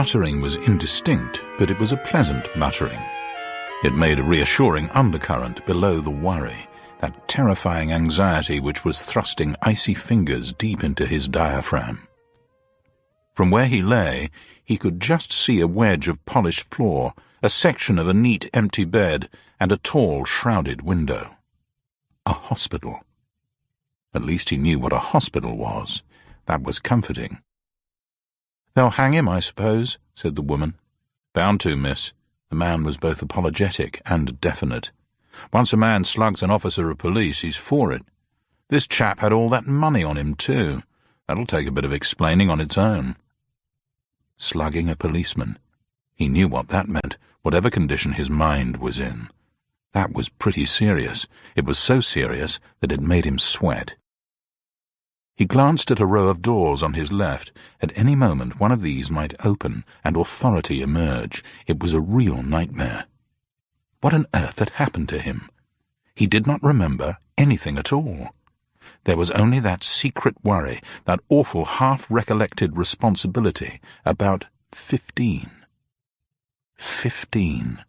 muttering was indistinct, but it was a pleasant muttering. It made a reassuring undercurrent below the worry, that terrifying anxiety which was thrusting icy fingers deep into his diaphragm. From where he lay, he could just see a wedge of polished floor, a section of a neat empty bed, and a tall shrouded window. A hospital. At least he knew what a hospital was. That was comforting. "They'll hang him, I suppose," said the woman. "Bound to, miss." The man was both apologetic and definite. "Once a man slugs an officer of police, he's for it. This chap had all that money on him, too. That'll take a bit of explaining on its own." Slugging a policeman. He knew what that meant, whatever condition his mind was in. That was pretty serious. It was so serious that it made him sweat. He glanced at a row of doors on his left. At any moment one of these might open and authority emerge. It was a real nightmare. What on earth had happened to him? He did not remember anything at all. There was only that secret worry, that awful half-recollected responsibility about 15. 15.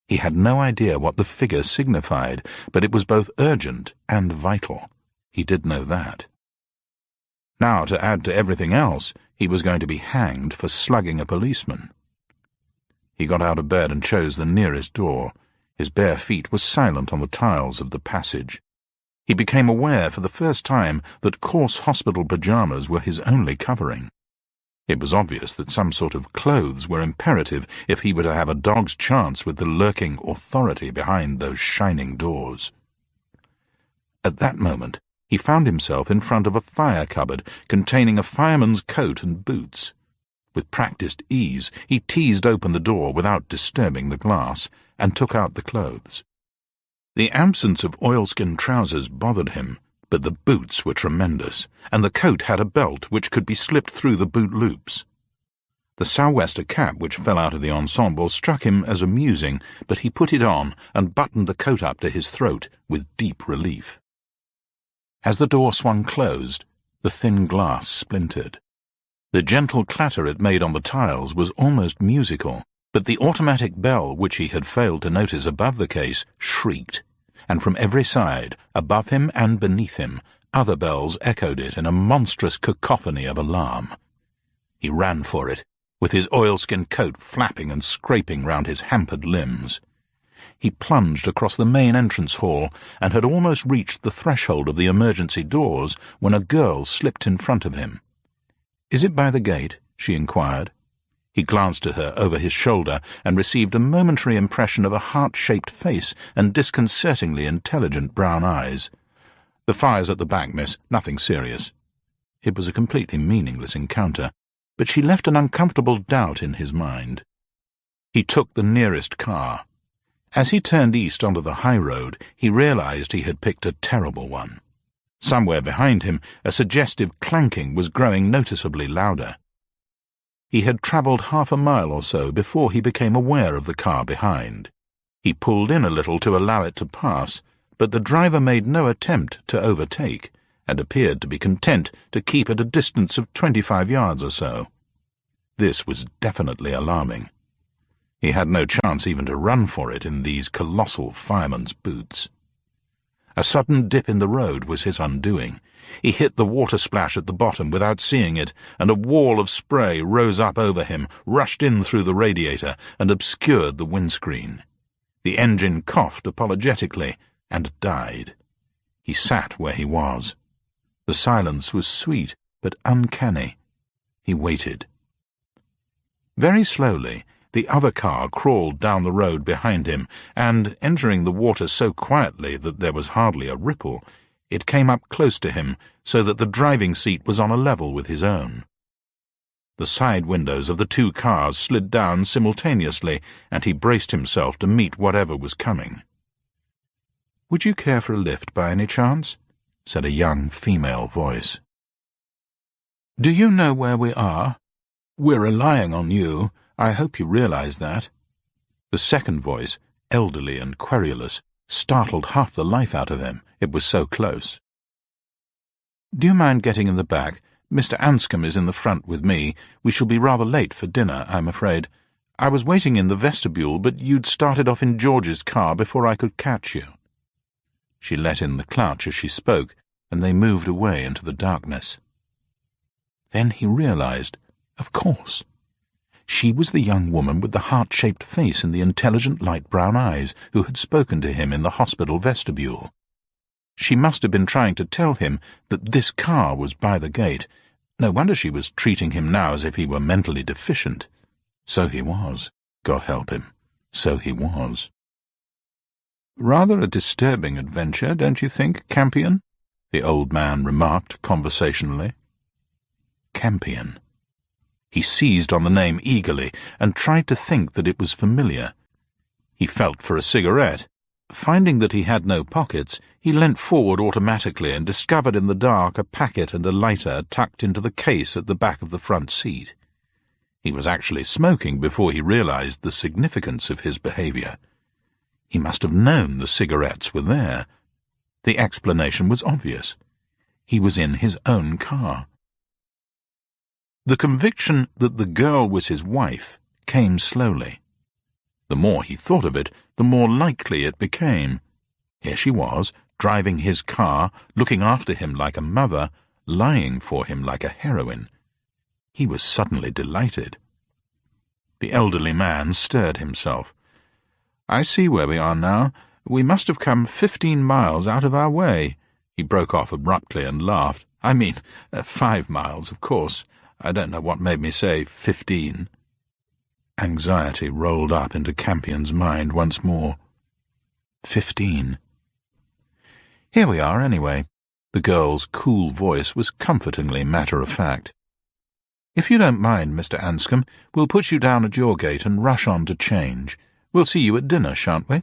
He had no idea what the figure signified, but it was both urgent and vital. He did know that. Now, to add to everything else, he was going to be hanged for slugging a policeman. He got out of bed and chose the nearest door. His bare feet were silent on the tiles of the passage. He became aware for the first time that coarse hospital pyjamas were his only covering. It was obvious that some sort of clothes were imperative if he were to have a dog's chance with the lurking authority behind those shining doors. At that moment, he found himself in front of a fire cupboard containing a fireman's coat and boots. With practised ease, he teased open the door without disturbing the glass, and took out the clothes. The absence of oilskin trousers bothered him, but the boots were tremendous, and the coat had a belt which could be slipped through the boot loops. The sou'wester cap which fell out of the ensemble struck him as amusing, but he put it on and buttoned the coat up to his throat with deep relief. As the door swung closed, the thin glass splintered. The gentle clatter it made on the tiles was almost musical, but the automatic bell which he had failed to notice above the case shrieked, and from every side, above him and beneath him, other bells echoed it in a monstrous cacophony of alarm. He ran for it, with his oilskin coat flapping and scraping round his hampered limbs. He plunged across the main entrance hall and had almost reached the threshold of the emergency doors when a girl slipped in front of him. "Is it by the gate?" she inquired. He glanced at her over his shoulder and received a momentary impression of a heart-shaped face and disconcertingly intelligent brown eyes. "The fire's at the back, miss. Nothing serious." It was a completely meaningless encounter, but she left an uncomfortable doubt in his mind. He took the nearest car. As he turned east onto the high road, he realized he had picked a terrible one. Somewhere behind him, a suggestive clanking was growing noticeably louder. He had travelled half a mile or so before he became aware of the car behind. He pulled in a little to allow it to pass, but the driver made no attempt to overtake, and appeared to be content to keep at a distance of 25 yards or so. This was definitely alarming. He had no chance even to run for it in these colossal fireman's boots. A sudden dip in the road was his undoing. He hit the water splash at the bottom without seeing it, and a wall of spray rose up over him, rushed in through the radiator, and obscured the windscreen. The engine coughed apologetically and died. He sat where he was. The silence was sweet but uncanny. He waited. Very slowly, the other car crawled down the road behind him, and, entering the water so quietly that there was hardly a ripple, it came up close to him so that the driving seat was on a level with his own. The side windows of the two cars slid down simultaneously, and he braced himself to meet whatever was coming. "Would you care for a lift by any chance?" said a young female voice. "Do you know where we are? We're relying on you. I hope you realize that." The second voice, elderly and querulous, startled half the life out of him. It was so close. "Do you mind getting in the back? Mr. Anscombe is in the front with me. We shall be rather late for dinner, I'm afraid. I was waiting in the vestibule, but you'd started off in George's car before I could catch you." She let in the clutch as she spoke, and they moved away into the darkness. Then he realized, of course. She was the young woman with the heart-shaped face and the intelligent light brown eyes who had spoken to him in the hospital vestibule. She must have been trying to tell him that this car was by the gate. No wonder she was treating him now as if he were mentally deficient. So he was, God help him, so he was. "Rather a disturbing adventure, don't you think, Campion?" the old man remarked conversationally. Campion. He seized on the name eagerly and tried to think that it was familiar. He felt for a cigarette. Finding that he had no pockets, he leant forward automatically and discovered in the dark a packet and a lighter tucked into the case at the back of the front seat. He was actually smoking before he realized the significance of his behavior. He must have known the cigarettes were there. The explanation was obvious. He was in his own car. The conviction that the girl was his wife came slowly. The more he thought of it, the more likely it became. Here she was, driving his car, looking after him like a mother, lying for him like a heroine. He was suddenly delighted. The elderly man stirred himself. "I see where we are now. We must have come 15 miles out of our way." He broke off abruptly and laughed. "I mean, 5 miles, of course. I don't know what made me say 15. Anxiety rolled up into Campion's mind once more. 15. "Here we are, anyway." The girl's cool voice was comfortingly matter-of-fact. "If you don't mind, Mr. Anscombe, we'll put you down at your gate and rush on to change. We'll see you at dinner, shan't we?"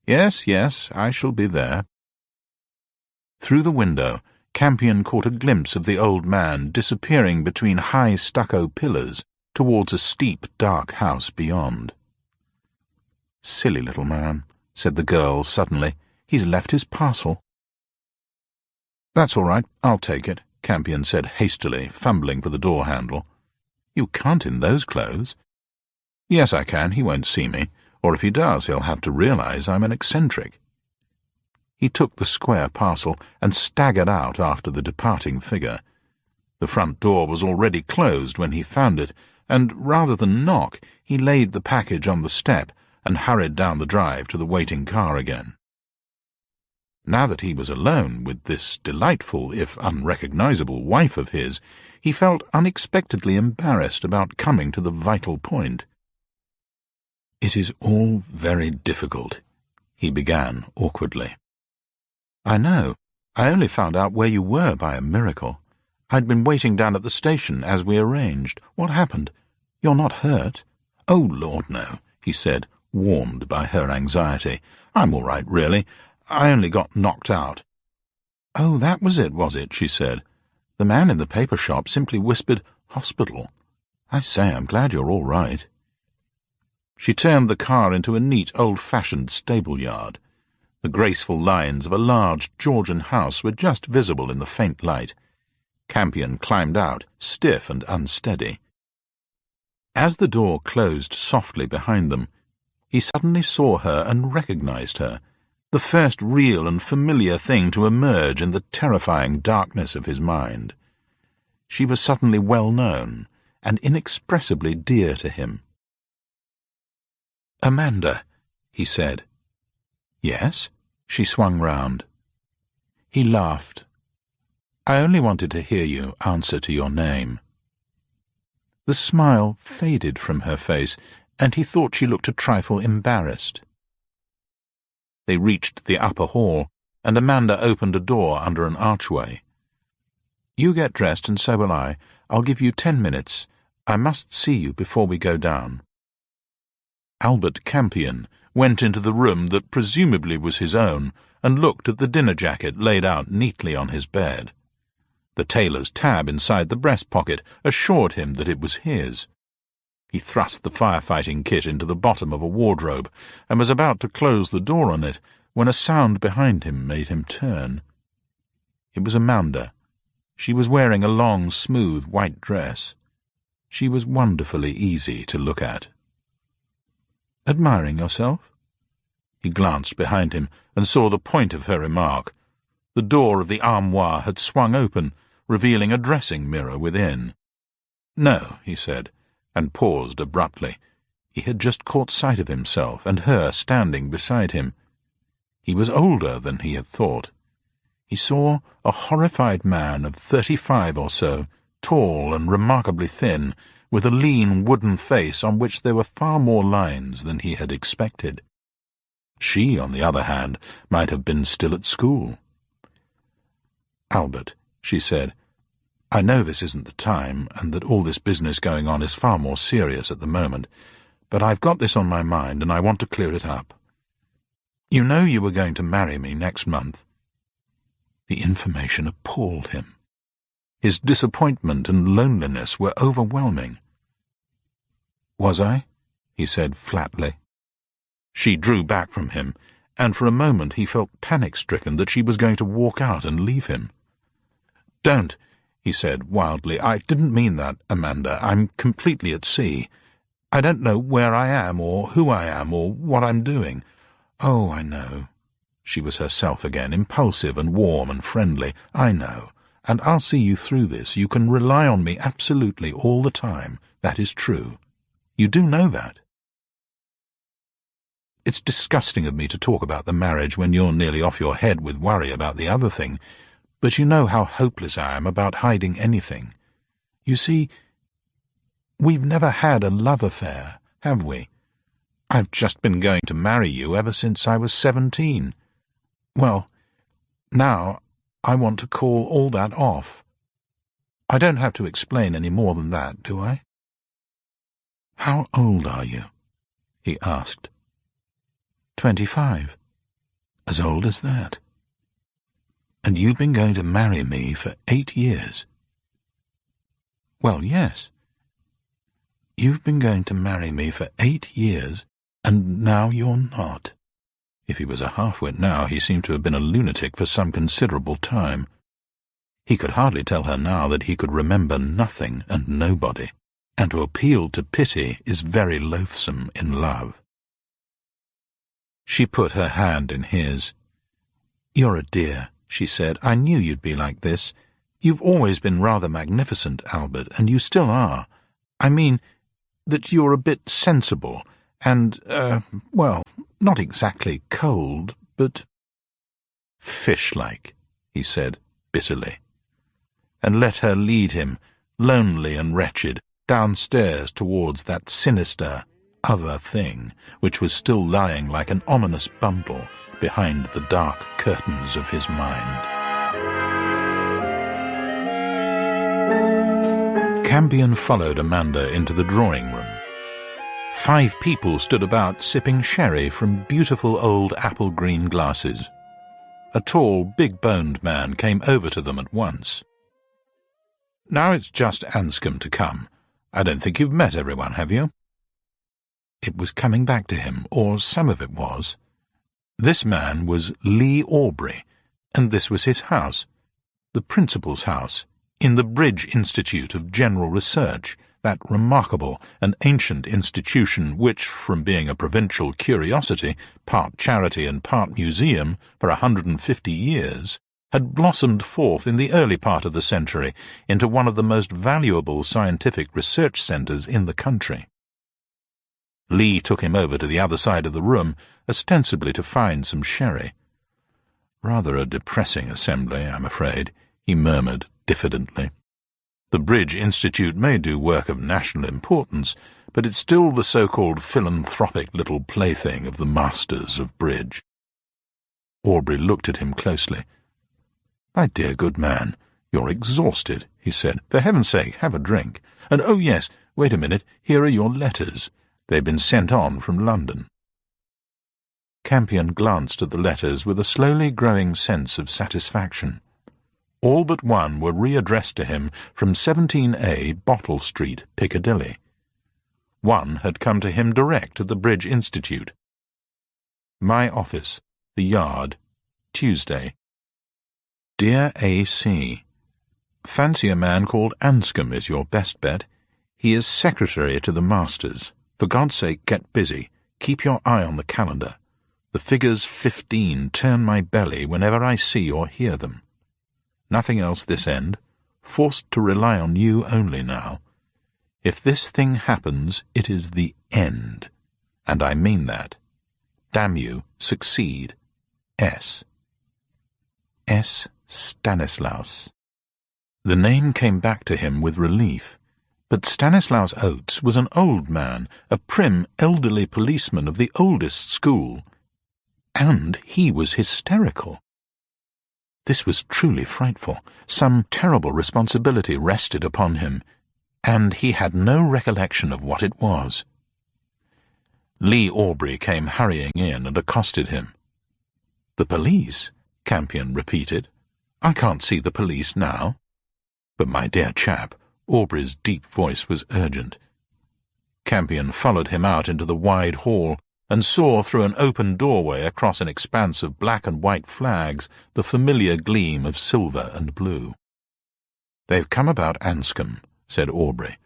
"Yes, yes, I shall be there." Through the window, Campion caught a glimpse of the old man disappearing between high stucco pillars towards a steep, dark house beyond. "Silly little man," said the girl suddenly. "He's left his parcel." "That's all right, I'll take it," Campion said hastily, fumbling for the door handle. "You can't in those clothes." "Yes, I can. He won't see me, or if he does, he'll have to realize I'm an eccentric." He took the square parcel and staggered out after the departing figure. The front door was already closed when he found it, and rather than knock, he laid the package on the step and hurried down the drive to the waiting car again. Now that he was alone with this delightful, if unrecognizable, wife of his, he felt unexpectedly embarrassed about coming to the vital point. "It is all very difficult," he began awkwardly. "I know. I only found out where you were by a miracle. I'd been waiting down at the station as we arranged. What happened? You're not hurt?" "Oh, Lord, no," he said, warmed by her anxiety. "I'm all right, really. I only got knocked out." "Oh, that was it?" she said. "The man in the paper shop simply whispered, 'Hospital.' I say, I'm glad you're all right." She turned the car into a neat, old-fashioned stable-yard. The graceful lines of a large Georgian house were just visible in the faint light. Campion climbed out, stiff and unsteady. As the door closed softly behind them, he suddenly saw her and recognized her, the first real and familiar thing to emerge in the terrifying darkness of his mind. She was suddenly well known and inexpressibly dear to him. "Amanda," he said. "Yes?" She swung round. He laughed. "I only wanted to hear you answer to your name." The smile faded from her face, and he thought she looked a trifle embarrassed. They reached the upper hall, and Amanda opened a door under an archway. "You get dressed, and so will I. I'll give you 10 minutes. I must see you before we go down." Albert Campion went into the room that presumably was his own and looked at the dinner jacket laid out neatly on his bed. The tailor's tab inside the breast pocket assured him that it was his. He thrust the firefighting kit into the bottom of a wardrobe and was about to close the door on it when a sound behind him made him turn. It was Amanda, She was wearing a long, smooth white dress. She was wonderfully easy to look at. "Admiring yourself?" He glanced behind him and saw the point of her remark. The door of the armoire had swung open, revealing a dressing mirror within. "No," he said, and paused abruptly. He had just caught sight of himself and her standing beside him. He was older than he had thought. He saw a horrified man of 35 or so, tall and remarkably thin, with a lean wooden face on which there were far more lines than he had expected. She, on the other hand, might have been still at school. "Albert," she said, "I know this isn't the time, and that all this business going on is far more serious at the moment, but I've got this on my mind, and I want to clear it up. You know you were going to marry me next month." The information appalled him. His disappointment and loneliness were overwhelming. "Was I?" he said flatly. She drew back from him, and for a moment he felt panic-stricken that she was going to walk out and leave him. "Don't," he said wildly. "I didn't mean that, Amanda. I'm completely at sea. I don't know where I am, or who I am, or what I'm doing." "Oh, I know." She was herself again, impulsive and warm and friendly. "I know, and I'll see you through this. You can rely on me absolutely all the time. That is true. You do know that." "It's disgusting of me to talk about the marriage when you're nearly off your head with worry about the other thing, but you know how hopeless I am about hiding anything. You see, we've never had a love affair, have we? I've just been going to marry you ever since I was 17. Well, now I want to call all that off. I don't have to explain any more than that, do I?" "How old are you?" he asked. 25. As old as that. And you've been going to marry me for 8 years. "Well, yes. You've been going to marry me for 8 years, and now you're not." If he was a half-wit now, he seemed to have been a lunatic for some considerable time. He could hardly tell her now that he could remember nothing and nobody, and to appeal to pity is very loathsome in love. She put her hand in his. "You're a dear," she said. "I knew you'd be like this. You've always been rather magnificent, Albert, and you still are. I mean that you're a bit sensible, and, well, not exactly cold, but—" "Fish-like," he said bitterly, and let her lead him, lonely and wretched, downstairs towards that sinister other thing which was still lying like an ominous bundle behind the dark curtains of his mind. Campion followed Amanda into the drawing-room. 5 people stood about sipping sherry from beautiful old apple-green glasses. A tall, big-boned man came over to them at once. "Now it's just Anscombe to come. I don't think you've met everyone, have you?" It was coming back to him, or some of it was. This man was Lee Aubrey, and this was his house, the principal's house, in the Bridge Institute of General Research, that remarkable and ancient institution which, from being a provincial curiosity, part charity and part museum, for 150 years, had blossomed forth in the early part of the century into one of the most valuable scientific research centres in the country. Lee took him over to the other side of the room, ostensibly to find some sherry. "Rather a depressing assembly, I'm afraid," he murmured diffidently. "The Bridge Institute may do work of national importance, but it's still the so-called philanthropic little plaything of the masters of bridge." Aubrey looked at him closely. "My dear good man, you're exhausted," he said. "For heaven's sake, have a drink. And oh yes, wait a minute, here are your letters. They've been sent on from London." Campion glanced at the letters with a slowly growing sense of satisfaction. All but one were readdressed to him from 17A Bottle Street, Piccadilly. One had come to him direct at the Bridge Institute. "My office, the Yard, Tuesday. Dear A.C., Fancy a man called Anscombe is your best bet. He is secretary to the masters. For God's sake, get busy. Keep your eye on the calendar. The figures 15 turn my belly whenever I see or hear them. Nothing else this end. Forced to rely on you only now. If this thing happens, it is the end. And I mean that. Damn you, succeed. S. S. Stanislaus. The name came back to him with relief. But Stanislaus Oates was an old man, a prim, elderly policeman of the oldest school. And he was hysterical. This was truly frightful. Some terrible responsibility rested upon him, and he had no recollection of what it was. Lee Aubrey came hurrying in and accosted him. "The police?" Campion repeated. "I can't see the police now." "But my dear chap," Aubrey's deep voice was urgent. Campion followed him out into the wide hall and saw through an open doorway across an expanse of black and white flags the familiar gleam of silver and blue. "They've come about Anscombe," said Aubrey.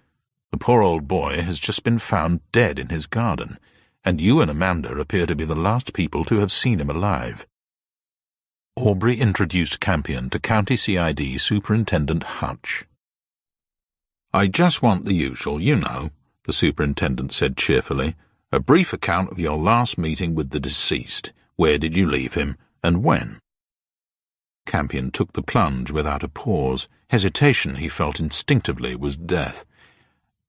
"The poor old boy has just been found dead in his garden, and you and Amanda appear to be the last people to have seen him alive." Aubrey introduced Campion to County CID Superintendent Hutch. "I just want the usual, you know," the superintendent said cheerfully. "A brief account of your last meeting with the deceased. Where did you leave him, and when?" Campion took the plunge without a pause. Hesitation, he felt instinctively, was death.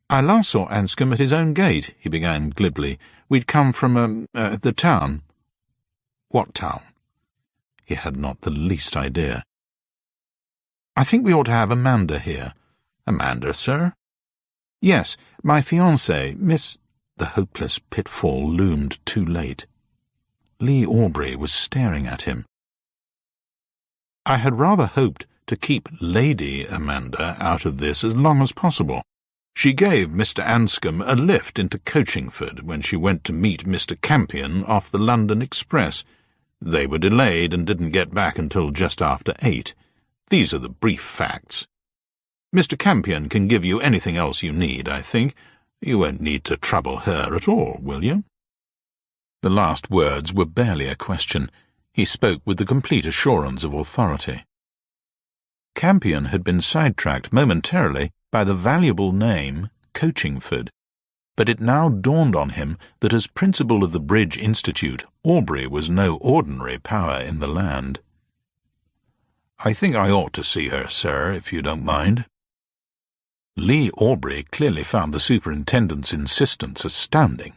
"I last saw Anscombe at his own gate," he began glibly. "We'd come from, the town." "What town?" He had not the least idea. "I think we ought to have Amanda here." "Amanda, sir?" "Yes, my fiancée, Miss—" The hopeless pitfall loomed too late. Lee Aubrey was staring at him. "I had rather hoped to keep Lady Amanda out of this as long as possible. She gave Mr. Anscombe a lift into Coachingford when she went to meet Mr. Campion off the London Express. They were delayed and didn't get back until just after 8. These are the brief facts. Mr. Campion can give you anything else you need, I think. You won't need to trouble her at all, will you?" The last words were barely a question. He spoke with the complete assurance of authority. Campion had been sidetracked momentarily by the valuable name Coachingford, but it now dawned on him that as principal of the Bridge Institute, Aubrey was no ordinary power in the land. "I think I ought to see her, sir, if you don't mind." Lee Aubrey clearly found the superintendent's insistence astounding.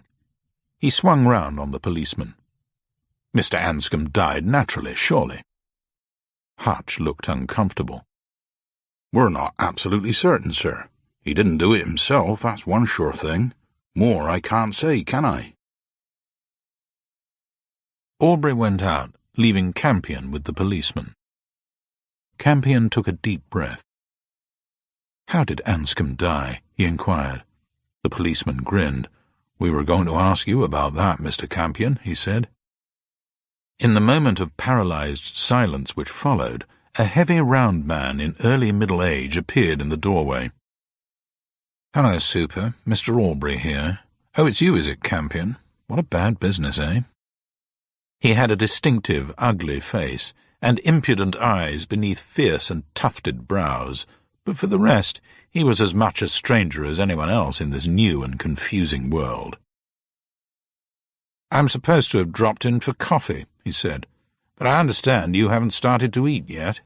He swung round on the policeman. "Mr. Anscombe died naturally, surely?" Hutch looked uncomfortable. "We're not absolutely certain, sir. He didn't do it himself, that's one sure thing. More I can't say, can I?" Aubrey went out, leaving Campion with the policeman. Campion took a deep breath. "How did Anscombe die?" he inquired. The policeman grinned. "We were going to ask you about that, Mr. Campion," he said. In the moment of paralyzed silence which followed, a heavy round man in early middle age appeared in the doorway. "Hello, Super. Mr. Aubrey here. Oh, it's you, is it, Campion? What a bad business, eh?" He had a distinctive, ugly face, and impudent eyes beneath fierce and tufted brows, but for the rest he was as much a stranger as anyone else in this new and confusing world. "I'm supposed to have dropped in for coffee," he said, "but I understand you haven't started to eat yet.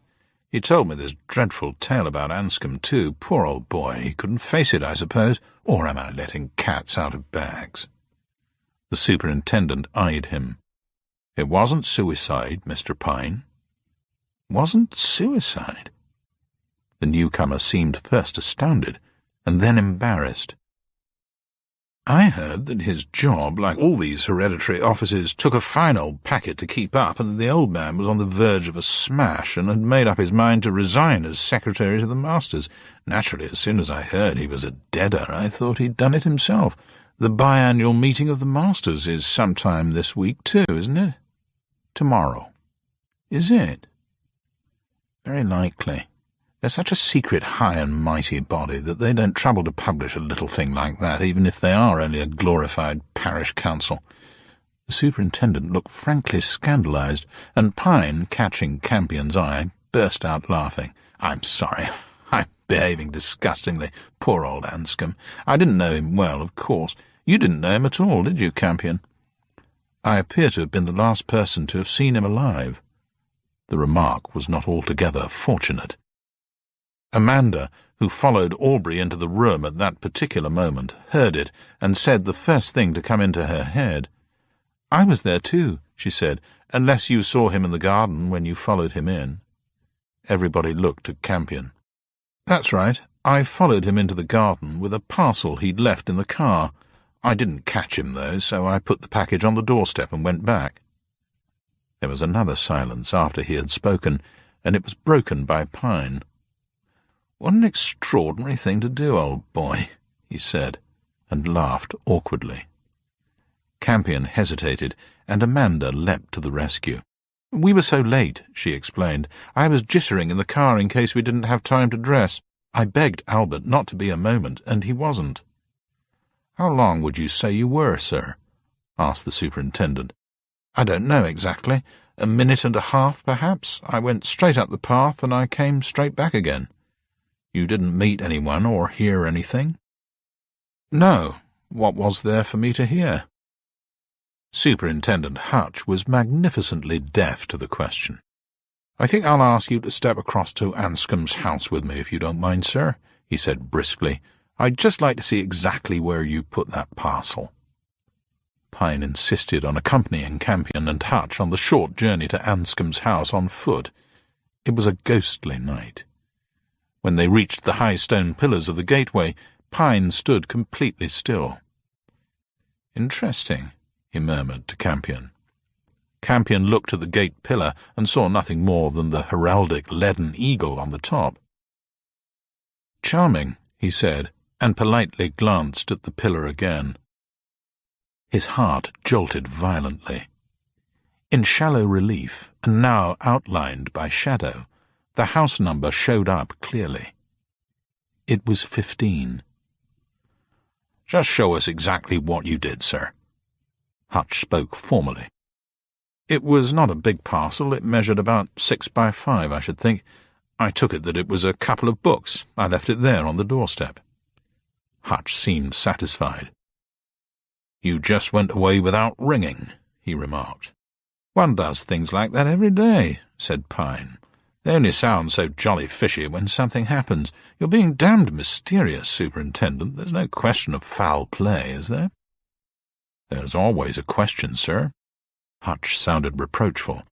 You told me this dreadful tale about Anscombe, too. Poor old boy, he couldn't face it, I suppose, or am I letting cats out of bags?" The superintendent eyed him. "It wasn't suicide, Mr. Pine." "Wasn't suicide?" The newcomer seemed first astounded, and then embarrassed. "I heard that his job, like all these hereditary offices, took a fine old packet to keep up, and that the old man was on the verge of a smash and had made up his mind to resign as secretary to the masters. Naturally, as soon as I heard he was a deader, I thought he'd done it himself. The biannual meeting of the masters is sometime this week, too, isn't it?" "Tomorrow." "Is it?" "Very likely. They're such a secret, high and mighty body that they don't trouble to publish a little thing like that, even if they are only a glorified parish council. The superintendent looked frankly scandalized, and Pine, catching Campion's eye, burst out laughing. "I'm sorry. I'm behaving disgustingly. Poor old Anscombe. I didn't know him well, of course. You didn't know him at all, did you, Campion?" "I appear to have been the last person to have seen him alive." The remark was not altogether fortunate. Amanda, who followed Aubrey into the room at that particular moment, heard it and said the first thing to come into her head. "I was there too," she said, "unless you saw him in the garden when you followed him in." Everybody looked at Campion. "That's right. I followed him into the garden with a parcel he'd left in the car. I didn't catch him, though, so I put the package on the doorstep and went back." There was another silence after he had spoken, and it was broken by Pine. "What an extraordinary thing to do, old boy," he said, and laughed awkwardly. Campion hesitated, and Amanda leapt to the rescue. "We were so late," she explained. "I was jittering in the car in case we didn't have time to dress. I begged Albert not to be a moment, and he wasn't." "How long would you say you were, sir?" asked the superintendent. "I don't know exactly. A minute and a half, perhaps. I went straight up the path, and I came straight back again." "You didn't meet anyone or hear anything?" "No. What was there for me to hear?" Superintendent Hutch was magnificently deaf to the question. "I think I'll ask you to step across to Anscombe's house with me, if you don't mind, sir," he said briskly. "I'd just like to see exactly where you put that parcel." Pine insisted on accompanying Campion and Hutch on the short journey to Anscombe's house on foot. It was a ghostly night. When they reached the high stone pillars of the gateway, Pine stood completely still. "Interesting," he murmured to Campion. Campion looked at the gate pillar and saw nothing more than the heraldic leaden eagle on the top. "Charming," he said, and politely glanced at the pillar again. His heart jolted violently. In shallow relief, and now outlined by shadow, the house number showed up clearly. It was 15. "Just show us exactly what you did, sir." Hutch spoke formally. "It was not a big parcel. It measured about 6 by 5, I should think. I took it that it was a couple of books. I left it there on the doorstep." Hutch seemed satisfied. "You just went away without ringing," he remarked. "One does things like that every day," said Pine. "They only sound so jolly fishy when something happens. You're being damned mysterious, Superintendent. There's no question of foul play, is there?" "There's always a question, sir." Hutch sounded reproachful.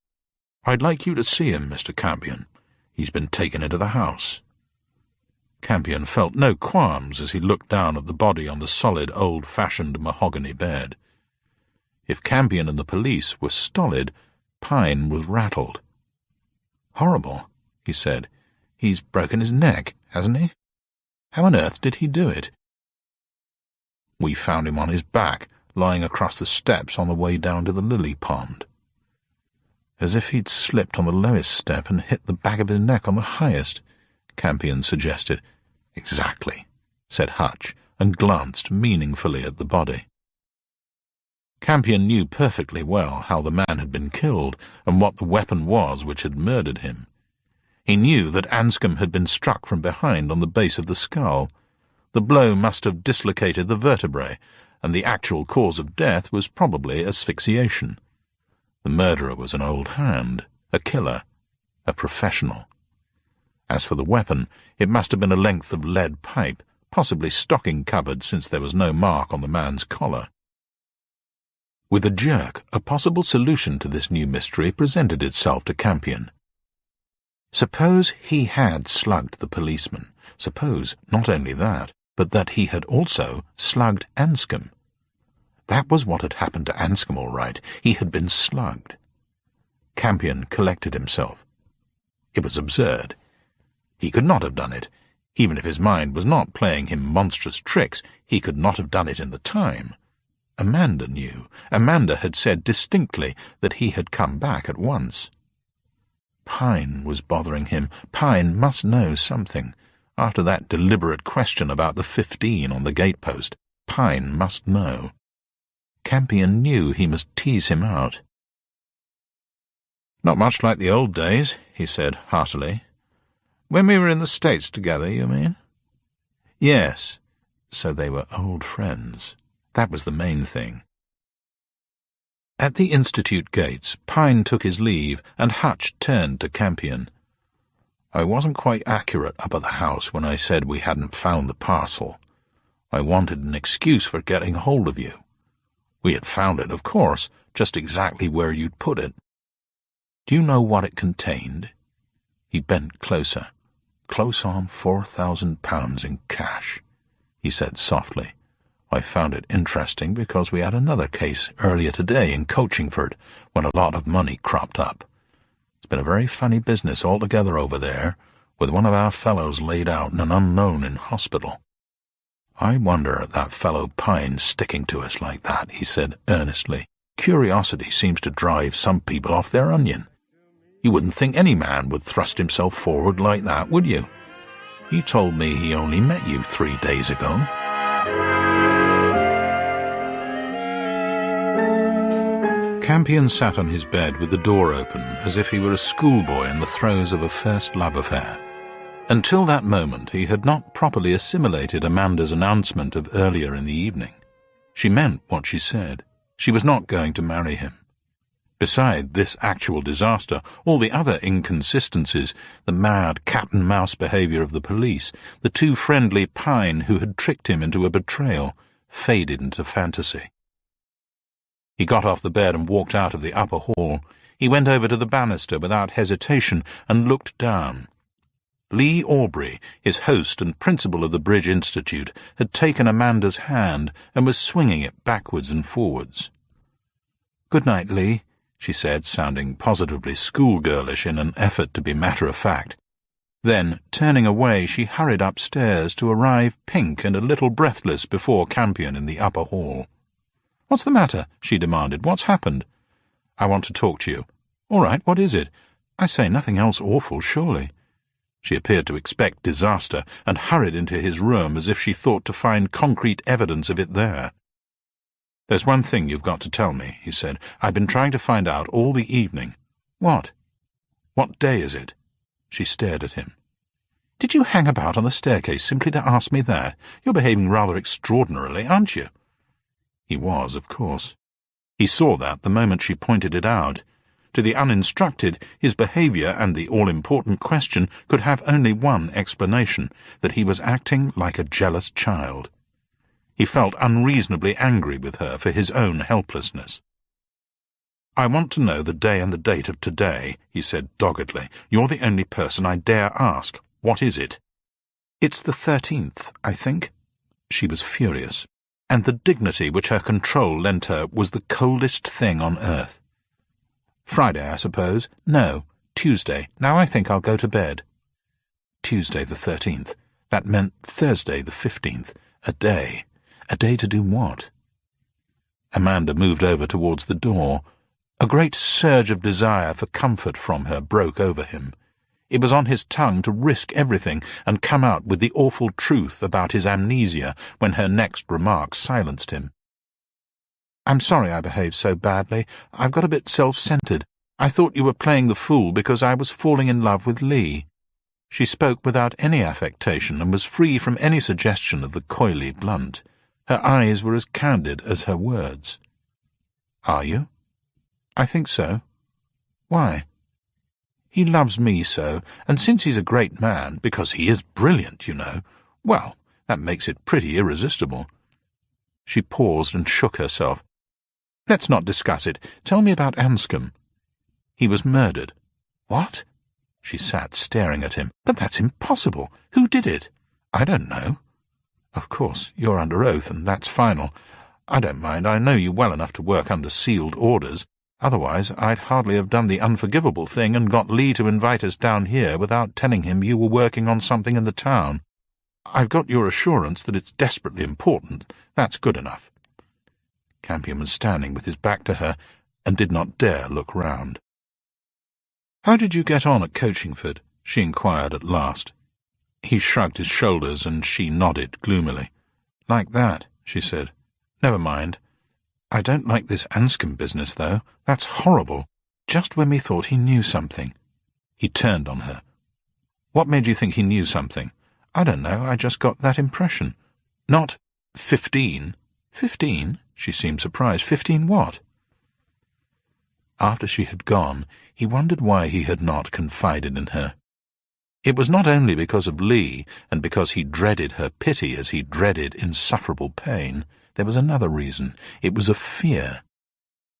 "I'd like you to see him, Mr. Campion. He's been taken into the house." Campion felt no qualms as he looked down at the body on the solid, old-fashioned mahogany bed. If Campion and the police were stolid, Pine was rattled. "Horrible," he said. "He's broken his neck, hasn't he? How on earth did he do it?" "We found him on his back, lying across the steps on the way down to the lily pond." "As if he'd slipped on the lowest step and hit the back of his neck on the highest," Campion suggested. "Exactly," said Hutch, and glanced meaningfully at the body. Campion knew perfectly well how the man had been killed and what the weapon was which had murdered him. He knew that Anscombe had been struck from behind on the base of the skull. The blow must have dislocated the vertebrae, and the actual cause of death was probably asphyxiation. The murderer was an old hand, a killer, a professional. As for the weapon, it must have been a length of lead pipe, possibly stocking-covered since there was no mark on the man's collar. With a jerk, a possible solution to this new mystery presented itself to Campion. Suppose he had slugged the policeman. Suppose not only that, but that he had also slugged Anscombe. That was what had happened to Anscombe, all right. He had been slugged. Campion collected himself. It was absurd. He could not have done it. Even if his mind was not playing him monstrous tricks, he could not have done it in the time. Amanda knew. Amanda had said distinctly that he had come back at once. Pine was bothering him. Pine must know something. After that deliberate question about the 15 on the gatepost, Pine must know. Campion knew he must tease him out. "Not much like the old days," he said heartily. "When we were in the States together, you mean?" Yes. So they were old friends. That was the main thing. At the Institute gates, Pine took his leave, and Hutch turned to Campion. "I wasn't quite accurate up at the house when I said we hadn't found the parcel. I wanted an excuse for getting hold of you. We had found it, of course, just exactly where you'd put it. Do you know what it contained?" He bent closer. "Close on £4,000 in cash," he said softly. "I found it interesting because we had another case earlier today in Coachingford when a lot of money cropped up. It's been a very funny business altogether over there, with one of our fellows laid out and an unknown in hospital. I wonder at that fellow Pine sticking to us like that," he said earnestly. "Curiosity seems to drive some people off their onion. You wouldn't think any man would thrust himself forward like that, would you? He told me he only met you 3 days ago." Campion sat on his bed with the door open, as if he were a schoolboy in the throes of a first love affair. Until that moment he had not properly assimilated Amanda's announcement of earlier in the evening. She meant what she said. She was not going to marry him. Beside this actual disaster, all the other inconsistencies, the mad cat-and-mouse behaviour of the police, the too friendly Pine who had tricked him into a betrayal, faded into fantasy. He got off the bed and walked out of the upper hall. He went over to the banister without hesitation and looked down. Lee Aubrey, his host and principal of the Bridge Institute, had taken Amanda's hand and was swinging it backwards and forwards. "Good night, Lee," she said, sounding positively schoolgirlish in an effort to be matter-of-fact. Then, turning away, she hurried upstairs to arrive pink and a little breathless before Campion in the upper hall. "What's the matter?" she demanded. "What's happened?" "I want to talk to you." "All right, what is it? I say nothing else awful, surely." She appeared to expect disaster, and hurried into his room as if she thought to find concrete evidence of it there. "There's one thing you've got to tell me," he said. "I've been trying to find out all the evening." "What?" "What day is it?" She stared at him. "Did you hang about on the staircase simply to ask me that? You're behaving rather extraordinarily, aren't you?" He was, of course. He saw that the moment she pointed it out. To the uninstructed, his behaviour and the all-important question could have only one explanation, that he was acting like a jealous child. He felt unreasonably angry with her for his own helplessness. "I want to know the day and the date of today," he said doggedly. "You're the only person I dare ask. What is it?" "It's the 13th, I think." She was furious, and the dignity which her control lent her was the coldest thing on earth. "Friday, I suppose." "No, Tuesday. Now I think I'll go to bed." Tuesday the 13th. That meant Thursday the 15th. A day. A day to do what? Amanda moved over towards the door. A great surge of desire for comfort from her broke over him. It was on his tongue to risk everything and come out with the awful truth about his amnesia when her next remark silenced him. "I'm sorry I behaved so badly. I've got a bit self-centered. I thought you were playing the fool because I was falling in love with Lee." She spoke without any affectation and was free from any suggestion of the coyly blunt. Her eyes were as candid as her words. "Are you?" "I think so." "Why?" "He loves me so, and since he's a great man, because he is brilliant, you know, well, that makes it pretty irresistible." She paused and shook herself. "Let's not discuss it. Tell me about Anscombe." "He was murdered." "What?" She sat staring at him. "But that's impossible. Who did it?" "I don't know." "Of course, you're under oath, and that's final. I don't mind. I know you well enough to work under sealed orders. Otherwise, I'd hardly have done the unforgivable thing and got Lee to invite us down here without telling him you were working on something in the town. I've got your assurance that it's desperately important. That's good enough." Campion was standing with his back to her and did not dare look round. "How did you get on at Coachingford?" she inquired at last. He shrugged his shoulders, and she nodded gloomily. "Like that," she said. "Never mind. I don't like this Anscombe business, though. That's horrible. Just when we thought he knew something." He turned on her. "What made you think he knew something?" "I don't know. I just got that impression." "Not 15? 15?" She seemed surprised. "15 what?" After she had gone, he wondered why he had not confided in her. It was not only because of Lee, and because he dreaded her pity as he dreaded insufferable pain. There was another reason. It was a fear.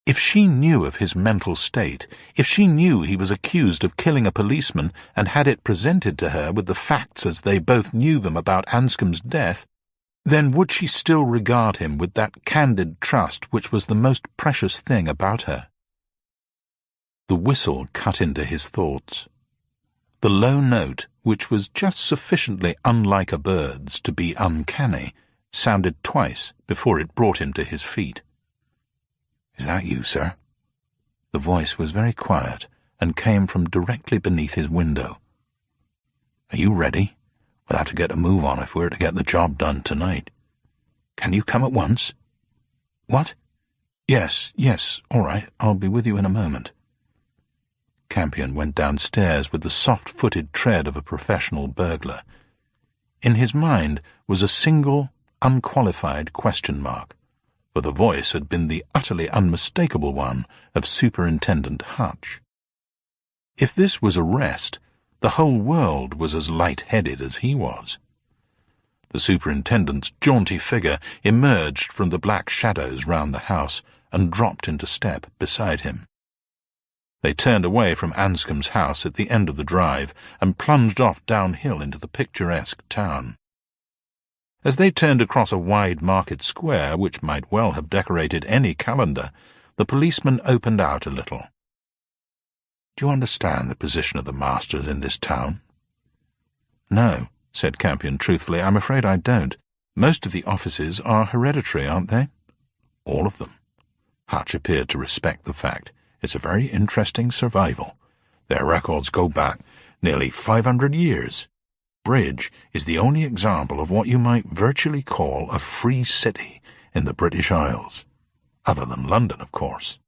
If she knew of his mental state, if she knew he was accused of killing a policeman and had it presented to her with the facts as they both knew them about Anscombe's death, then would she still regard him with that candid trust which was the most precious thing about her? The whistle cut into his thoughts. The low note, which was just sufficiently unlike a bird's to be uncanny, sounded twice before it brought him to his feet. "Is that you, sir?" The voice was very quiet and came from directly beneath his window. "Are you ready? We'll have to get a move on if we're to get the job done tonight. Can you come at once?" "What?" Yes, all right. I'll be with you in a moment." Campion went downstairs with the soft-footed tread of a professional burglar. In his mind was a single, unqualified question mark, for the voice had been the utterly unmistakable one of Superintendent Hutch. If this was arrest, the whole world was as light-headed as he was. The superintendent's jaunty figure emerged from the black shadows round the house and dropped into step beside him. They turned away from Anscombe's house at the end of the drive and plunged off downhill into the picturesque town. As they turned across a wide market square, which might well have decorated any calendar, the policeman opened out a little. "Do you understand the position of the masters in this town?" "No," said Campion truthfully. "I'm afraid I don't. Most of the offices are hereditary, aren't they?" "All of them." Hutch appeared to respect the fact. "It's a very interesting survival. Their records go back nearly 500 years. Bridge is the only example of what you might virtually call a free city in the British Isles. Other than London, of course.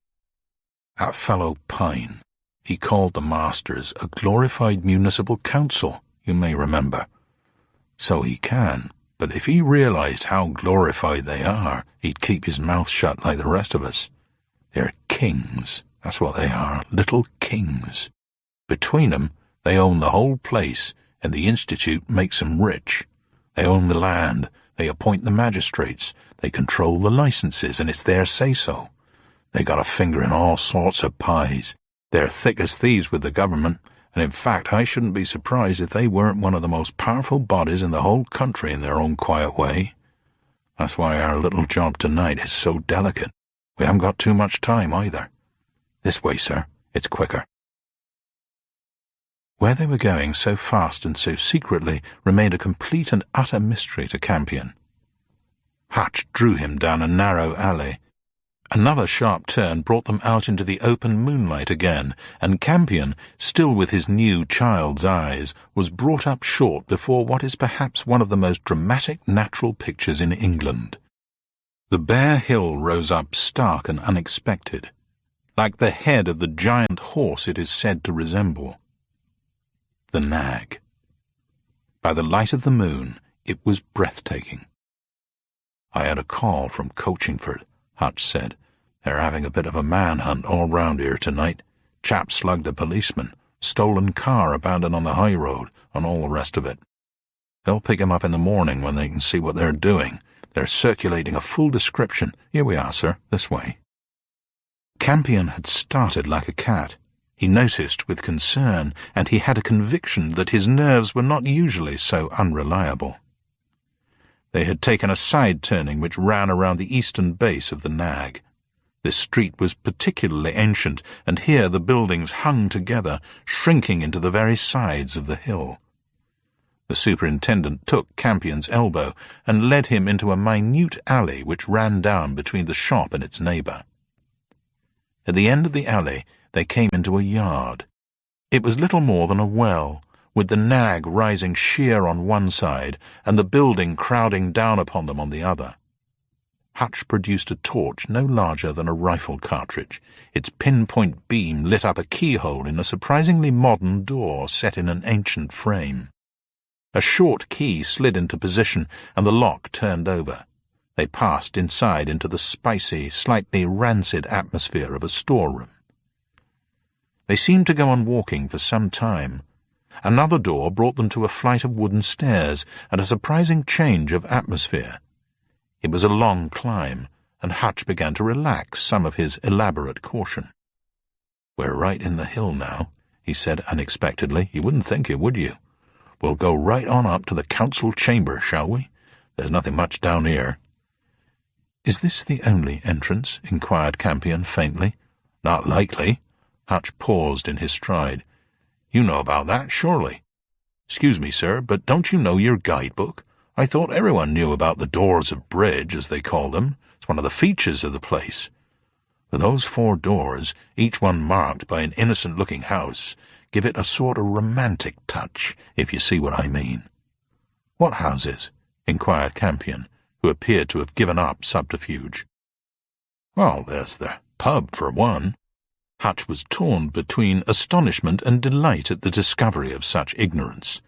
That fellow Pine, he called the masters a glorified municipal council, you may remember. So he can, but if he realized how glorified they are, he'd keep his mouth shut like the rest of us. They're kings. That's what they are, little kings. Between them, they own the whole place, and the Institute makes them rich. They own the land, they appoint the magistrates, they control the licenses, and it's their say-so. They got a finger in all sorts of pies. They're thick as thieves with the government, and in fact I shouldn't be surprised if they weren't one of the most powerful bodies in the whole country in their own quiet way. That's why our little job tonight is so delicate. We haven't got too much time, either. This way, sir. It's quicker." Where they were going so fast and so secretly remained a complete and utter mystery to Campion. Hutch drew him down a narrow alley. Another sharp turn brought them out into the open moonlight again, and Campion, still with his new child's eyes, was brought up short before what is perhaps one of the most dramatic natural pictures in England. The bare hill rose up stark and unexpected, like the head of the giant horse it is said to resemble. The Nag. By the light of the moon, it was breathtaking. "I had a call from Coachingford," Hutch said. "They're having a bit of a manhunt all round here tonight. Chap slugged a policeman, stolen car abandoned on the high road, and all the rest of it. They'll pick him up in the morning when they can see what they're doing. They're circulating a full description. Here we are, sir, this way." Campion had started like a cat. He noticed with concern, and he had a conviction that his nerves were not usually so unreliable. They had taken a side turning which ran around the eastern base of the Nag. This street was particularly ancient, and here the buildings hung together, shrinking into the very sides of the hill. The superintendent took Campion's elbow and led him into a minute alley which ran down between the shop and its neighbour. At the end of the alley they came into a yard. It was little more than a well, with the nag rising sheer on one side and the building crowding down upon them on the other. Hutch produced a torch no larger than a rifle cartridge. Its pinpoint beam lit up a keyhole in a surprisingly modern door set in an ancient frame. A short key slid into position and the lock turned over. They passed inside into the spicy, slightly rancid atmosphere of a storeroom. They seemed to go on walking for some time. Another door brought them to a flight of wooden stairs and a surprising change of atmosphere. It was a long climb, and Hutch began to relax some of his elaborate caution. "We're right in the hill now," he said unexpectedly. "You wouldn't think it, would you? We'll go right on up to the council chamber, shall we? There's nothing much down here." "Is this the only entrance?" inquired Campion faintly. "Not likely." Hutch paused in his stride. "You know about that, surely." "Excuse me, sir, but don't you know your guidebook? I thought everyone knew about the doors of bridge, as they call them. It's one of the features of the place. For those 4 doors, each one marked by an innocent-looking house, give it a sort of romantic touch, if you see what I mean." "What houses?" inquired Campion, who appeared to have given up subterfuge. "Well, there's the pub, for one." Hutch was torn between astonishment and delight at the discovery of such ignorance.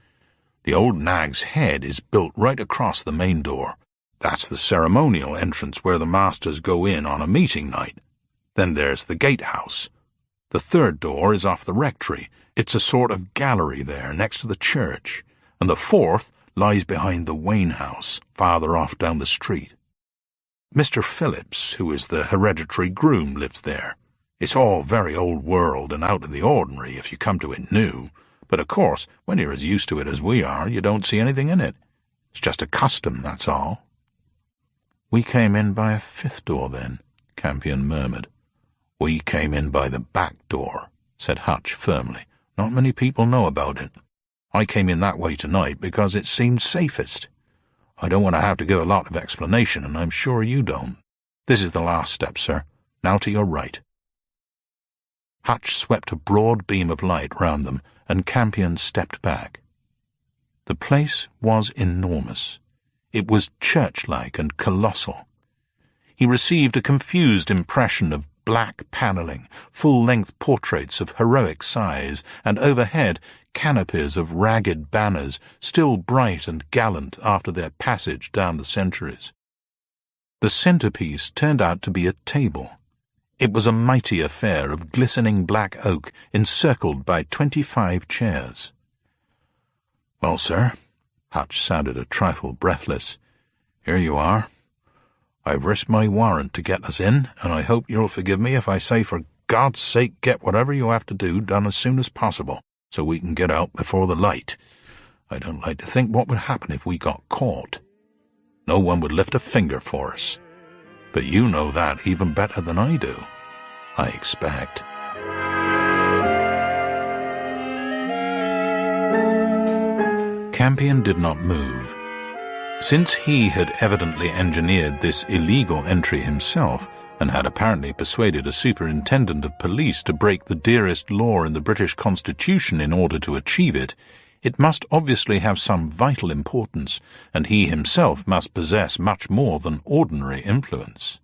"The old nag's head is built right across the main door. That's the ceremonial entrance where the masters go in on a meeting night. Then there's the gatehouse. The 3rd door is off the rectory. It's a sort of gallery there next to the church. And the 4th lies behind the Wayne house, farther off down the street. Mr. Phillips, who is the hereditary groom, lives there. It's all very old world and out of the ordinary if you come to it new. But, of course, when you're as used to it as we are, you don't see anything in it. It's just a custom, that's all." "We came in by a 5th door, then," Campion murmured. "We came in by the back door," said Hutch firmly. "Not many people know about it. I came in that way tonight because it seemed safest. I don't want to have to give a lot of explanation, and I'm sure you don't. This is the last step, sir. Now to your right." Hutch swept a broad beam of light round them, and Campion stepped back. The place was enormous. It was church-like and colossal. He received a confused impression of black panelling, full-length portraits of heroic size, and overhead canopies of ragged banners, still bright and gallant after their passage down the centuries. The centrepiece turned out to be a table. It was a mighty affair of glistening black oak encircled by 25 chairs. "Well, sir," Hutch sounded a trifle breathless, "here you are. I've risked my warrant to get us in, and I hope you'll forgive me if I say for God's sake get whatever you have to do done as soon as possible, so we can get out before the light. I don't like to think what would happen if we got caught. No one would lift a finger for us. But you know that even better than I do, I expect." Campion did not move. Since he had evidently engineered this illegal entry himself, and had apparently persuaded a superintendent of police to break the dearest law in the British Constitution in order to achieve it, it must obviously have some vital importance, and he himself must possess much more than ordinary influence.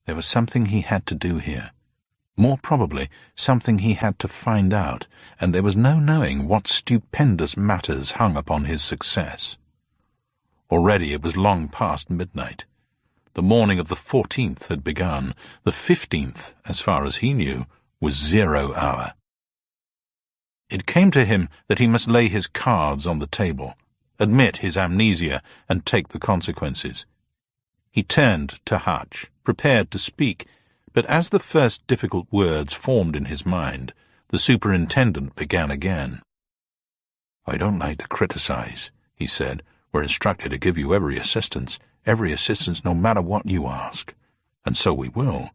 There was something he had to do here. More probably, something he had to find out, and there was no knowing what stupendous matters hung upon his success. Already it was long past midnight. The morning of the 14th had begun. The 15th, as far as he knew, was 0 hour. It came to him that he must lay his cards on the table, admit his amnesia, and take the consequences. He turned to Hutch, prepared to speak, but as the first difficult words formed in his mind, the superintendent began again. "I don't like to criticize," he said. "We're instructed to give you every assistance no matter what you ask, and so we will.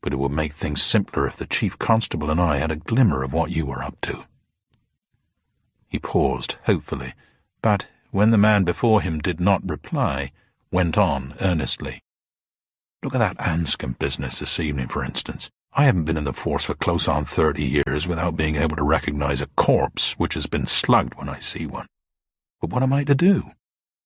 But it would make things simpler if the chief constable and I had a glimmer of what you were up to." He paused hopefully, but when the man before him did not reply, went on earnestly. "Look at that Anscombe business this evening, for instance. I haven't been in the force for close on 30 years without being able to recognize a corpse which has been slugged when I see one. But what am I to do?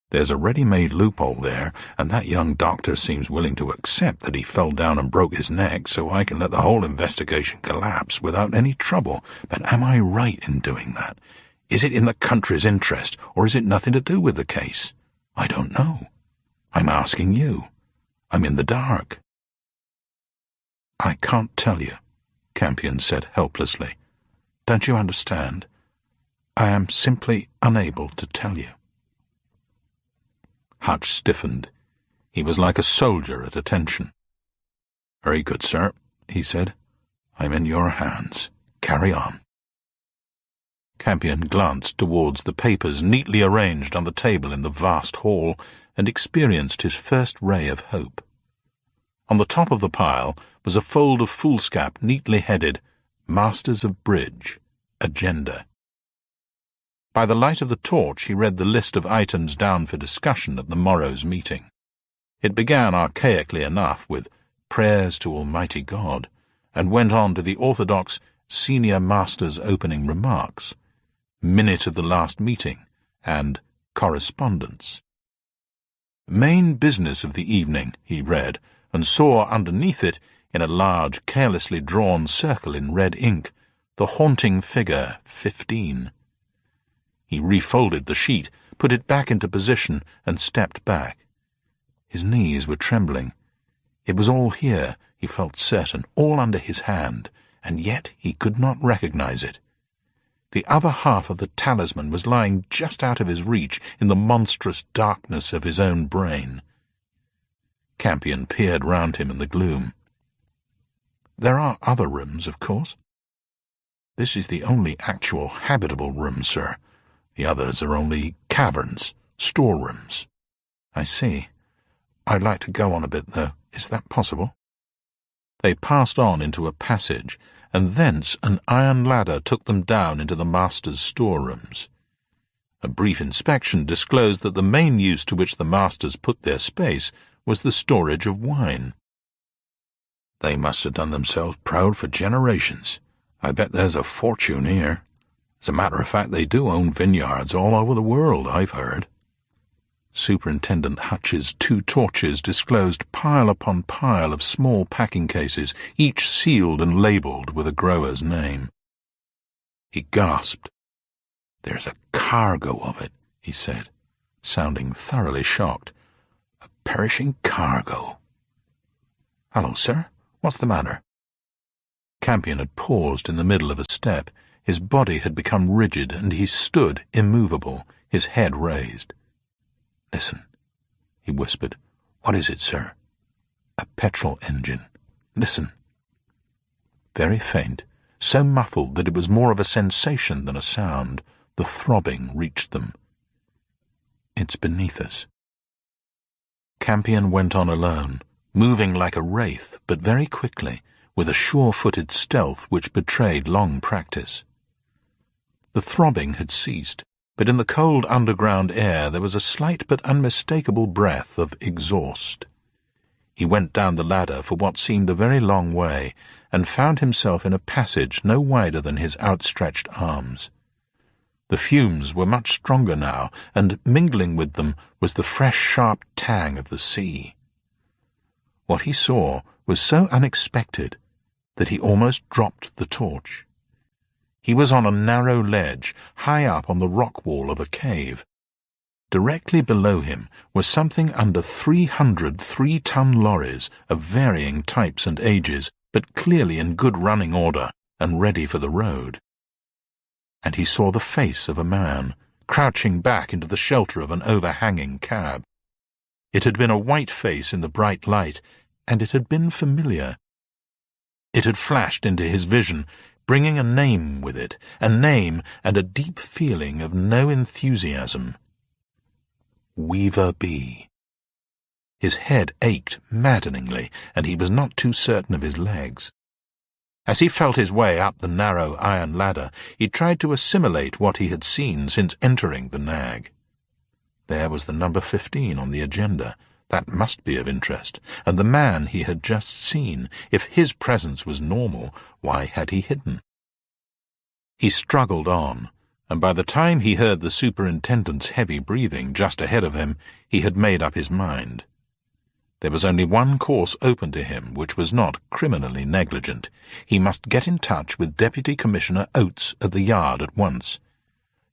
There's a ready-made loophole there, and that young doctor seems willing to accept that he fell down and broke his neck, so I can let the whole investigation collapse without any trouble. But am I right in doing that? Is it in the country's interest, or is it nothing to do with the case? I don't know. I'm asking you. I'm in the dark. I can't tell you, Campion said helplessly. Don't you understand? I am simply unable to tell you. Hutch stiffened. He was like a soldier at attention. Very good, sir, he said. I'm in your hands. Carry on. Campion glanced towards the papers neatly arranged on the table in the vast hall and experienced his first ray of hope. On the top of the pile was a fold of foolscap neatly headed, Masters of Bridge, Agenda. By the light of the torch he read the list of items down for discussion at the morrow's meeting. It began archaically enough with prayers to Almighty God, and went on to the orthodox Senior Master's opening remarks, minute of the last meeting, and correspondence. Main business of the evening, he read, and saw underneath it, in a large, carelessly drawn circle in red ink, the haunting figure 15. He refolded the sheet, put it back into position, and stepped back. His knees were trembling. It was all here, he felt certain, all under his hand, and yet he could not recognize it. The other half of the talisman was lying just out of his reach in the monstrous darkness of his own brain. Campion peered round him in the gloom. There are other rooms, of course. This is the only actual habitable room, sir. The others are only caverns, storerooms. I see. I'd like to go on a bit, though. Is that possible? They passed on into a passage, and thence an iron ladder took them down into the master's storerooms. A brief inspection disclosed that the main use to which the masters put their space was the storage of wine. They must have done themselves proud for generations. I bet there's a fortune here. As a matter of fact, they do own vineyards all over the world, I've heard. Superintendent Hutch's 2 torches disclosed pile upon pile of small packing cases, each sealed and labelled with a grower's name. He gasped. There's a cargo of it, he said, sounding thoroughly shocked. A perishing cargo. Hello, sir. What's the matter? Campion had paused in the middle of a step. His body had become rigid, and he stood immovable, his head raised. Listen, he whispered. What is it, sir? A petrol engine. Listen. Very faint, so muffled that it was more of a sensation than a sound. The throbbing reached them. It's beneath us. Campion went on alone, moving like a wraith, but very quickly, with a sure-footed stealth which betrayed long practice. The throbbing had ceased, but in the cold underground air there was a slight but unmistakable breath of exhaust. He went down the ladder for what seemed a very long way, and found himself in a passage no wider than his outstretched arms. The fumes were much stronger now, and mingling with them was the fresh, sharp tang of the sea. What he saw was so unexpected that he almost dropped the torch. He was on a narrow ledge, high up on the rock wall of a cave. Directly below him was something under 300 3-ton lorries of varying types and ages, but clearly in good running order and ready for the road. And he saw the face of a man, crouching back into the shelter of an overhanging cab. It had been a white face in the bright light, and it had been familiar. It had flashed into his vision, bringing a name with it, a name and a deep feeling of no enthusiasm. Weaver B. His head ached maddeningly, and he was not too certain of his legs. As he felt his way up the narrow iron ladder, he tried to assimilate what he had seen since entering the nag. There was the number 15 on the agenda, That must be of interest. And the man he had just seen, if his presence was normal, why had he hidden? He struggled on, and by the time he heard the superintendent's heavy breathing just ahead of him, he had made up his mind. There was only one course open to him, which was not criminally negligent. He must get in touch with Deputy Commissioner Oates at the Yard at once.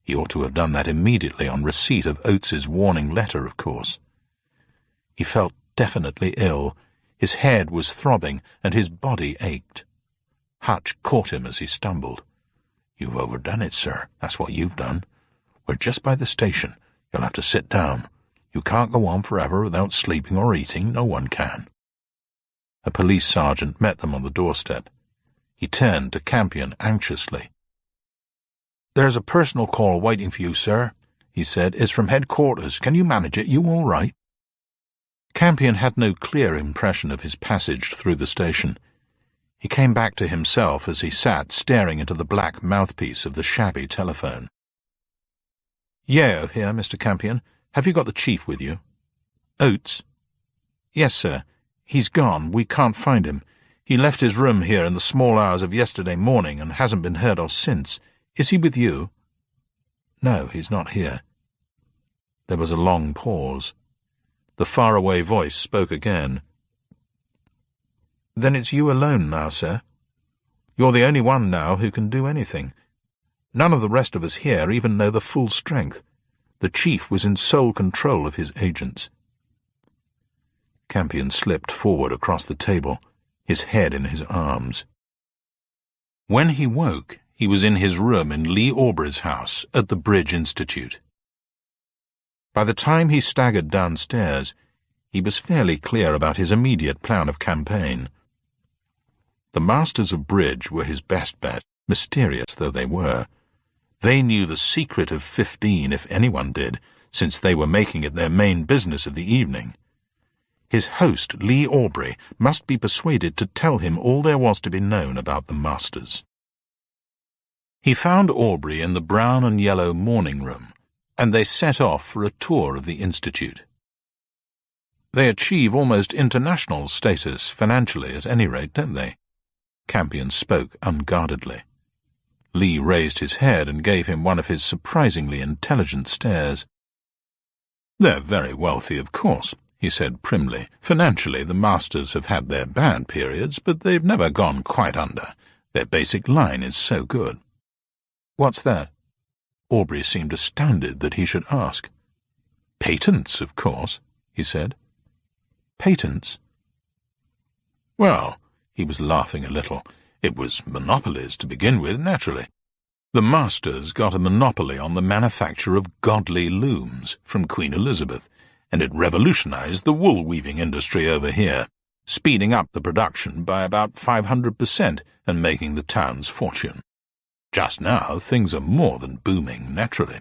He ought to have done that immediately on receipt of Oates's warning letter, of course. He felt definitely ill. His head was throbbing, and his body ached. Hutch caught him as he stumbled. "You've overdone it, sir. That's what you've done. We're just by the station. You'll have to sit down. You can't go on forever without sleeping or eating. No one can." A police sergeant met them on the doorstep. He turned to Campion anxiously. "There's a personal call waiting for you, sir," he said. "It's from headquarters. Can you manage it? You all right?" Campion had no clear impression of his passage through the station. He came back to himself as he sat staring into the black mouthpiece of the shabby telephone. "Yeo here, Mr. Campion. Have you got the chief with you?" "Oates?" "Yes, sir. He's gone. We can't find him. He left his room here in the small hours of yesterday morning and hasn't been heard of since. Is he with you?" "No, he's not here." There was a long pause. The faraway voice spoke again. "Then it's you alone now, sir. You're the only one now who can do anything. None of the rest of us here even know the full strength. The chief was in sole control of his agents." Campion slipped forward across the table, his head in his arms. When he woke, he was in his room in Lee Aubrey's house at the Bridge Institute. By the time he staggered downstairs, he was fairly clear about his immediate plan of campaign. The masters of bridge were his best bet, mysterious though they were. They knew the secret of 15 if anyone did, since they were making it their main business of the evening. His host, Lee Aubrey, must be persuaded to tell him all there was to be known about the masters. He found Aubrey in the brown and yellow morning room, and they set off for a tour of the Institute. They achieve almost international status financially, at any rate, don't they? Campion spoke unguardedly. Lee raised his head and gave him one of his surprisingly intelligent stares. "They're very wealthy, of course," he said primly. "Financially, the masters have had their bad periods, but they've never gone quite under. Their basic line is so good." "What's that?" Aubrey seemed astounded that he should ask. "Patents, of course," he said. "Patents?" "Well," he was laughing a little, "it was monopolies to begin with, naturally. The masters got a monopoly on the manufacture of godly looms from Queen Elizabeth, and it revolutionized the wool-weaving industry over here, speeding up the production by about 500% and making the town's fortune. Just now, things are more than booming, naturally.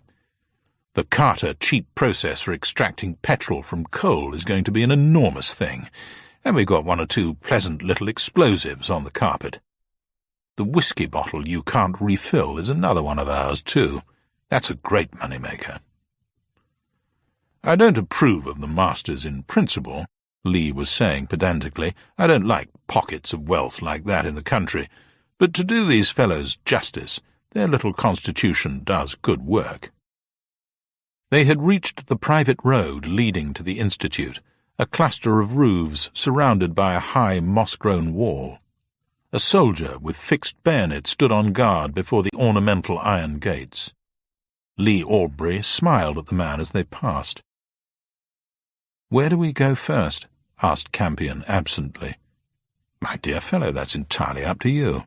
The Carter cheap process for extracting petrol from coal is going to be an enormous thing, and we've got one or two pleasant little explosives on the carpet. The whiskey bottle you can't refill is another one of ours, too. That's a great money-maker." "I don't approve of the masters in principle," Lee was saying pedantically. "I don't like pockets of wealth like that in the country. But to do these fellows justice, their little constitution does good work." They had reached the private road leading to the Institute, a cluster of roofs surrounded by a high moss-grown wall. A soldier with fixed bayonet stood on guard before the ornamental iron gates. Lee Aubrey smiled at the man as they passed. "Where do we go first?" asked Campion absently. "My dear fellow, that's entirely up to you.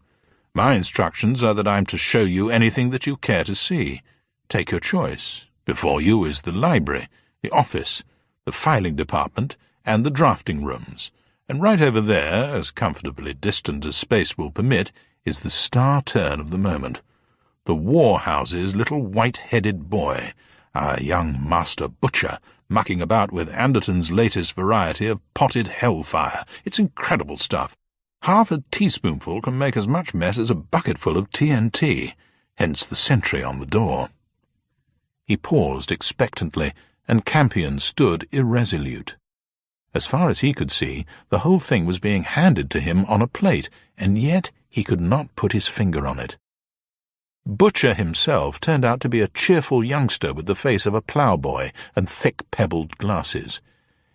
My instructions are that I'm to show you anything that you care to see. Take your choice. Before you is the library, the office, the filing department, and the drafting rooms, and right over there, as comfortably distant as space will permit, is the star turn of the moment. The Warhouse's little white-headed boy, our young master butcher, mucking about with Anderton's latest variety of potted hellfire. It's incredible stuff. Half a teaspoonful can make as much mess as a bucketful of TNT, hence the sentry on the door." He paused expectantly, and Campion stood irresolute. As far as he could see, the whole thing was being handed to him on a plate, and yet he could not put his finger on it. Butcher himself turned out to be a cheerful youngster with the face of a ploughboy and thick pebbled glasses.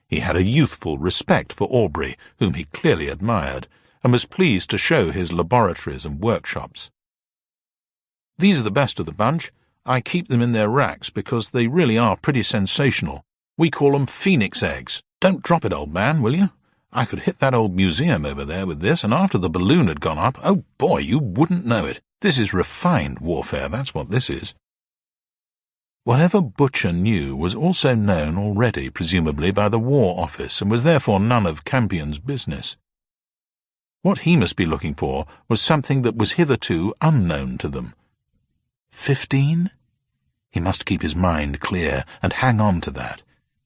He had a youthful respect for Aubrey, whom he clearly admired, and was pleased to show his laboratories and workshops. "These are the best of the bunch. I keep them in their racks because they really are pretty sensational. We call them phoenix eggs. Don't drop it, old man, will you? I could hit that old museum over there with this, and after the balloon had gone up, oh boy, you wouldn't know it. This is refined warfare, that's what this is." Whatever Butcher knew was also known already, presumably, by the War Office, and was therefore none of Campion's business. What he must be looking for was something that was hitherto unknown to them. 15? He must keep his mind clear and hang on to that.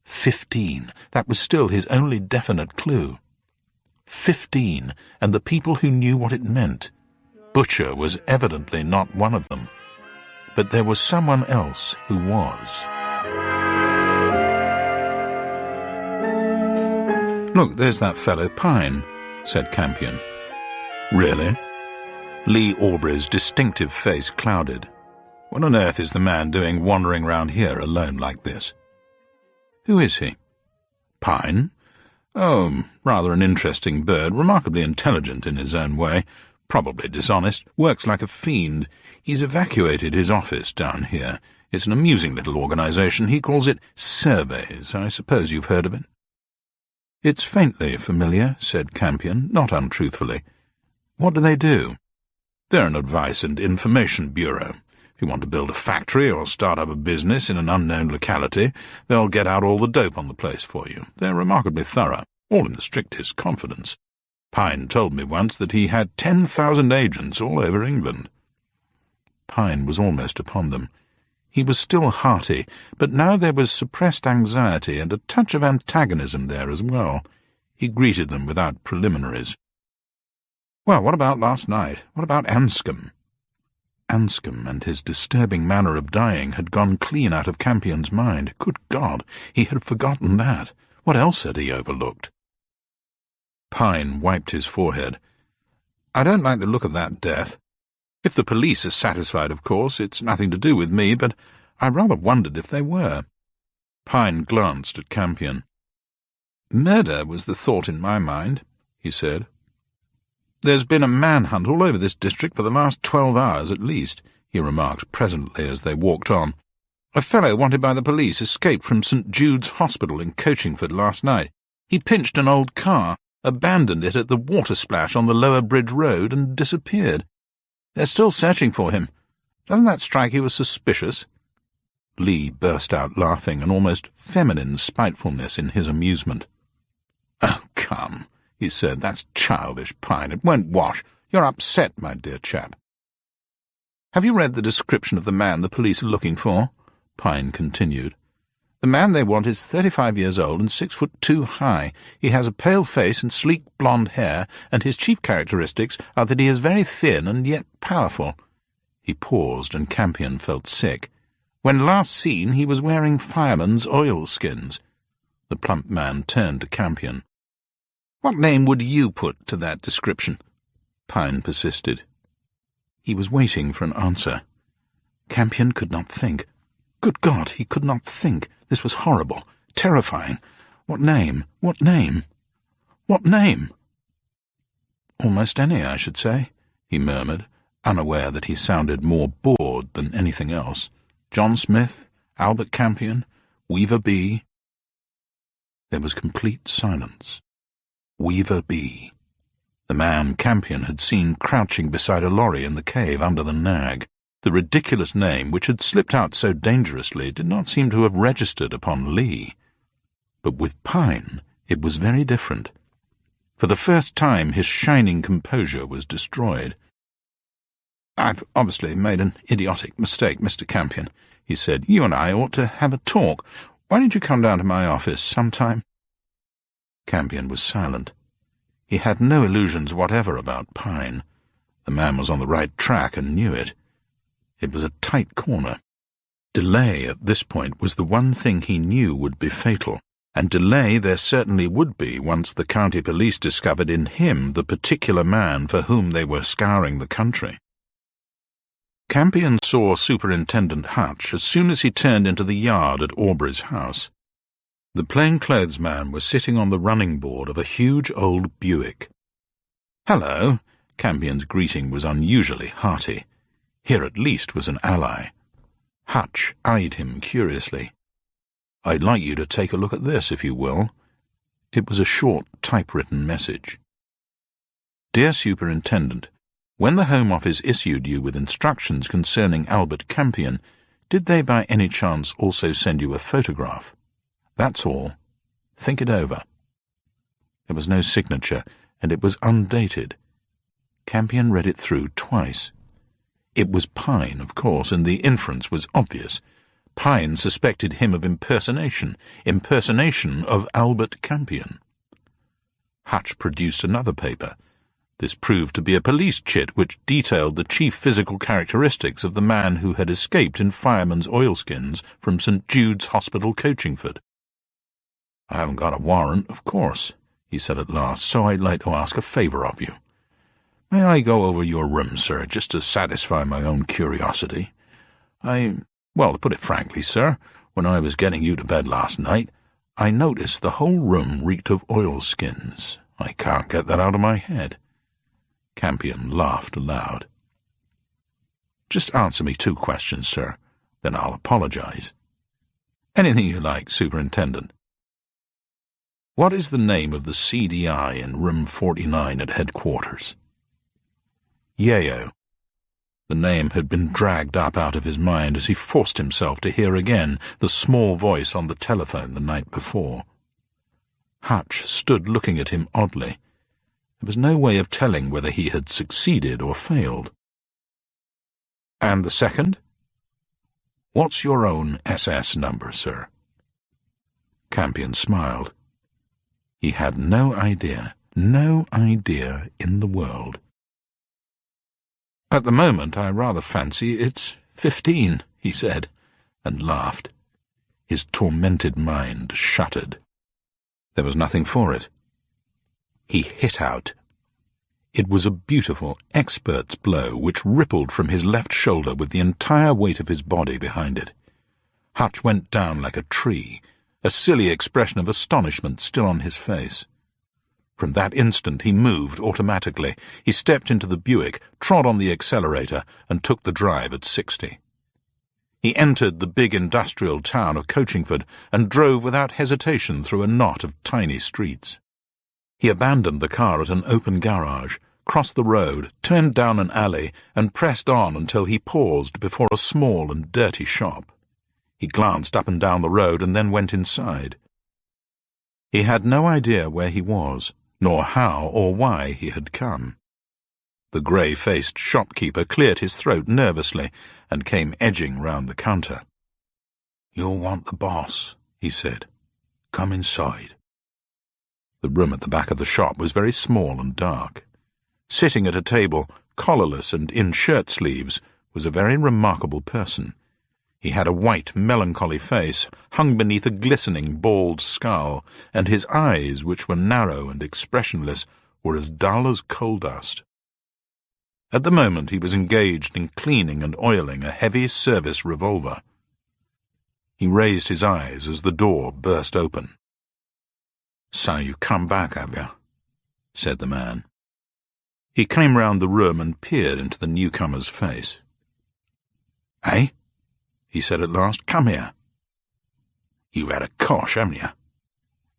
15, that was still his only definite clue. 15, and the people who knew what it meant. Butcher was evidently not one of them. But there was someone else who was. "Look, there's that fellow Pine," said Campion. "Really?" Lee Aubrey's distinctive face clouded. "What on earth is the man doing wandering round here alone like this?" "Who is he?" "Pine? Oh, rather an interesting bird, remarkably intelligent in his own way. Probably dishonest, works like a fiend. He's evacuated his office down here. It's an amusing little organization. He calls it Surveys. I suppose you've heard of it?" "It's faintly familiar," said Campion, not untruthfully. "What do they do?" "They're an advice and information bureau. If you want to build a factory or start up a business in an unknown locality, they'll get out all the dope on the place for you. They're remarkably thorough, all in the strictest confidence. Pine told me once that he had 10,000 agents all over England." Pine was almost upon them. He was still hearty, but now there was suppressed anxiety and a touch of antagonism there as well. He greeted them without preliminaries. "Well, what about last night? What about Anscombe?" Anscombe and his disturbing manner of dying had gone clean out of Campion's mind. Good God, he had forgotten that. What else had he overlooked? Pine wiped his forehead. "I don't like the look of that death. If the police are satisfied, of course, it's nothing to do with me, but I rather wondered if they were." Pine glanced at Campion. "Murder was the thought in my mind," he said. "There's been a manhunt all over this district for the last 12 hours at least," he remarked presently as they walked on. "A fellow wanted by the police escaped from St. Jude's Hospital in Coachingford last night. He pinched an old car, abandoned it at the water splash on the Lower Bridge Road, and disappeared. They're still searching for him. Doesn't that strike you as suspicious?" Lee burst out laughing, an almost feminine spitefulness in his amusement. "Oh, come," he said, "that's childish, Pine. It won't wash. You're upset, my dear chap." "Have you read the description of the man the police are looking for?" Pine continued. "The man they want is 35 years old and 6'2" high. He has a pale face and sleek blonde hair, and his chief characteristics are that he is very thin and yet powerful." He paused, and Campion felt sick. "When last seen, he was wearing fireman's oilskins." The plump man turned to Campion. "What name would you put to that description?" Pine persisted. He was waiting for an answer. Campion could not think. Good God, he could not think. This was horrible, terrifying. What name? What name? What name? "Almost any, I should say," he murmured, unaware that he sounded more bored than anything else. "John Smith, Albert Campion, Weaver B." There was complete silence. Weaver B. The man Campion had seen crouching beside a lorry in the cave under the nag. The ridiculous name, which had slipped out so dangerously, did not seem to have registered upon Lee. But with Pine it was very different. For the first time his shining composure was destroyed. "I've obviously made an idiotic mistake, Mr. Campion," he said. "You and I ought to have a talk. Why don't you come down to my office sometime?" Campion was silent. He had no illusions whatever about Pine. The man was on the right track and knew it. It was a tight corner. Delay at this point was the one thing he knew would be fatal, And delay there certainly would be once the county police discovered in him the particular man for whom they were scouring the country. Campion saw Superintendent Hutch as soon as he turned into the yard at Aubrey's house. The plainclothes man was sitting on the running board of a huge old Buick. "Hello." Campion's greeting was unusually hearty. Here at least was an ally. Hutch eyed him curiously. "I'd like you to take a look at this, if you will." It was a short, typewritten message. "Dear Superintendent, when the Home Office issued you with instructions concerning Albert Campion, did they by any chance also send you a photograph? That's all. Think it over." There was no signature, and it was undated. Campion read it through twice. It was Pine, of course, and the inference was obvious. Pine suspected him of impersonation of Albert Campion. Hutch produced another paper. This proved to be a police chit which detailed the chief physical characteristics of the man who had escaped in fireman's oilskins from St. Jude's Hospital, Coachingford. "I haven't got a warrant, of course," he said at last, "so I'd like to ask a favour of you. May I go over your room, sir, just to satisfy my own curiosity? Well, to put it frankly, sir, when I was getting you to bed last night, I noticed the whole room reeked of oilskins. I can't get that out of my head." Campion laughed aloud. "Just answer me 2 questions, sir, then I'll apologize." "Anything you like, Superintendent." "What is the name of the CDI in room 49 at headquarters?" Yeo. The name had been dragged up out of his mind as he forced himself to hear again the small voice on the telephone the night before. Hutch stood looking at him oddly. There was no way of telling whether he had succeeded or failed. "And the second?" "What's your own SS number, sir?" Campion smiled. He had no idea in the world. "At the moment, I rather fancy it's 15, he said, and laughed. His tormented mind shuddered. There was nothing for it. He hit out. It was a beautiful, expert's blow which rippled from his left shoulder with the entire weight of his body behind it. Hutch went down like a tree, a silly expression of astonishment still on his face. From that instant he moved automatically. He stepped into the Buick, trod on the accelerator, and took the drive at 60. He entered the big industrial town of Coachingford and drove without hesitation through a knot of tiny streets. He abandoned the car at an open garage, crossed the road, turned down an alley, and pressed on until he paused before a small and dirty shop. He glanced up and down the road and then went inside. He had no idea where he was, nor how or why he had come. The grey-faced shopkeeper cleared his throat nervously and came edging round the counter. "You'll want the boss," he said. "Come inside." The room at the back of the shop was very small and dark. Sitting at a table, collarless and in shirt-sleeves, was a very remarkable person. He had a white, melancholy face, hung beneath a glistening, bald skull, and his eyes, which were narrow and expressionless, were as dull as coal dust. At the moment he was engaged in cleaning and oiling a heavy service revolver. He raised his eyes as the door burst open. "So you've come back, have you?" said the man. He came round the room and peered into the newcomer's face. "Eh?" he said at last. "Come here. You've had a cosh, haven't you?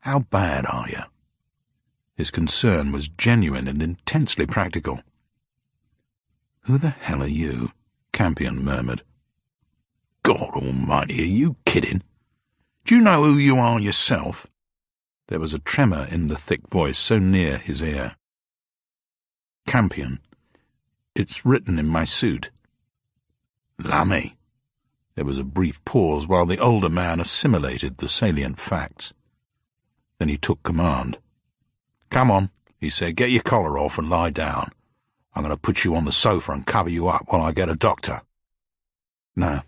How bad are you?" His concern was genuine and intensely practical. "Who the hell are you?" Campion murmured. "God almighty, are you kidding? Do you know who you are yourself?" There was a tremor in the thick voice so near his ear. "Campion. It's written in my suit." "Lummy." There was a brief pause while the older man assimilated the salient facts. Then he took command. "Come on," he said, "get your collar off and lie down. I'm going to put you on the sofa and cover you up while I get a doctor." "No,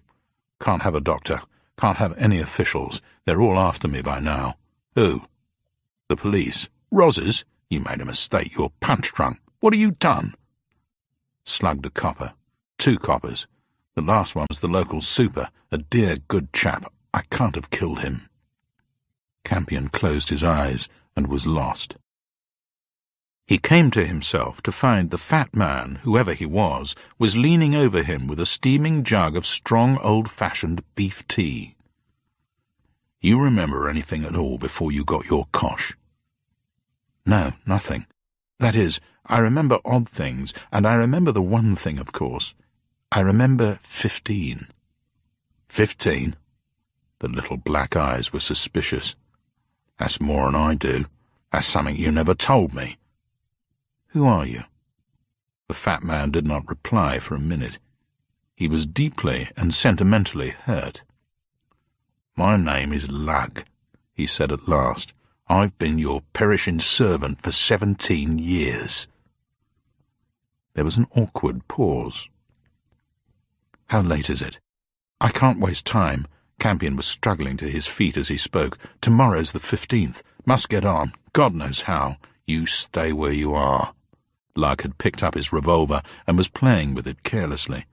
can't have a doctor, can't have any officials. They're all after me by now." Who? The police. Rozzers? You made a mistake. You're punch-drunk. What have you done? Slugged a copper. 2 coppers. The last one was the local super, a dear good chap. I can't have killed him. Campion closed his eyes and was lost. He came to himself to find the fat man, whoever he was leaning over him with a steaming jug of strong old-fashioned beef tea. You remember anything at all before you got your cosh? No, nothing. That is, I remember odd things, and I remember the one thing, of course. I remember 15. 15? The little black eyes were suspicious. That's more'n I do. That's something you never told me. Who are you? The fat man did not reply for a minute. He was deeply and sentimentally hurt. My name is Lug, he said at last. I've been your perishing servant for 17 years. There was an awkward pause. How late is it? I can't waste time. Campion was struggling to his feet as he spoke. Tomorrow's the 15th. Must get on. God knows how. You stay where you are. Lug had picked up his revolver and was playing with it carelessly.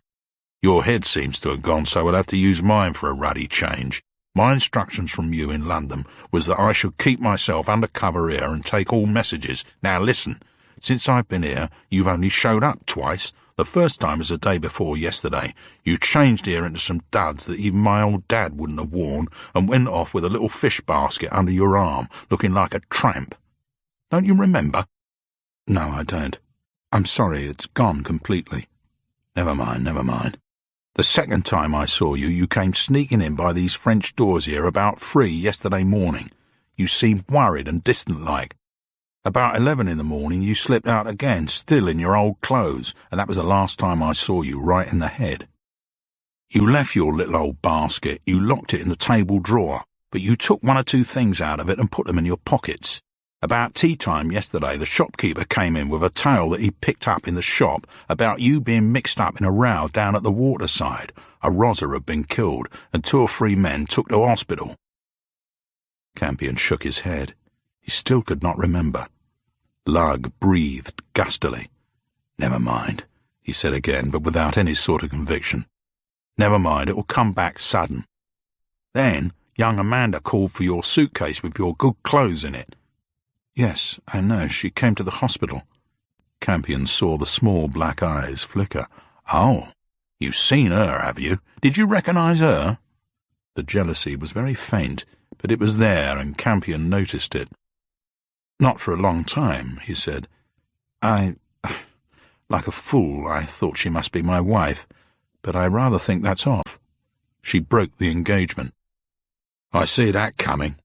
Your head seems to have gone, so we'll have to use mine for a ruddy change. My instructions from you in London was that I should keep myself under cover here and take all messages. Now listen, since I've been here, you've only showed up twice. The first time was the day before yesterday. You changed here into some duds that even my old dad wouldn't have worn and went off with a little fish basket under your arm, looking like a tramp. Don't you remember? No, I don't. I'm sorry, it's gone completely. Never mind, never mind. The second time I saw you, you came sneaking in by these French doors here about 3 yesterday morning. You seemed worried and distant-like. About 11 in the morning, you slipped out again, still in your old clothes, and that was the last time I saw you, right in the head. You left your little old basket, you locked it in the table drawer, but you took 1 or 2 things out of it and put them in your pockets. About tea time yesterday, the shopkeeper came in with a tale that he picked up in the shop about you being mixed up in a row down at the waterside. A rozzer had been killed, and 2 or 3 men took to hospital. Campion shook his head. He still could not remember. Lug breathed gustily. Never mind, he said again, but without any sort of conviction. Never mind, it will come back sudden. Then young Amanda called for your suitcase with your good clothes in it. Yes, I know, she came to the hospital. Campion saw the small black eyes flicker. Oh, you've seen her, have you? Did you recognize her? The jealousy was very faint, but it was there, and Campion noticed it. Not for a long time, he said. Like a fool, I thought she must be my wife, but I rather think that's off. She broke the engagement. I see that coming,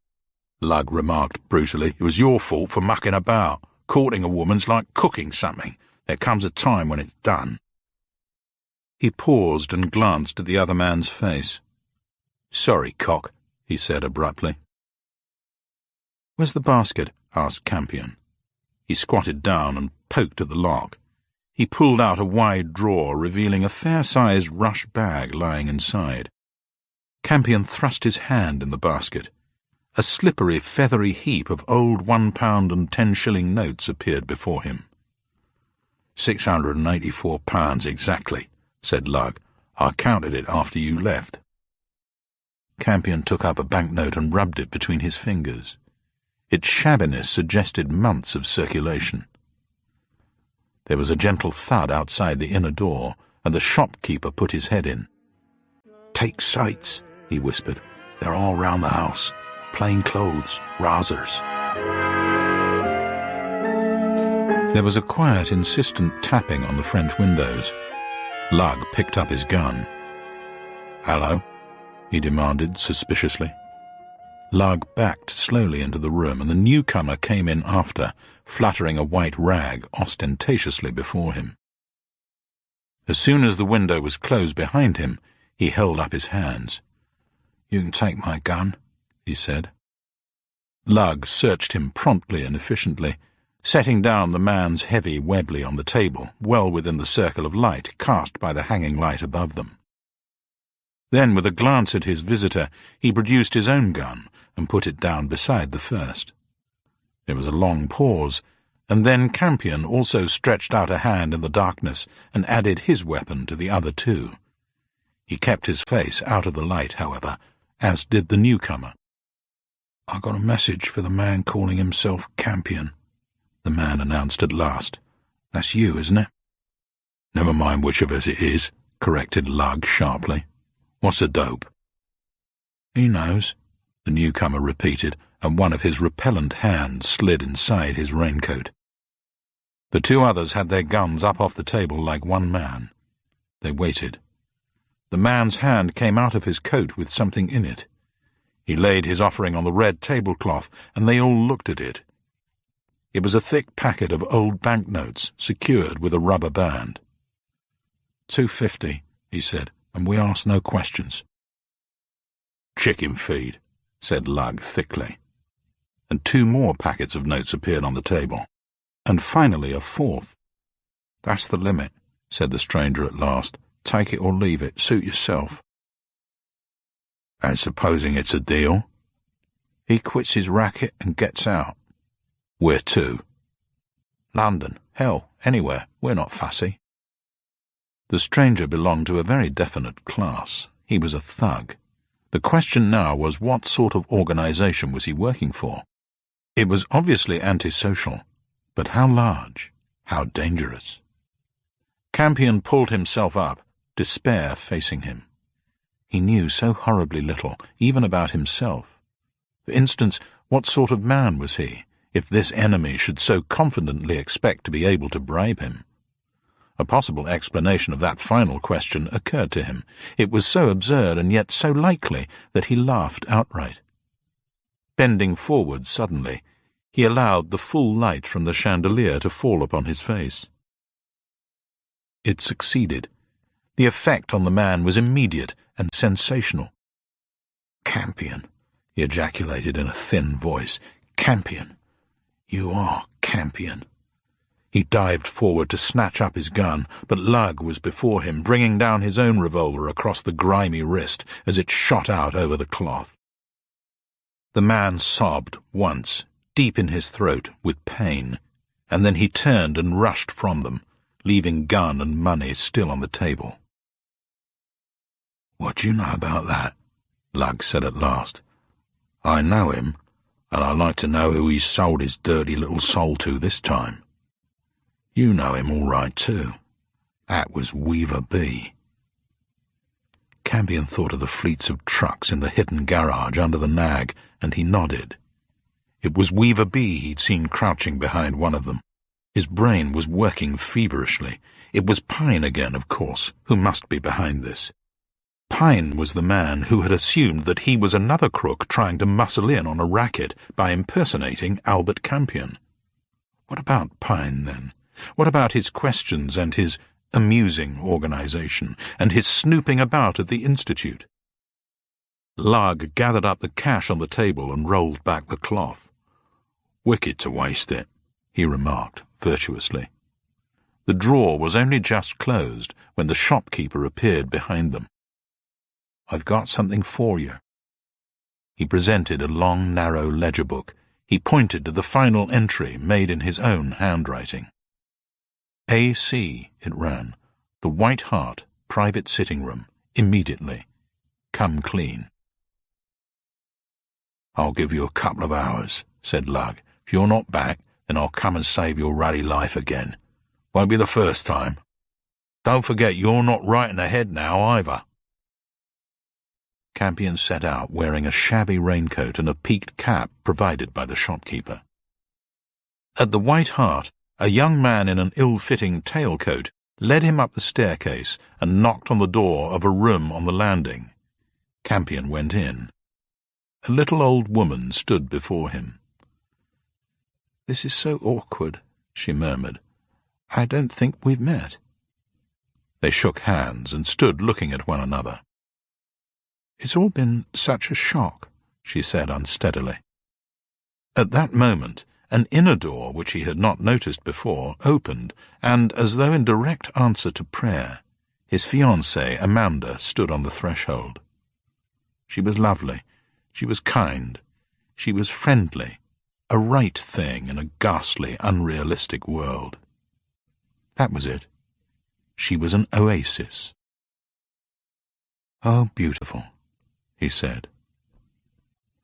Lug remarked brutally. It was your fault for mucking about. Courting a woman's like cooking something. There comes a time when it's done. He paused and glanced at the other man's face. Sorry, cock, he said abruptly. Where's the basket? Asked Campion. He squatted down and poked at the lock. He pulled out a wide drawer, revealing a fair-sized rush bag lying inside. Campion thrust his hand in the basket. A slippery, feathery heap of old £1 and 10-shilling notes appeared before him. £684 exactly, said Lug. I counted it after you left. Campion took up a banknote and rubbed it between his fingers. Its shabbiness suggested months of circulation. There was a gentle thud outside the inner door, and the shopkeeper put his head in. Take sights, he whispered. They're all round the house. Plain clothes, rozzers. There was a quiet, insistent tapping on the French windows. Lug picked up his gun. Hello? He demanded suspiciously. Lug backed slowly into the room, and the newcomer came in after, fluttering a white rag ostentatiously before him. As soon as the window was closed behind him, he held up his hands. You can take my gun, he said. Lug searched him promptly and efficiently, setting down the man's heavy Webley on the table, well within the circle of light cast by the hanging light above them. Then, with a glance at his visitor, he produced his own gun and put it down beside the first. There was a long pause, and then Campion also stretched out a hand in the darkness and added his weapon to the other two. He kept his face out of the light, however, as did the newcomer. "I got a message for the man calling himself Campion," the man announced at last. "That's you, isn't it?" "Never mind which of us it is," corrected Lug sharply. "What's the dope?" "He knows," the newcomer repeated, and one of his repellent hands slid inside his raincoat. The two others had their guns up off the table like one man. They waited. The man's hand came out of his coat with something in it. He laid his offering on the red tablecloth, and they all looked at it. It was a thick packet of old banknotes, secured with a rubber band. "$2.50, he said, "and we ask no questions." "Chicken feed," said Lug thickly. And two more packets of notes appeared on the table. And finally a fourth. "That's the limit," said the stranger at last. "Take it or leave it. Suit yourself." "And supposing it's a deal?" "He quits his racket and gets out." "Where to?" "London. Hell, anywhere. We're not fussy." The stranger belonged to a very definite class. He was a thug. The question now was, what sort of organization was he working for? It was obviously antisocial, but how large, how dangerous? Campion pulled himself up, despair facing him. He knew so horribly little, even about himself. For instance, what sort of man was he, if this enemy should so confidently expect to be able to bribe him? A possible explanation of that final question occurred to him. It was so absurd and yet so likely that he laughed outright. Bending forward suddenly, he allowed the full light from the chandelier to fall upon his face. It succeeded. The effect on the man was immediate and sensational. "Campion," he ejaculated in a thin voice. "Campion. You are Campion." He dived forward to snatch up his gun, but Lug was before him, bringing down his own revolver across the grimy wrist as it shot out over the cloth. The man sobbed once, deep in his throat, with pain, and then he turned and rushed from them, leaving gun and money still on the table. "What do you know about that?" Lug said at last. "I know him, and I'd like to know who he's sold his dirty little soul to this time." "You know him all right, too. That was Weaver B." Campion thought of the fleets of trucks in the hidden garage under the nag, and he nodded. It was Weaver B he'd seen crouching behind one of them. His brain was working feverishly. It was Pine again, of course, who must be behind this. Pine was the man who had assumed that he was another crook trying to muscle in on a racket by impersonating Albert Campion. What about Pine, then? What about his questions and his amusing organization, and his snooping about at the Institute? Lug gathered up the cash on the table and rolled back the cloth. "Wicked to waste it," he remarked virtuously. The drawer was only just closed when the shopkeeper appeared behind them. "I've got something for you." He presented a long, narrow ledger book. He pointed to the final entry made in his own handwriting. "A.C., it ran, the White Hart, private sitting room, immediately. Come clean." "I'll give you a couple of hours," said Lug. "If you're not back, then I'll come and save your ruddy life again. Won't be the first time. Don't forget you're not right in the head now, either." Campion set out wearing a shabby raincoat and a peaked cap provided by the shopkeeper. At the White Hart, a young man in an ill-fitting tailcoat led him up the staircase and knocked on the door of a room on the landing. Campion went in. A little old woman stood before him. "This is so awkward," she murmured. "I don't think we've met." They shook hands and stood looking at one another. "It's all been such a shock," she said unsteadily. At that moment, an inner door, which he had not noticed before, opened, and, as though in direct answer to prayer, his fiancée, Amanda, stood on the threshold. She was lovely, she was kind, She was friendly, a right thing in a ghastly, unrealistic world. That was it. She was an oasis. "Oh, beautiful," he said.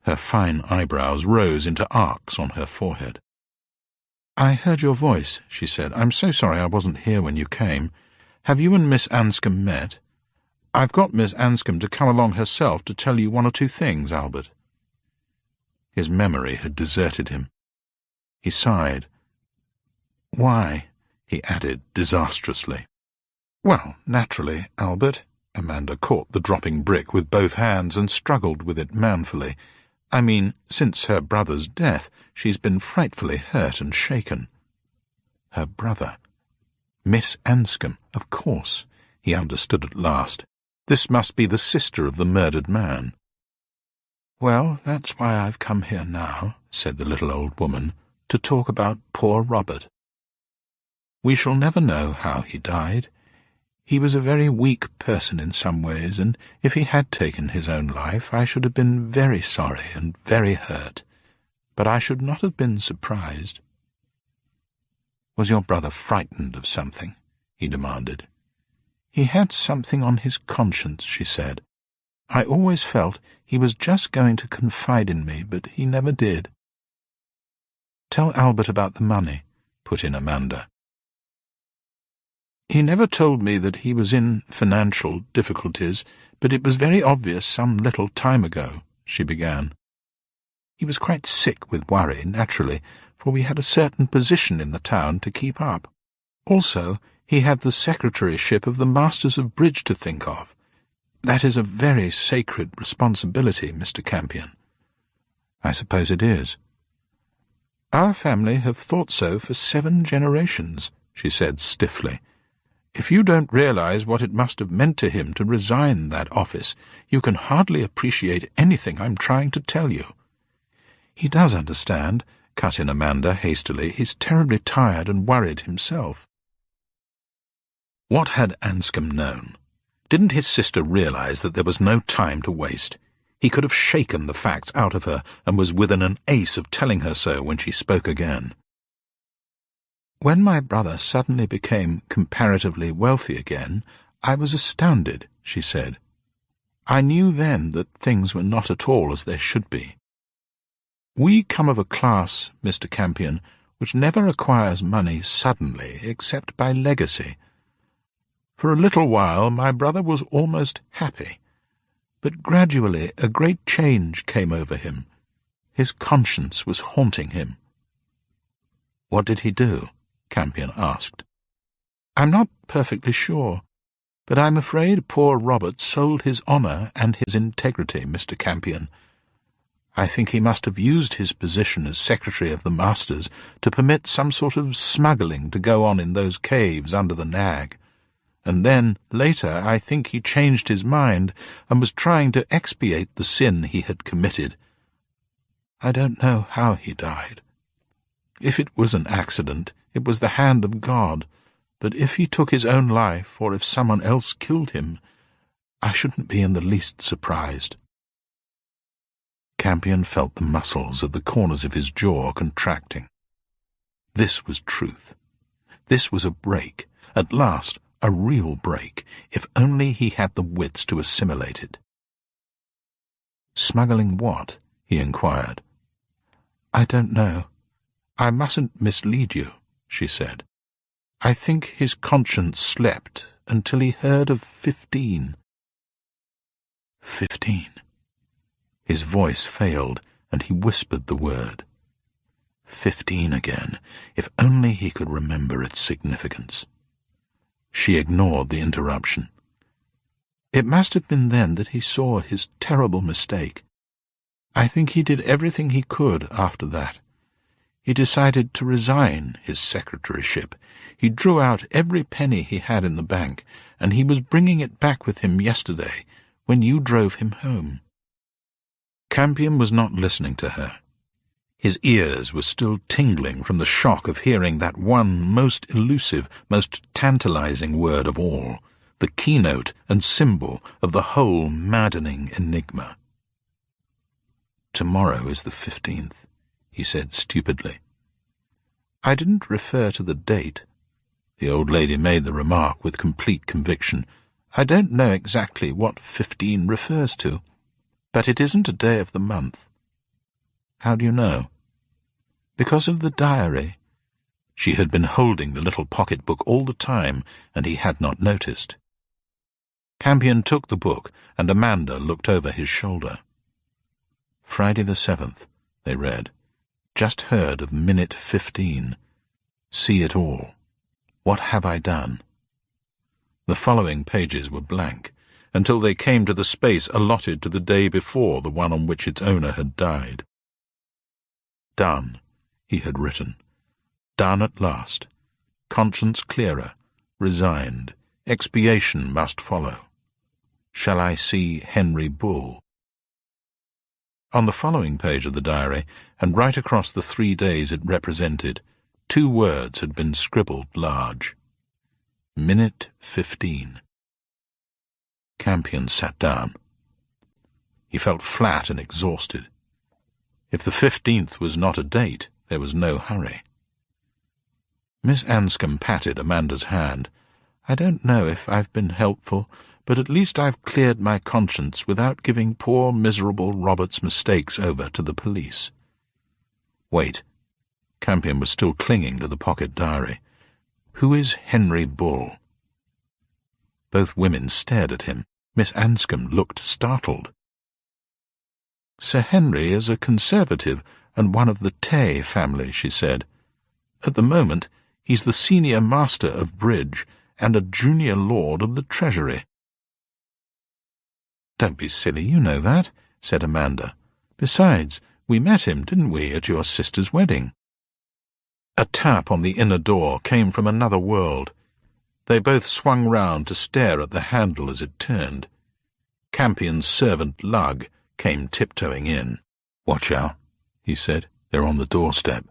Her fine eyebrows rose into arcs on her forehead. "I heard your voice," she said. "I'm so sorry I wasn't here when you came. Have you and Miss Anscombe met? I've got Miss Anscombe to come along herself to tell you one or two things, Albert." His memory had deserted him. He sighed. "Why?" he added disastrously. "Well, naturally, Albert." Amanda caught the dropping brick with both hands and struggled with it manfully. "I mean, since her brother's death, she's been frightfully hurt and shaken." Her brother. Miss Anscombe, of course. He understood at last. This must be the sister of the murdered man. "Well, that's why I've come here now," said the little old woman, "to talk about poor Robert. We shall never know how he died. He was a very weak person in some ways, and if he had taken his own life, I should have been very sorry and very hurt, but I should not have been surprised." "Was your brother frightened of something?" he demanded. "He had something on his conscience," she said. "I always felt he was just going to confide in me, but he never did." "Tell Albert about the money," put in Amanda. "He never told me that he was in financial difficulties, but it was very obvious some little time ago," she began. "He was quite sick with worry, naturally, for we had a certain position in the town to keep up. Also, he had the secretaryship of the Masters of Bridge to think of. That is a very sacred responsibility, Mr. Campion." "I suppose it is." "Our family have thought so for 7 generations," she said stiffly. "If you don't realize what it must have meant to him to resign that office, you can hardly appreciate anything I'm trying to tell you." "He does understand," cut in Amanda hastily. "He's terribly tired and worried himself." What had Anscombe known? Didn't his sister realize that there was no time to waste? He could have shaken the facts out of her and was within an ace of telling her so when she spoke again. "When my brother suddenly became comparatively wealthy again, I was astounded," she said. "I knew then that things were not at all as they should be. We come of a class, Mr. Campion, which never acquires money suddenly except by legacy. For a little while my brother was almost happy, but gradually a great change came over him. His conscience was haunting him." "What did he do?" Campion asked. "I'm not perfectly sure, but I'm afraid poor Robert sold his honour and his integrity, Mr. Campion. I think he must have used his position as Secretary of the Masters to permit some sort of smuggling to go on in those caves under the Nag. And then, later, I think he changed his mind and was trying to expiate the sin he had committed. I don't know how he died. If it was an accident, it was the hand of God, but if he took his own life, or if someone else killed him, I shouldn't be in the least surprised." Campion felt the muscles at the corners of his jaw contracting. This was truth. This was a break, at last a real break, if only he had the wits to assimilate it. "Smuggling what?" he inquired. "I don't know. I mustn't mislead you," she said. "I think his conscience slept until he heard of 15. 15. His voice failed, and he whispered the word. 15 again, if only he could remember its significance. She ignored the interruption. "It must have been then that he saw his terrible mistake. I think he did everything he could after that. He decided to resign his secretaryship. He drew out every penny he had in the bank, and he was bringing it back with him yesterday, when you drove him home." Campion was not listening to her. His ears were still tingling from the shock of hearing that one most elusive, most tantalizing word of all, the keynote and symbol of the whole maddening enigma. "Tomorrow is the 15th, he said stupidly. "I didn't refer to the date." The old lady made the remark with complete conviction. "I don't know exactly what 15 refers to, but it isn't a day of the month." "How do you know?" "Because of the diary." She had been holding the little pocket-book all the time, and he had not noticed. Campion took the book, and Amanda looked over his shoulder. "Friday the 7th, they read. "Just heard of minute 15. See it all. What have I done?" The following pages were blank, until they came to the space allotted to the day before the one on which its owner had died. "Done," he had written. "Done at last. Conscience clearer. Resigned. Expiation must follow. Shall I see Henry Bull?" On the following page of the diary, and right across the 3 days it represented, 2 words had been scribbled large. Minute 15. Campion sat down. He felt flat and exhausted. If the 15th was not a date, there was no hurry. Miss Anscombe patted Amanda's hand. "I don't know if I've been helpful, but at least I've cleared my conscience without giving poor miserable Robert's mistakes over to the police." Wait. Campion was still clinging to the pocket diary. "Who is Henry Bull?" Both women stared at him. Miss Anscombe looked startled. "Sir Henry is a Conservative and one of the Tay family," she said. "At the moment, he's the senior master of bridge and a junior lord of the Treasury." "Don't be silly, you know that," said Amanda. "Besides, we met him, didn't we, at your sister's wedding?" A tap on the inner door came from another world. They both swung round to stare at the handle as it turned. Campion's servant, Lug, came tiptoeing in. "Watch out," he said. "They're on the doorstep."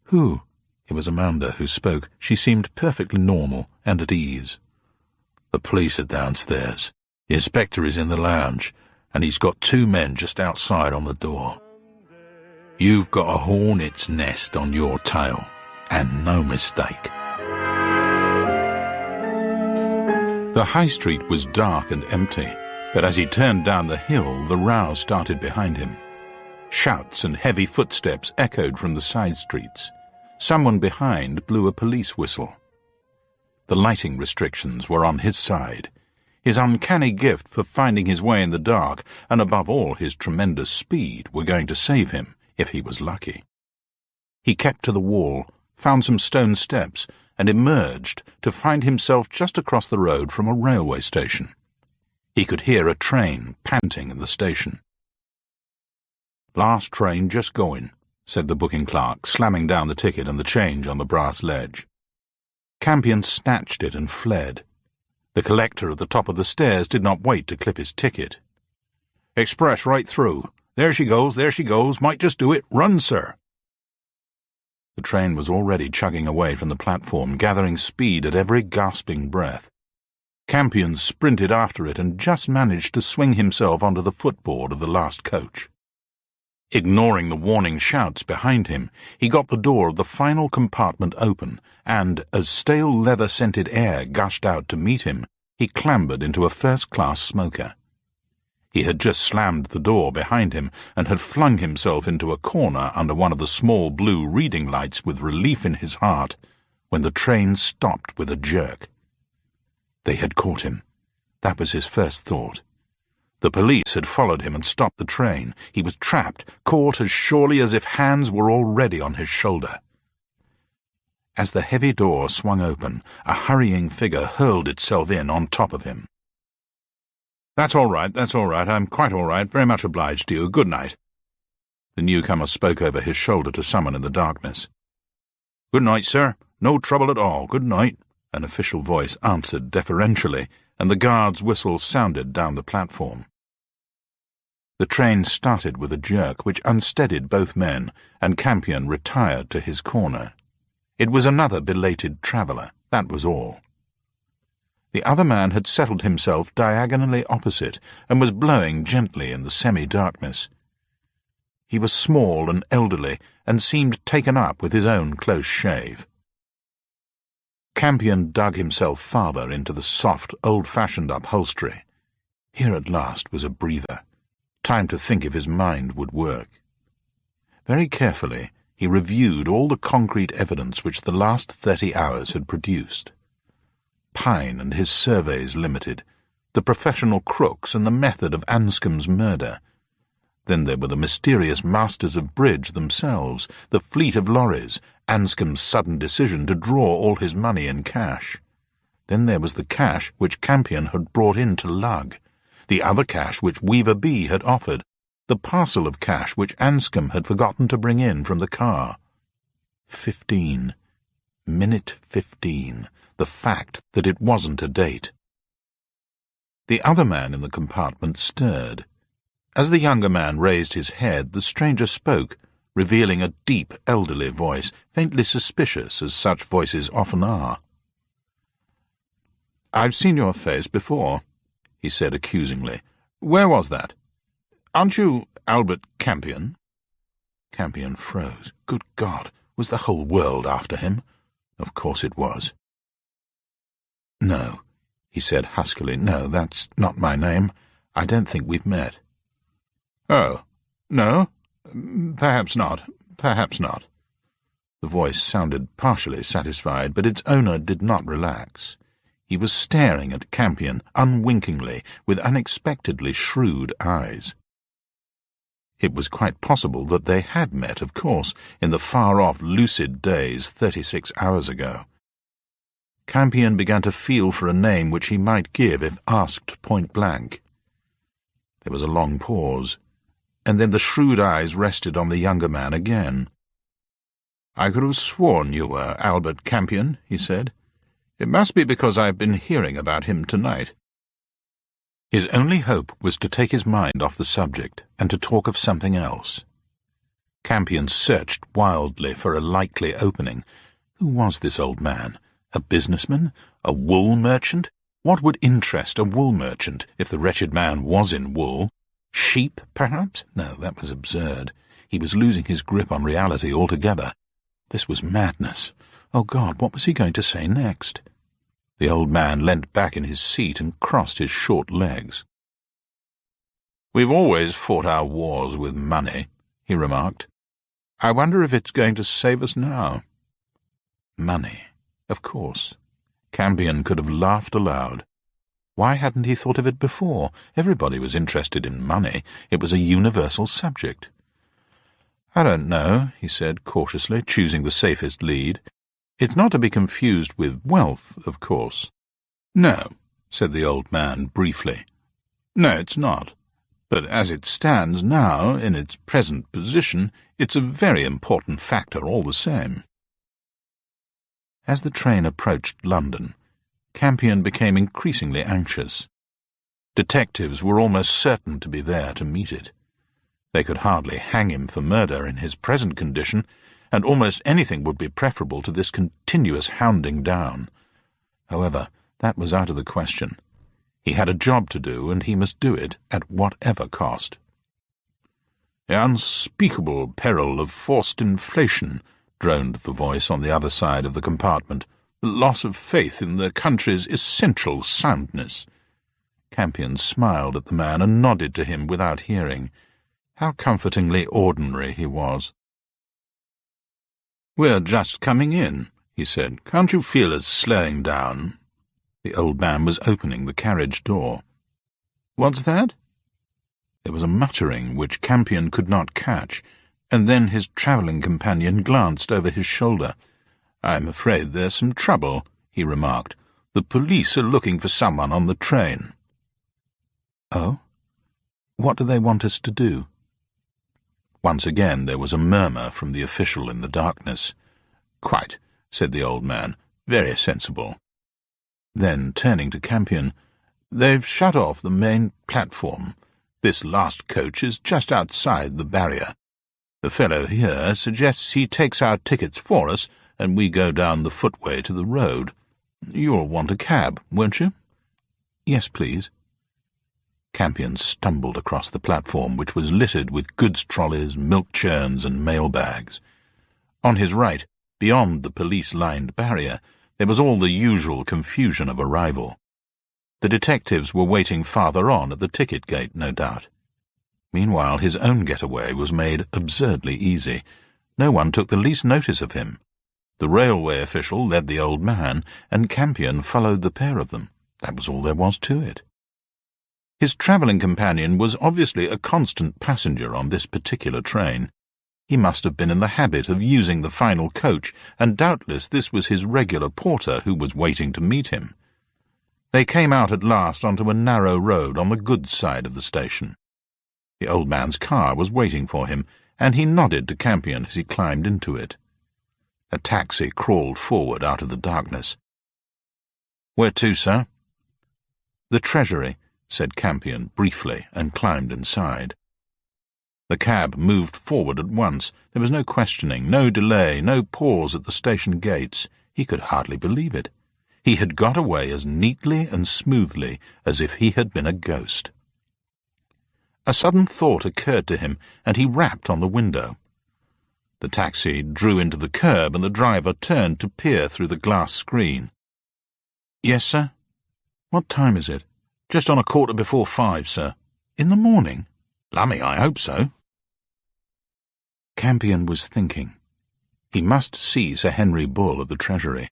"Who?" It was Amanda who spoke. She seemed perfectly normal and at ease. "The police are downstairs. The inspector is in the lounge, and he's got 2 men just outside on the door. You've got a hornet's nest on your tail, and no mistake." The high street was dark and empty, but as he turned down the hill, the row started behind him. Shouts and heavy footsteps echoed from the side streets. Someone behind blew a police whistle. The lighting restrictions were on his side. His uncanny gift for finding his way in the dark, and above all his tremendous speed, were going to save him, if he was lucky. He kept to the wall, found some stone steps, and emerged to find himself just across the road from a railway station. He could hear a train panting in the station. "Last train just going," said the booking clerk, slamming down the ticket and the change on the brass ledge. Campion snatched it and fled. The collector at the top of the stairs did not wait to clip his ticket. "Express right through. There she goes, there she goes. Might just do it. Run, sir." The train was already chugging away from the platform, gathering speed at every gasping breath. Campion sprinted after it and just managed to swing himself onto the footboard of the last coach. Ignoring the warning shouts behind him, he got the door of the final compartment open, and, as stale leather-scented air gushed out to meet him, he clambered into a first-class smoker. He had just slammed the door behind him and had flung himself into a corner under one of the small blue reading lights with relief in his heart, when the train stopped with a jerk. They had caught him. That was his first thought. The police had followed him and stopped the train. He was trapped, caught as surely as if hands were already on his shoulder. As the heavy door swung open, a hurrying figure hurled itself in on top of him. That's all right. I'm quite all right. Very much obliged to you. Good night." The newcomer spoke over his shoulder to someone in the darkness. "Good night, sir. No trouble at all. Good night," an official voice answered deferentially, and the guard's whistle sounded down the platform. The train started with a jerk which unsteadied both men, and Campion retired to his corner. It was another belated traveller, that was all. The other man had settled himself diagonally opposite and was blowing gently in the semi-darkness. He was small and elderly, and seemed taken up with his own close shave. Campion dug himself farther into the soft, old-fashioned upholstery. Here at last was a breather. Time to think if his mind would work. Very carefully, he reviewed all the concrete evidence which the last 30 hours had produced. Pine and his surveys limited, the professional crooks and the method of Anscombe's murder. Then there were the mysterious masters of bridge themselves, the fleet of lorries, Anscombe's sudden decision to draw all his money in cash. Then there was the cash which Campion had brought in to lug, the other cash which Weaver B had offered, the parcel of cash which Anscombe had forgotten to bring in from the car. 15. Minute 15. The fact that it wasn't a date. The other man in the compartment stirred. As the younger man raised his head, the stranger spoke, revealing a deep, elderly voice, faintly suspicious, as such voices often are. "I've seen your face before," he said accusingly. "Where was that? Aren't you Albert Campion?" Campion froze. Good God, was the whole world after him? Of course it was. "No," he said huskily. "No, that's not my name. I don't think we've met." "Oh, no? Perhaps not. Perhaps not." The voice sounded partially satisfied, but its owner did not relax. He was staring at Campion unwinkingly, with unexpectedly shrewd eyes. It was quite possible that they had met, of course, in the far-off lucid days 36 hours ago. Campion began to feel for a name which he might give if asked point-blank. There was a long pause, and then the shrewd eyes rested on the younger man again. "I could have sworn you were Albert Campion," he said. "It must be because I've been hearing about him tonight." His only hope was to take his mind off the subject and to talk of something else. Campion searched wildly for a likely opening. Who was this old man? A businessman? A wool merchant? What would interest a wool merchant if the wretched man was in wool? Sheep, perhaps? No, that was absurd. He was losing his grip on reality altogether. This was madness. Oh, God, what was he going to say next? The old man leant back in his seat and crossed his short legs. "We've always fought our wars with money," he remarked. "I wonder if it's going to save us now." Money, of course. Campion could have laughed aloud. Why hadn't he thought of it before? Everybody was interested in money. It was a universal subject. "I don't know," he said cautiously, choosing the safest lead. "It's not to be confused with wealth, of course." "No," said the old man briefly. "No, it's not. But as it stands now, in its present position, it's a very important factor all the same." As the train approached London, Campion became increasingly anxious. Detectives were almost certain to be there to meet it. They could hardly hang him for murder in his present condition, and almost anything would be preferable to this continuous hounding down. However, that was out of the question. He had a job to do, and he must do it at whatever cost. "The unspeakable peril of forced inflation," droned the voice on the other side of the compartment. "The loss of faith in the country's essential soundness." Campion smiled at the man and nodded to him without hearing. How comfortingly ordinary he was. "We're just coming in," he said. "Can't you feel us slowing down?" The old man was opening the carriage door. "What's that?" There was a muttering which Campion could not catch, and then his travelling companion glanced over his shoulder. "I'm afraid there's some trouble," he remarked. "The police are looking for someone on the train." "Oh? What do they want us to do?" Once again there was a murmur from the official in the darkness. "Quite," said the old man. "Very sensible." Then, turning to Campion, "They've shut off the main platform. This last coach is just outside the barrier. The fellow here suggests he takes our tickets for us, and we go down the footway to the road. You'll want a cab, won't you?" "Yes, please." Campion stumbled across the platform, which was littered with goods trolleys, milk churns, and mail bags. On his right, beyond the police-lined barrier, there was all the usual confusion of arrival. The detectives were waiting farther on at the ticket gate, no doubt. Meanwhile, his own getaway was made absurdly easy. No one took the least notice of him. The railway official led the old man, and Campion followed the pair of them. That was all there was to it. His travelling companion was obviously a constant passenger on this particular train. He must have been in the habit of using the final coach, and doubtless this was his regular porter who was waiting to meet him. They came out at last onto a narrow road on the goods side of the station. The old man's car was waiting for him, and he nodded to Campion as he climbed into it. A taxi crawled forward out of the darkness. "Where to, sir?" "The Treasury," said Campion briefly, and climbed inside. The cab moved forward at once. There was no questioning, no delay, no pause at the station gates. He could hardly believe it. He had got away as neatly and smoothly as if he had been a ghost. A sudden thought occurred to him, and he rapped on the window. The taxi drew into the curb, and the driver turned to peer through the glass screen. "Yes, sir?" "What time is it?" "Just on 5:15, sir." "In the morning?" "Lummy, I hope so." Campion was thinking. He must see Sir Henry Bull at the Treasury.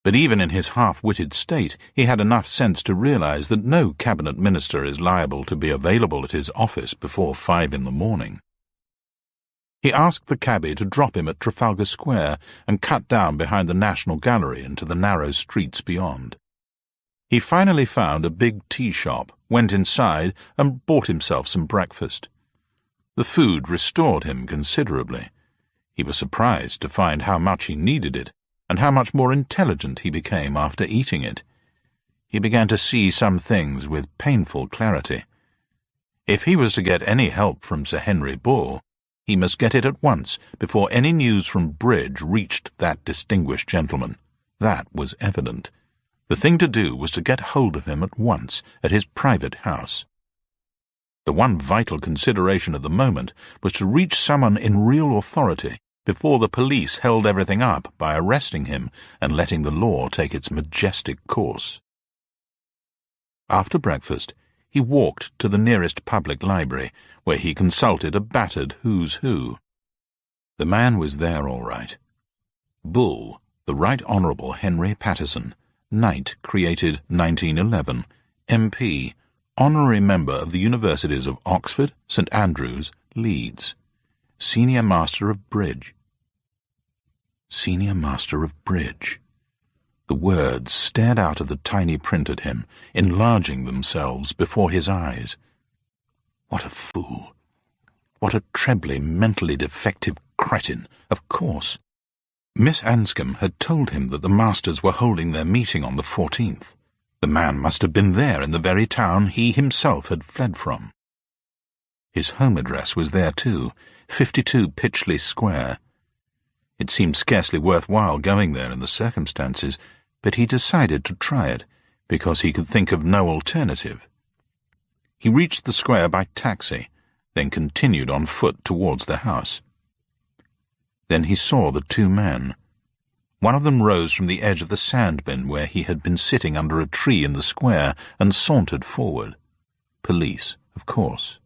But even in his half-witted state, he had enough sense to realize that no cabinet minister is liable to be available at his office before 5 in the morning. He asked the cabby to drop him at Trafalgar Square and cut down behind the National Gallery into the narrow streets beyond. He finally found a big tea shop, went inside, and bought himself some breakfast. The food restored him considerably. He was surprised to find how much he needed it, and how much more intelligent he became after eating it. He began to see some things with painful clarity. If he was to get any help from Sir Henry Bull, he must get it at once, before any news from Bridge reached that distinguished gentleman. That was evident. The thing to do was to get hold of him at once, at his private house. The one vital consideration at the moment was to reach someone in real authority before the police held everything up by arresting him and letting the law take its majestic course. After breakfast, he walked to the nearest public library, where he consulted a battered who's who. The man was there all right. Bull, the Right Honourable Henry Paterson, Knight, created 1911, MP, Honorary Member of the Universities of Oxford, St Andrews, Leeds, Senior Master of Bridge. Senior Master of Bridge. The words stared out of the tiny print at him, enlarging themselves before his eyes. What a fool! What a trebly mentally defective cretin! Of course. Miss Anscombe had told him that the masters were holding their meeting on the 14th. The man must have been there in the very town he himself had fled from. His home address was there too, 52 Pitchley Square. It seemed scarcely worthwhile going there in the circumstances, but he decided to try it, because he could think of no alternative. He reached the square by taxi, then continued on foot towards the house. Then he saw the two men. One of them rose from the edge of the sand bin where he had been sitting under a tree in the square and sauntered forward. Police, of course.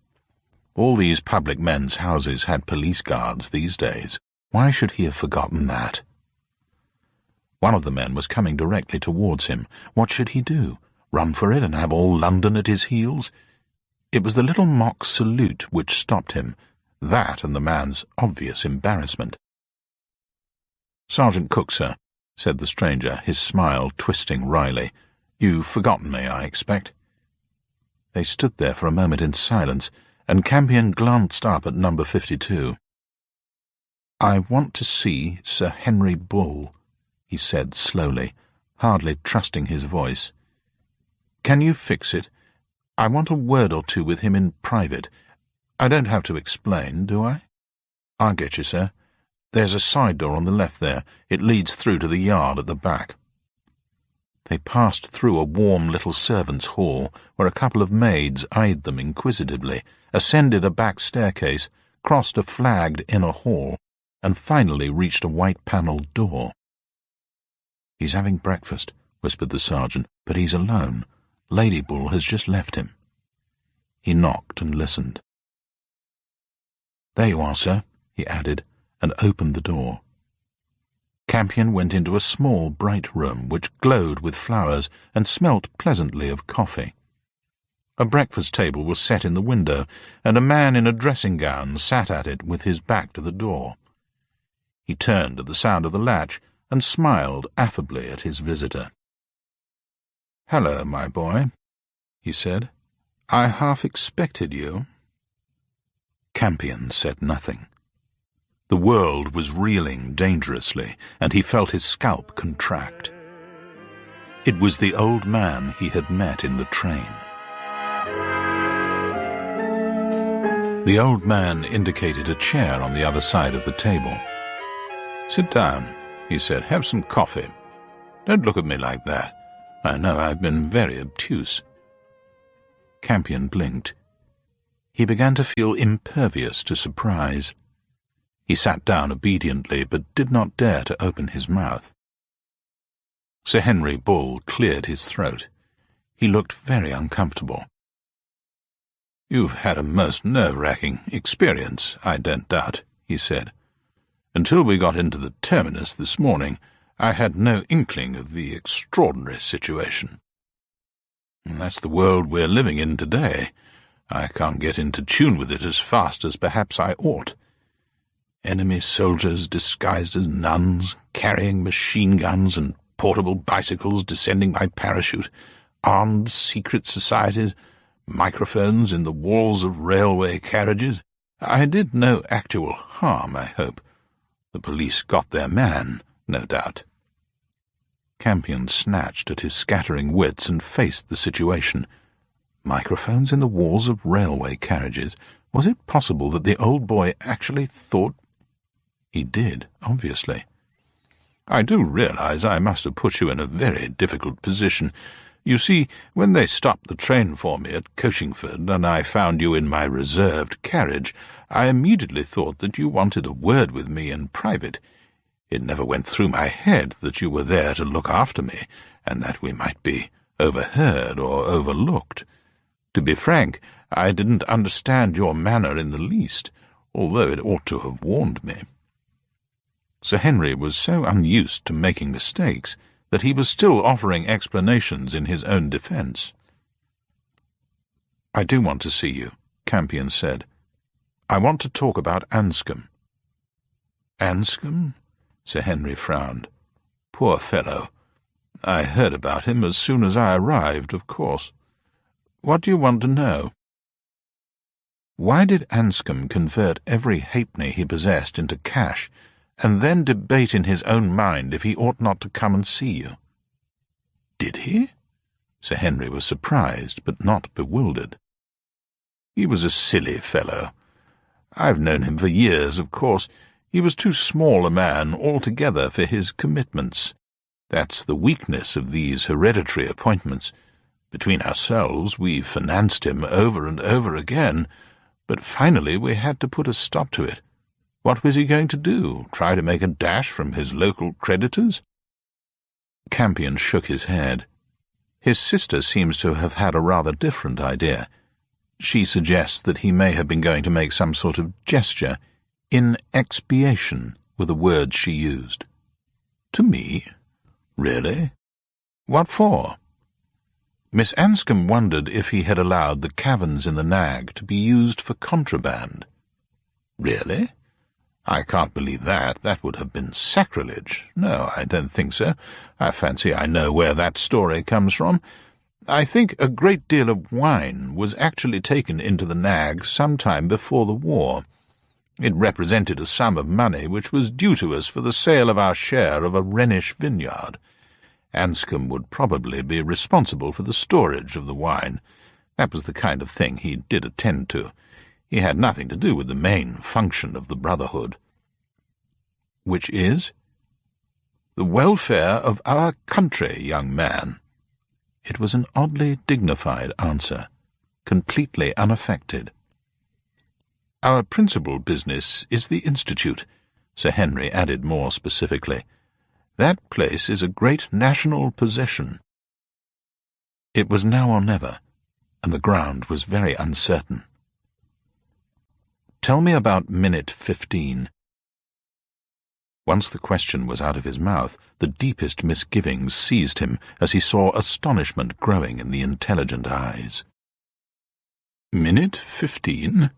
All these public men's houses had police guards these days. Why should he have forgotten that? One of the men was coming directly towards him. What should he do? Run for it and have all London at his heels? It was the little mock salute which stopped him, that and the man's obvious embarrassment. "Sergeant Cook, sir," said the stranger, his smile twisting wryly. "You've forgotten me, I expect." They stood there for a moment in silence, and Campion glanced up at number 52. "I want to see Sir Henry Bull," he said slowly, hardly trusting his voice. "Can you fix it? I want a word or two with him in private. I don't have to explain, do I?" "I'll get you, sir. There's a side door on the left there. It leads through to the yard at the back." They passed through a warm little servants' hall, where a couple of maids eyed them inquisitively, ascended a back staircase, crossed a flagged inner hall, and finally reached a white-panelled door. "He's having breakfast," whispered the sergeant, "but he's alone. Lady Bull has just left him." He knocked and listened. "There you are, sir," he added, and opened the door. Campion went into a small, bright room which glowed with flowers and smelt pleasantly of coffee. A breakfast table was set in the window, and a man in a dressing-gown sat at it with his back to the door. He turned at the sound of the latch and smiled affably at his visitor. "Hello, my boy," he said. "I half expected you." Campion said nothing. The world was reeling dangerously, and he felt his scalp contract. It was the old man he had met in the train. The old man indicated a chair on the other side of the table. "Sit down," he said. "Have some coffee. Don't look at me like that. I know I've been very obtuse." Campion blinked. He began to feel impervious to surprise. He sat down obediently, but did not dare to open his mouth. Sir Henry Bull cleared his throat. He looked very uncomfortable. "You've had a most nerve-wracking experience, I don't doubt," he said. "Until we got into the terminus this morning, I had no inkling of the extraordinary situation. That's the world we're living in today. I can't get into tune with it as fast as perhaps I ought. Enemy soldiers disguised as nuns, carrying machine guns and portable bicycles descending by parachute, armed secret societies, microphones in the walls of railway carriages. I did no actual harm, I hope. The police got their man, no doubt." Campion snatched at his scattering wits and faced the situation. Microphones in the walls of railway carriages? Was it possible that the old boy actually thought? He did, obviously. "I do realize I must have put you in a very difficult position. You see, when they stopped the train for me at Coachingford, and I found you in my reserved carriage, I immediately thought that you wanted a word with me in private. It never went through my head that you were there to look after me, and that we might be overheard or overlooked. To be frank, I didn't understand your manner in the least, although it ought to have warned me." Sir Henry was so unused to making mistakes that he was still offering explanations in his own defence. "I do want to see you," Campion said. "I want to talk about Anscombe." "Anscombe?" Sir Henry frowned. "Poor fellow. I heard about him as soon as I arrived, of course. What do you want to know?" Why did Anscombe convert every halfpenny he possessed into cash, and then debate in his own mind if he ought not to come and see you? "Did he?" Sir Henry was surprised, but not bewildered. "He was a silly fellow. I've known him for years, of course. He was too small a man altogether for his commitments. That's the weakness of these hereditary appointments. Between ourselves, we financed him over and over again, but finally we had to put a stop to it. What was he going to do? Try to make a dash from his local creditors?" Campion shook his head. His sister seems to have had a rather different idea. She suggests that he may have been going to make some sort of gesture, in expiation were the words she used. "To me? Really? What for?" Miss Anscombe wondered if he had allowed the caverns in the Nag to be used for contraband. "Really? I can't believe that. That would have been sacrilege. No, I don't think so. I fancy I know where that story comes from. I think a great deal of wine was actually taken into the Nag some time before the war. It represented a sum of money which was due to us for the sale of our share of a Rhenish vineyard. Anscombe would probably be responsible for the storage of the wine. That was the kind of thing he did attend to. He had nothing to do with the main function of the Brotherhood." "Which is?" The welfare of our country, young man." It was an oddly dignified answer, completely unaffected. "Our principal business is the Institute," Sir Henry added more specifically. "That place is a great national possession." It was now or never, and the ground was very uncertain. "Tell me about minute 15. Once the question was out of his mouth, the deepest misgivings seized him as he saw astonishment growing in the intelligent eyes. "Minute 15?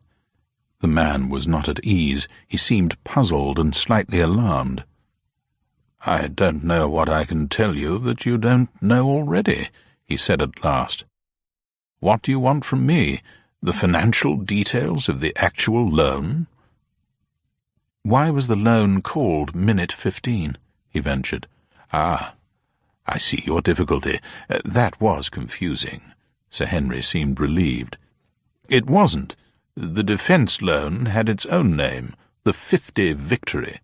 The man was not at ease. He seemed puzzled and slightly alarmed. "I don't know what I can tell you that you don't know already," he said at last. "What do you want from me? The financial details of the actual loan?" "Why was the loan called minute 15? He ventured. "Ah, I see your difficulty. That was confusing." Sir Henry seemed relieved. "It wasn't. The defence loan had its own name, the 50 Victory.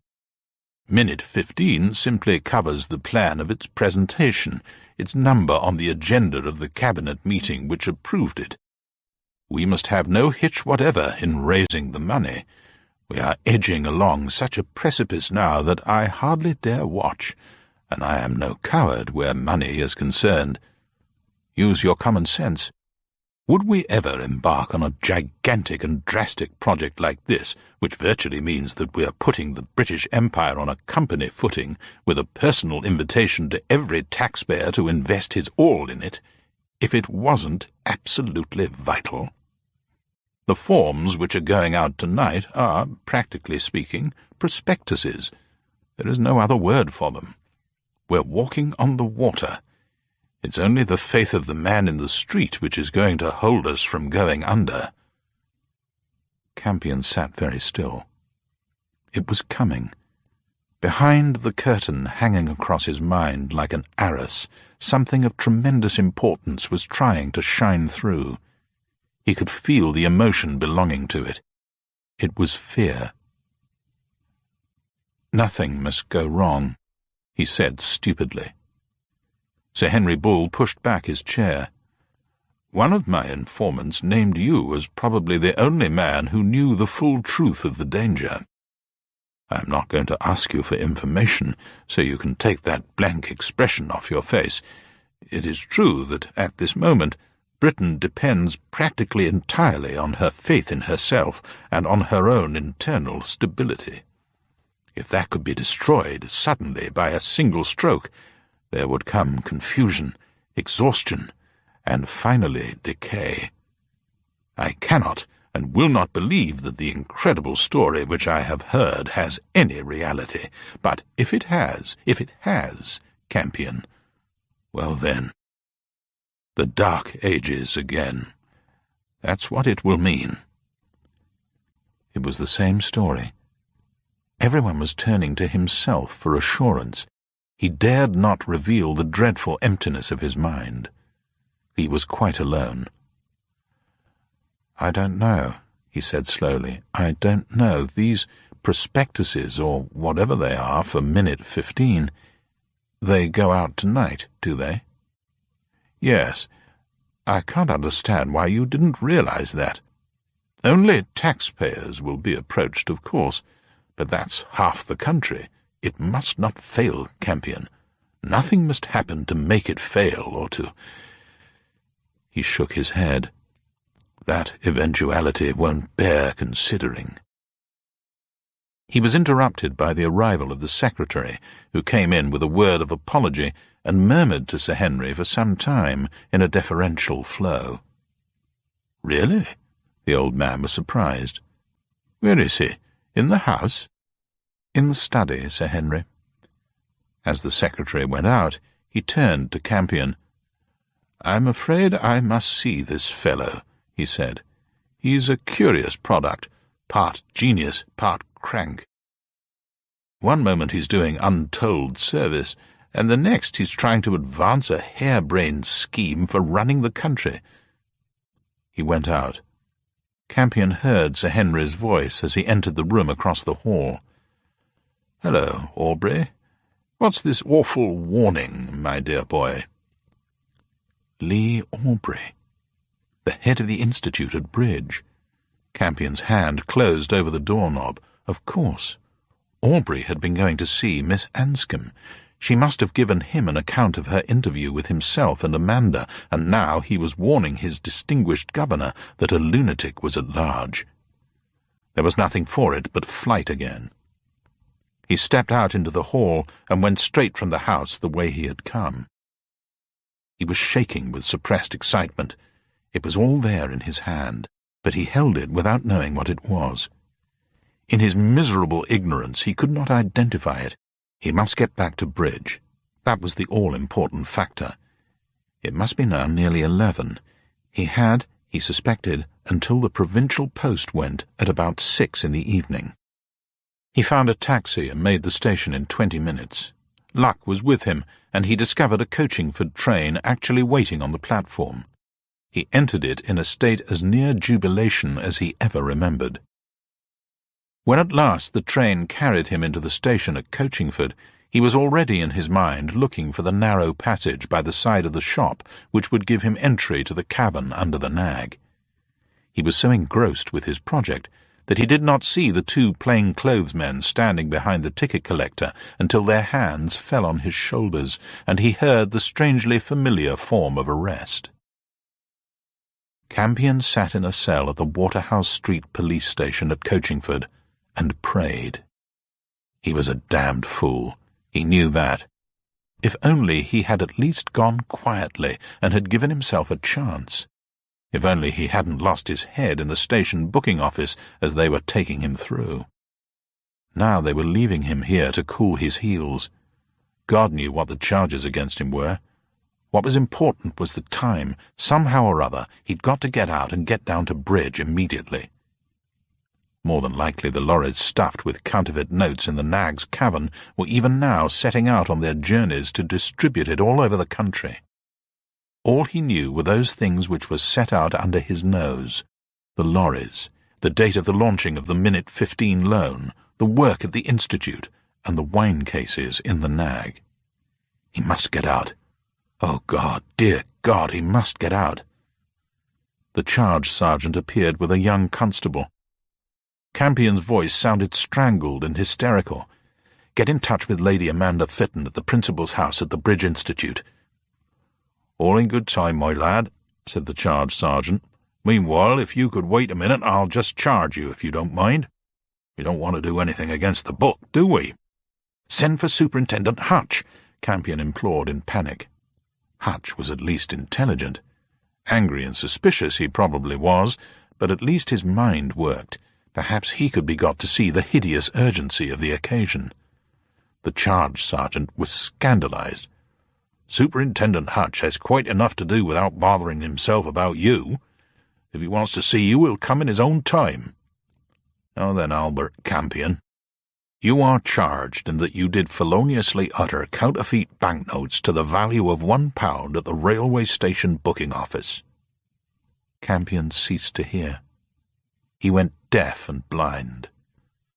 Minute 15 simply covers the plan of its presentation, its number on the agenda of the Cabinet meeting which approved it. We must have no hitch whatever in raising the money. We are edging along such a precipice now that I hardly dare watch, and I am no coward where money is concerned. Use your common sense. Would we ever embark on a gigantic and drastic project like this, which virtually means that we are putting the British Empire on a company footing, with a personal invitation to every taxpayer to invest his all in it, if it wasn't absolutely vital? The forms which are going out tonight are, practically speaking, prospectuses. There is no other word for them. We're walking on the water. It's only the faith of the man in the street which is going to hold us from going under." Campion sat very still. It was coming. Behind the curtain hanging across his mind like an arras, something of tremendous importance was trying to shine through. He could feel the emotion belonging to it. It was fear. "Nothing must go wrong," he said stupidly. Sir Henry Bull pushed back his chair. "One of my informants named you as probably the only man who knew the full truth of the danger. I am not going to ask you for information, so you can take that blank expression off your face. It is true that at this moment Britain depends practically entirely on her faith in herself and on her own internal stability. If that could be destroyed suddenly by a single stroke, there would come confusion, exhaustion, and finally decay. I cannot and will not believe that the incredible story which I have heard has any reality, but if it has, Campion, well then, the Dark Ages again. That's what it will mean." It was the same story. Everyone was turning to himself for assurance. He dared not reveal the dreadful emptiness of his mind. He was quite alone. "I don't know," he said slowly. "I don't know. These prospectuses, or whatever they are, for minute 15, they go out tonight, do they?" "Yes. I can't understand why you didn't realize that. Only taxpayers will be approached, of course, but that's half the country. It must not fail, Campion. Nothing must happen to make it fail, or to—" He shook his head. "That eventuality won't bear considering." He was interrupted by the arrival of the secretary, who came in with a word of apology and murmured to Sir Henry for some time in a deferential flow. "Really?" The old man was surprised. "Where is he? In the house?" "In the study, Sir Henry." As the secretary went out, he turned to Campion. "I'm afraid I must see this fellow," he said. "He's a curious product, part genius, part crank. One moment he's doing untold service, and the next he's trying to advance a harebrained scheme for running the country." He went out. Campion heard Sir Henry's voice as he entered the room across the hall. "Hello, Aubrey. What's this awful warning, my dear boy?" Lee Aubrey, the head of the Institute at Bridge. Campion's hand closed over the doorknob. Of course. Aubrey had been going to see Miss Anscombe. She must have given him an account of her interview with himself and Amanda, and now he was warning his distinguished governor that a lunatic was at large. There was nothing for it but flight again. He stepped out into the hall and went straight from the house the way he had come. He was shaking with suppressed excitement. It was all there in his hand, but he held it without knowing what it was. In his miserable ignorance he could not identify it. He must get back to Bridge. That was the all-important factor. It must be now nearly 11. He had, he suspected, until the provincial post went at about 6 in the evening. He found a taxi and made the station in 20 minutes. Luck was with him, and he discovered a Coachingford train actually waiting on the platform. He entered it in a state as near jubilation as he ever remembered. When at last the train carried him into the station at Coachingford, he was already in his mind looking for the narrow passage by the side of the shop which would give him entry to the cavern under the nag. He was so engrossed with his project that he did not see the 2 plain-clothes-men standing behind the ticket collector until their hands fell on his shoulders, and he heard the strangely familiar form of arrest. Campion sat in a cell at the Waterhouse Street police station at Coachingford and prayed. He was a damned fool. He knew that. If only he had at least gone quietly and had given himself a chance. If only he hadn't lost his head in the station booking office as they were taking him through. Now they were leaving him here to cool his heels. God knew what the charges against him were. What was important was the time. Somehow or other he'd got to get out and get down to Bridge immediately. More than likely the lorries stuffed with counterfeit notes in the Nag's cavern were even now setting out on their journeys to distribute it all over the country. All he knew were those things which were set out under his nose: the lorries, the date of the launching of the Minute 15 loan, the work at the Institute, and the wine cases in the Nag. He must get out. Oh God, dear God, he must get out. The charge sergeant appeared with a young constable. Campion's voice sounded strangled and hysterical. "Get in touch with Lady Amanda Fitton at the principal's house at the Bridge Institute." "All in good time, my lad," said the charge sergeant. "Meanwhile, if you could wait a minute, I'll just charge you, if you don't mind. We don't want to do anything against the book, do we?" "Send for Superintendent Hutch," Campion implored in panic. Hutch was at least intelligent. Angry and suspicious he probably was, but at least his mind worked. Perhaps he could be got to see the hideous urgency of the occasion. The charge sergeant was scandalized. "Superintendent Hutch has quite enough to do without bothering himself about you. If he wants to see you, he'll come in his own time. Now then, Albert Campion, you are charged in that you did feloniously utter counterfeit banknotes to the value of £1 at the railway station booking office." Campion ceased to hear. He went deaf and blind.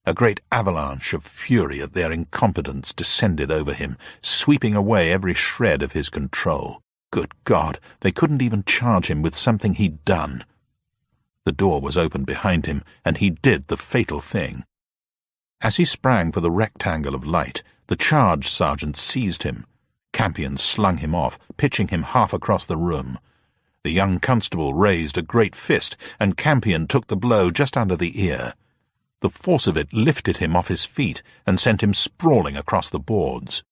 A great avalanche of fury at their incompetence descended over him, sweeping away every shred of his control. Good God, they couldn't even charge him with something he'd done. The door was open behind him, and he did the fatal thing. As he sprang for the rectangle of light, the charge sergeant seized him. Campion slung him off, pitching him half across the room. The young constable raised a great fist, and Campion took the blow just under the ear. The force of it lifted him off his feet and sent him sprawling across the boards.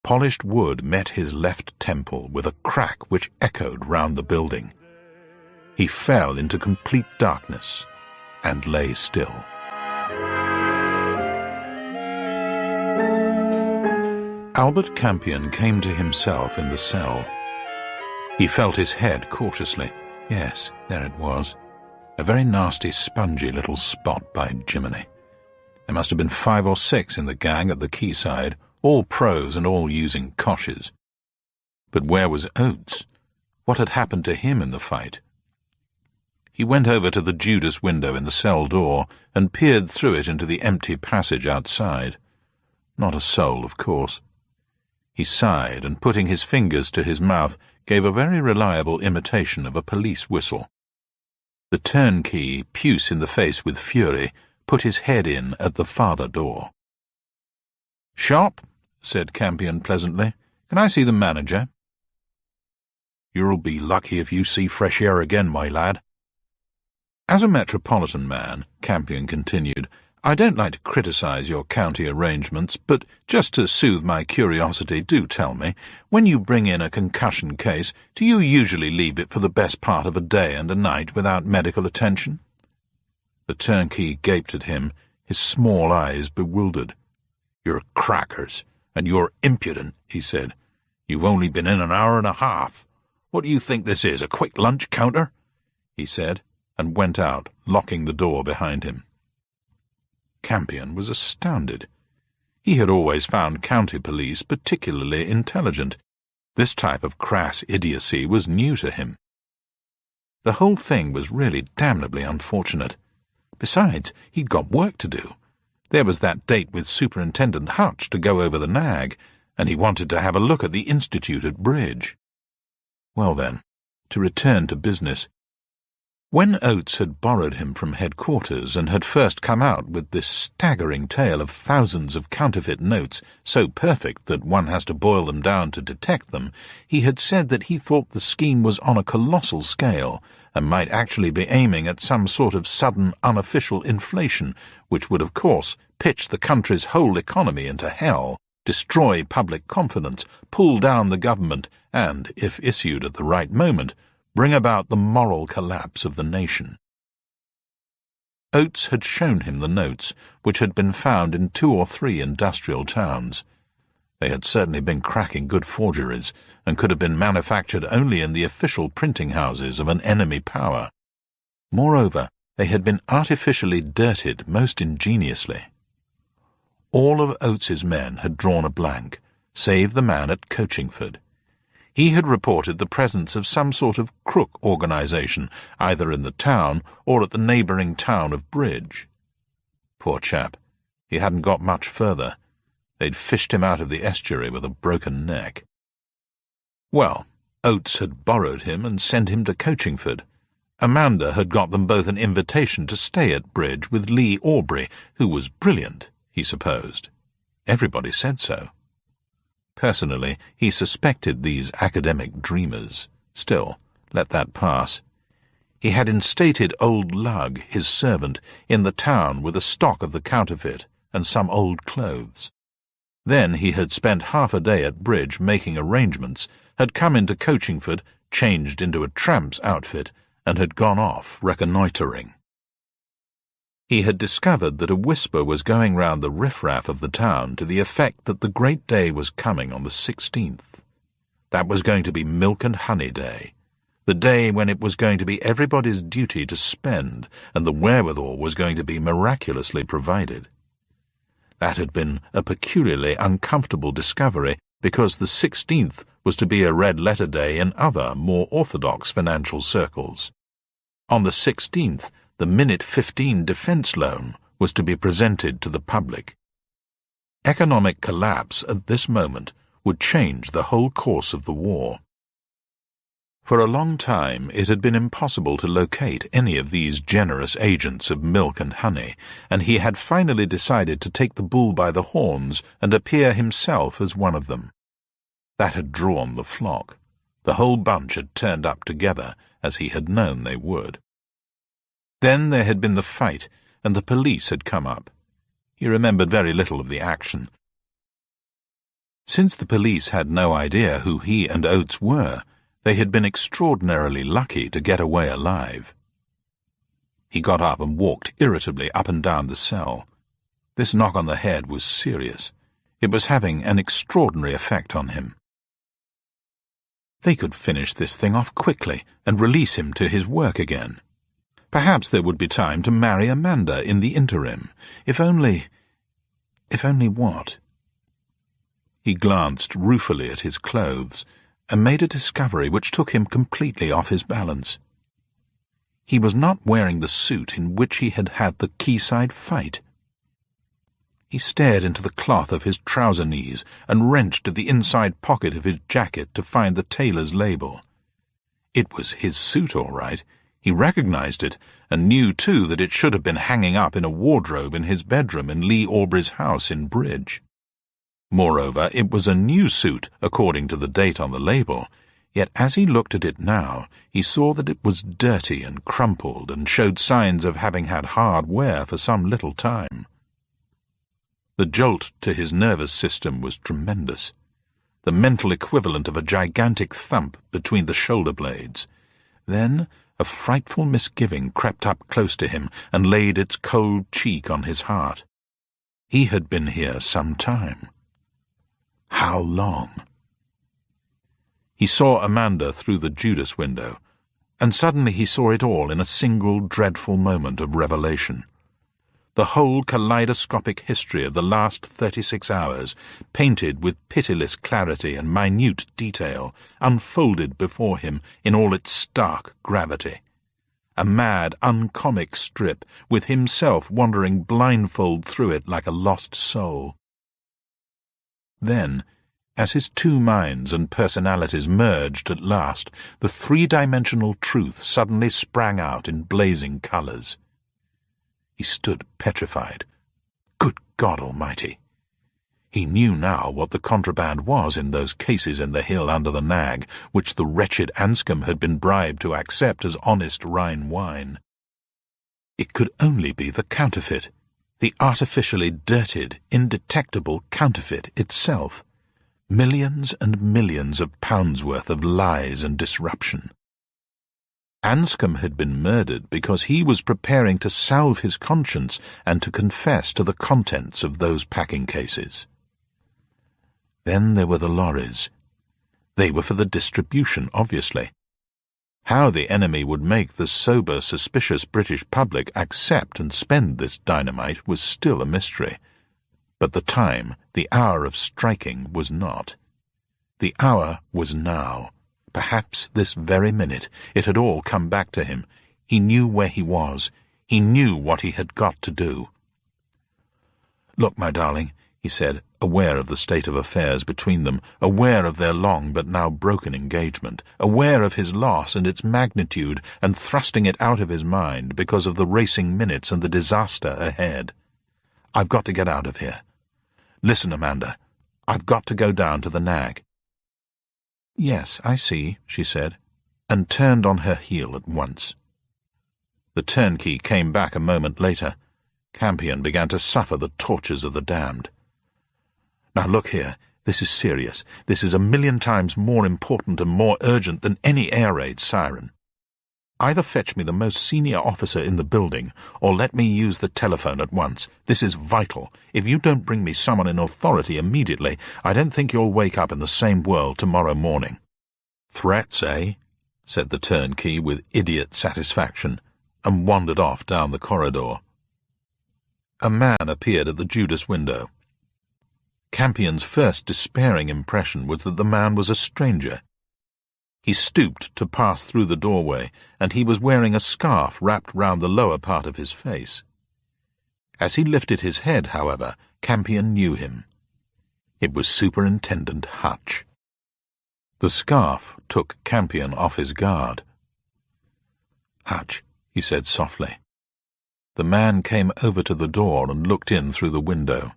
Polished wood met his left temple with a crack which echoed round the building. He fell into complete darkness and lay still. Albert Campion came to himself in the cell. He felt his head cautiously. Yes, there it was. A very nasty, spongy little spot, by Jiminy. There must have been 5 or 6 in the gang at the quayside, all pros and all using coshes. But where was Oates? What had happened to him in the fight? He went over to the Judas window in the cell door and peered through it into the empty passage outside. Not a soul, of course. He sighed and, putting his fingers to his mouth, gave a very reliable imitation of a police whistle. The turnkey, puce in the face with fury, put his head in at the farther door. "Shop?" said Campion pleasantly. "Can I see the manager?" "You'll be lucky if you see fresh air again, my lad." "As a metropolitan man," Campion continued, "I don't like to criticize your county arrangements, but just to soothe my curiosity, do tell me, when you bring in a concussion case, do you usually leave it for the best part of a day and a night without medical attention?" The turnkey gaped at him, his small eyes bewildered. "You're crackers, and you're impudent," he said. "You've only been in an hour and a half. What do you think this is, a quick lunch counter?" he said, and went out, locking the door behind him. Campion was astounded. He had always found county police particularly intelligent. This type of crass idiocy was new to him. The whole thing was really damnably unfortunate. Besides, he'd got work to do. There was that date with Superintendent Hutch to go over the nag, and he wanted to have a look at the Institute at Bridge. Well then, to return to business. When Oates had borrowed him from headquarters and had first come out with this staggering tale of thousands of counterfeit notes, so perfect that one has to boil them down to detect them, he had said that he thought the scheme was on a colossal scale, and might actually be aiming at some sort of sudden unofficial inflation, which would of course pitch the country's whole economy into hell, destroy public confidence, pull down the government, and, if issued at the right moment, bring about the moral collapse of the nation. Oates had shown him the notes, which had been found in 2 or 3 industrial towns. They had certainly been cracking good forgeries, and could have been manufactured only in the official printing houses of an enemy power. Moreover, they had been artificially dirted most ingeniously. All of Oates's men had drawn a blank, save the man at Coachingford. He had reported the presence of some sort of crook organization, either in the town or at the neighbouring town of Bridge. Poor chap, he hadn't got much further. They'd fished him out of the estuary with a broken neck. Well, Oates had borrowed him and sent him to Coachingford. Amanda had got them both an invitation to stay at Bridge with Lee Aubrey, who was brilliant, he supposed. Everybody said so. Personally, he suspected these academic dreamers. Still, let that pass. He had instated old Lug, his servant, in the town with a stock of the counterfeit and some old clothes. Then he had spent half a day at Bridge making arrangements, had come into Coachingford, changed into a tramp's outfit, and had gone off reconnoitring. He had discovered that a whisper was going round the riffraff of the town to the effect that the great day was coming on the 16th. That was going to be milk and honey day, the day when it was going to be everybody's duty to spend, and the wherewithal was going to be miraculously provided. That had been a peculiarly uncomfortable discovery, because the 16th was to be a red-letter day in other, more orthodox financial circles. On the 16th, the Minute 15 defence loan was to be presented to the public. Economic collapse at this moment would change the whole course of the war. For a long time it had been impossible to locate any of these generous agents of milk and honey, and he had finally decided to take the bull by the horns and appear himself as one of them. That had drawn the flock. The whole bunch had turned up together, as he had known they would. Then there had been the fight, and the police had come up. He remembered very little of the action. Since the police had no idea who he and Oates were, they had been extraordinarily lucky to get away alive. He got up and walked irritably up and down the cell. This knock on the head was serious. It was having an extraordinary effect on him. They could finish this thing off quickly and release him to his work again. Perhaps there would be time to marry Amanda in the interim. If only what? He glanced ruefully at his clothes and made a discovery which took him completely off his balance. He was not wearing the suit in which he had had the quayside fight. He stared into the cloth of his trouser knees and wrenched at the inside pocket of his jacket to find the tailor's label. It was his suit, all right. He recognized it, and knew, too, that it should have been hanging up in a wardrobe in his bedroom in Lee Aubrey's house in Bridge. Moreover, it was a new suit, according to the date on the label, yet as he looked at it now, he saw that it was dirty and crumpled and showed signs of having had hard wear for some little time. The jolt to his nervous system was tremendous, the mental equivalent of a gigantic thump between the shoulder blades. Then a frightful misgiving crept up close to him and laid its cold cheek on his heart. He had been here some time. How long? He saw Amanda through the Judas window, and suddenly he saw it all in a single dreadful moment of revelation. The whole kaleidoscopic history of the last 36 hours, painted with pitiless clarity and minute detail, unfolded before him in all its stark gravity. A mad, uncomic strip, with himself wandering blindfold through it like a lost soul. Then, as his two minds and personalities merged at last, the three-dimensional truth suddenly sprang out in blazing colours. He stood petrified. Good God Almighty! He knew now what the contraband was in those cases in the hill under the nag, which the wretched Anscombe had been bribed to accept as honest Rhine wine. It could only be the counterfeit, the artificially dirtied, indetectable counterfeit itself. Millions and millions of pounds worth of lies and disruption. Anscombe had been murdered because he was preparing to salve his conscience and to confess to the contents of those packing cases. Then there were the lorries. They were for the distribution, obviously. How the enemy would make the sober, suspicious British public accept and spend this dynamite was still a mystery. But the time, the hour of striking, was not. The hour was now. Perhaps this very minute. It had all come back to him. He knew where he was. He knew what he had got to do. "Look, my darling," he said, aware of the state of affairs between them, aware of their long but now broken engagement, aware of his loss and its magnitude, and thrusting it out of his mind because of the racing minutes and the disaster ahead. "I've got to get out of here. Listen, Amanda, I've got to go down to the nag." "Yes, I see," she said, and turned on her heel at once. The turnkey came back a moment later. Campion began to suffer the tortures of the damned. "Now look here, this is serious. This is 1,000,000 times more important and more urgent than any air raid siren. Either fetch me the most senior officer in the building, or let me use the telephone at once. This is vital. If you don't bring me someone in authority immediately, I don't think you'll wake up in the same world tomorrow morning." "Threats, eh?" said the turnkey with idiot satisfaction, and wandered off down the corridor. A man appeared at the Judas window. Campion's first despairing impression was that the man was a stranger. He stooped to pass through the doorway, and he was wearing a scarf wrapped round the lower part of his face. As he lifted his head, however, Campion knew him. It was Superintendent Hutch. The scarf took Campion off his guard. "Hutch," he said softly. The man came over to the door and looked in through the window.